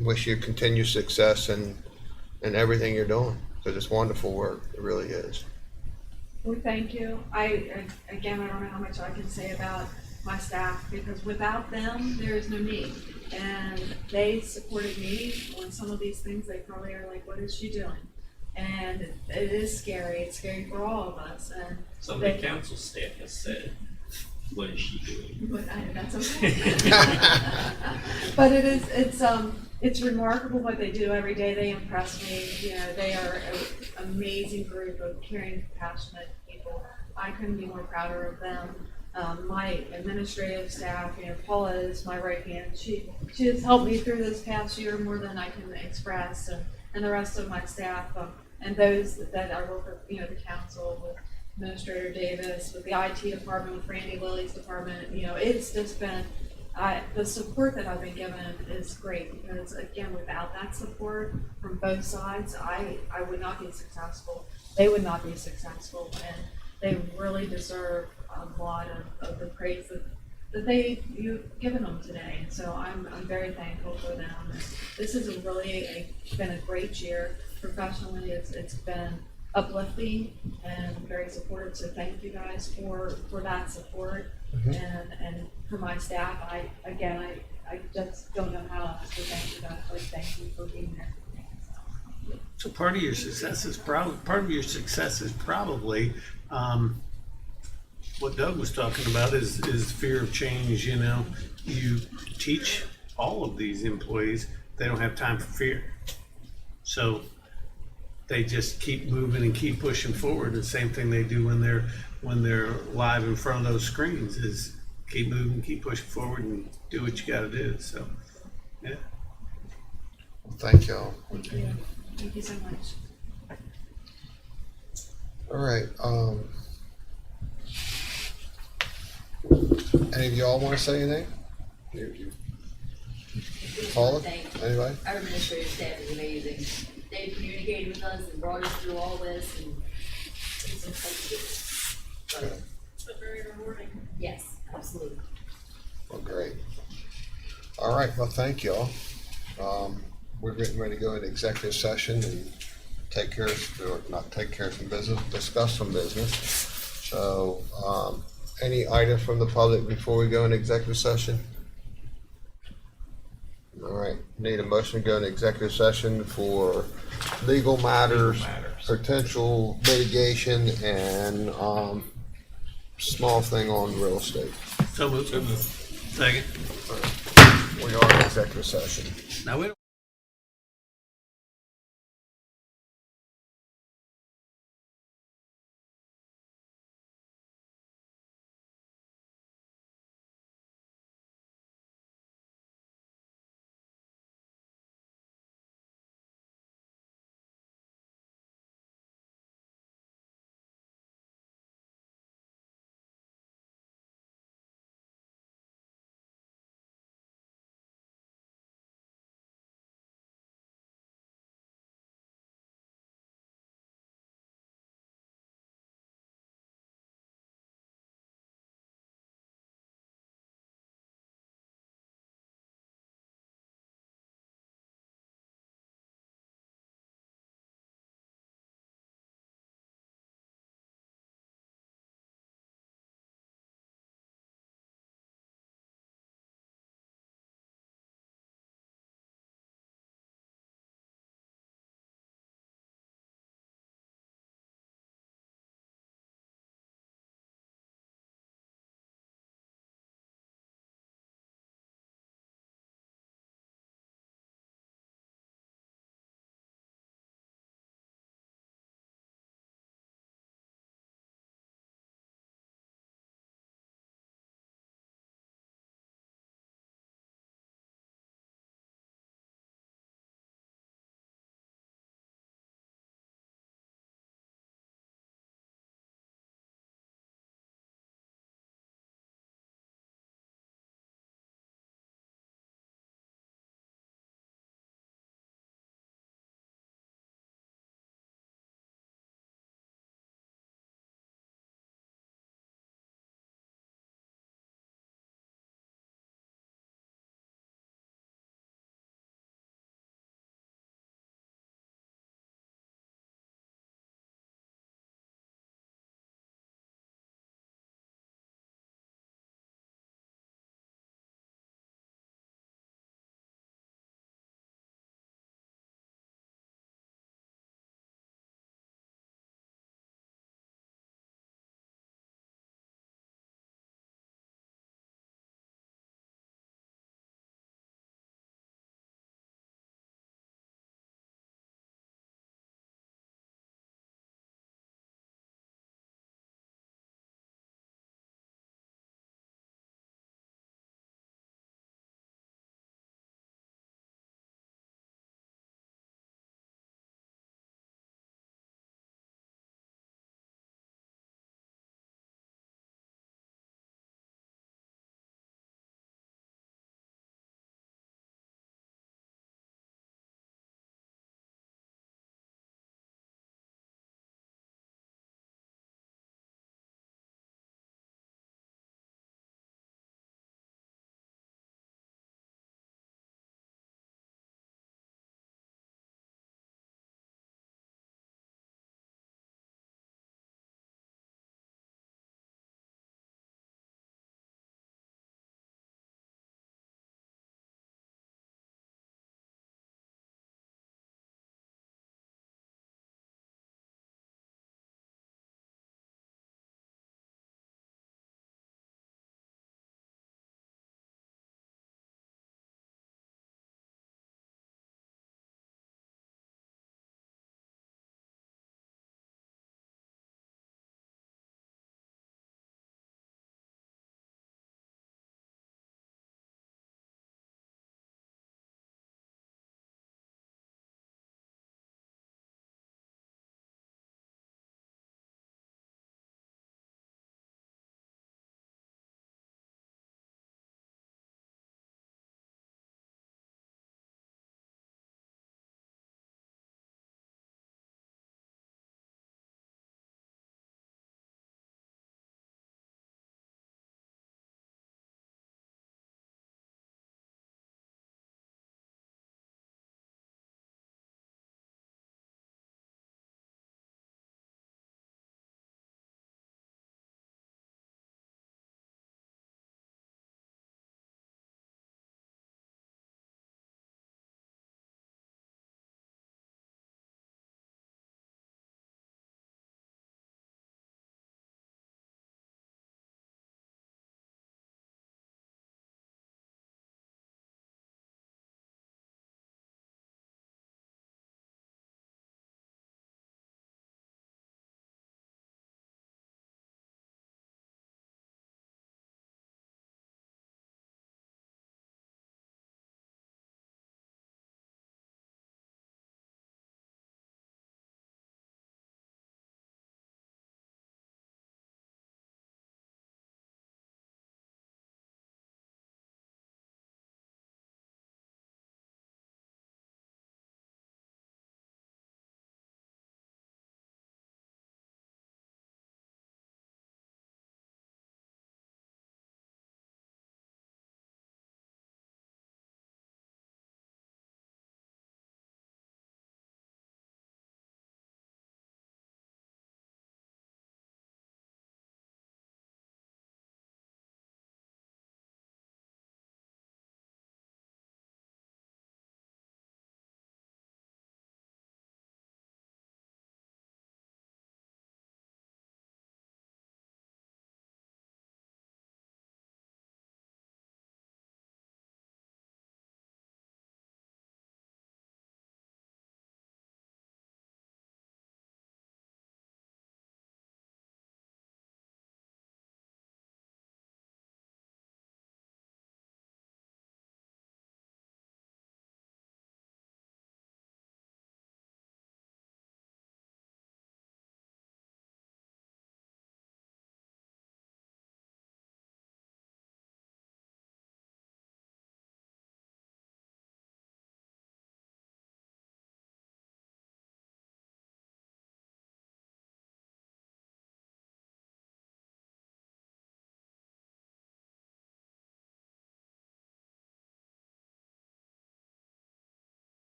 wish you continued success in everything you're doing, because it's wonderful work. It really is. Well, thank you. Again, I don't know how much I can say about my staff, because without them, there is no me. And they supported me on some of these things. They probably are like, what is she doing? And it is scary. It's scary for all of us. And Some of the council staff has said, what is she doing? But that's okay. But it's remarkable what they do every day. They impress me. You know, they are an amazing group of caring, passionate people. I couldn't be more prouder of them. My administrative staff, you know, Paula is my right hand. She has helped me through this past year more than I can express, and the rest of my staff, and those that I work with, you know, the council, with Administrator Davis, with the IT department, with Randy Lilly's department. You know, it's just been, the support that I've been given is great, because again, without that support from both sides, I would not be successful. They would not be successful, and they really deserve a lot of the praise that you've given them today. And so I'm very thankful for them. And this has been a great year. Professionally, it's been uplifting and very supportive. So thank you guys for that support. And for my staff, I just don't know how else to thank you guys, but thank you for being there for me. So part of your success is probably what Doug was talking about is fear of change. You know, you teach all of these employees they don't have time for fear, so they just keep moving and keep pushing forward. The same thing they do when they're live in front of those screens is keep moving, keep pushing forward, and do what you got to do. So, yeah. Well, thank y'all. Thank you. Thank you so much. All right. Any of y'all want to say anything? Paula? Anybody? Our administrative staff is amazing. They communicated with us and brought us through all this, and it's impressive. It's very rewarding. Yes, absolutely. Well, great. All right. Well, thank y'all. We're getting ready to go into executive session and discuss some business. So, any items from the public before we go into executive session? All right, need a motion to go into executive session for legal matters, potential litigation, and small thing on real estate. So moved. Second. We are in executive session. Now we don't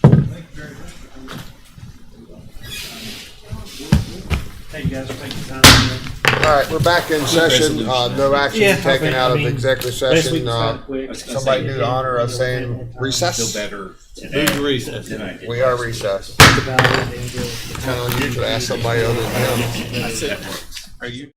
Thank you very much. Thank you guys for taking the time. All right, we're back in session. No action Yeah, taken okay, out I of mean, executive best we session. can find quick. Somebody do the honor of saying recess. Feel better Move to recess. than I did. We are recessed. Think about it and Kind of unusual to ask somebody other than him. I said, are you?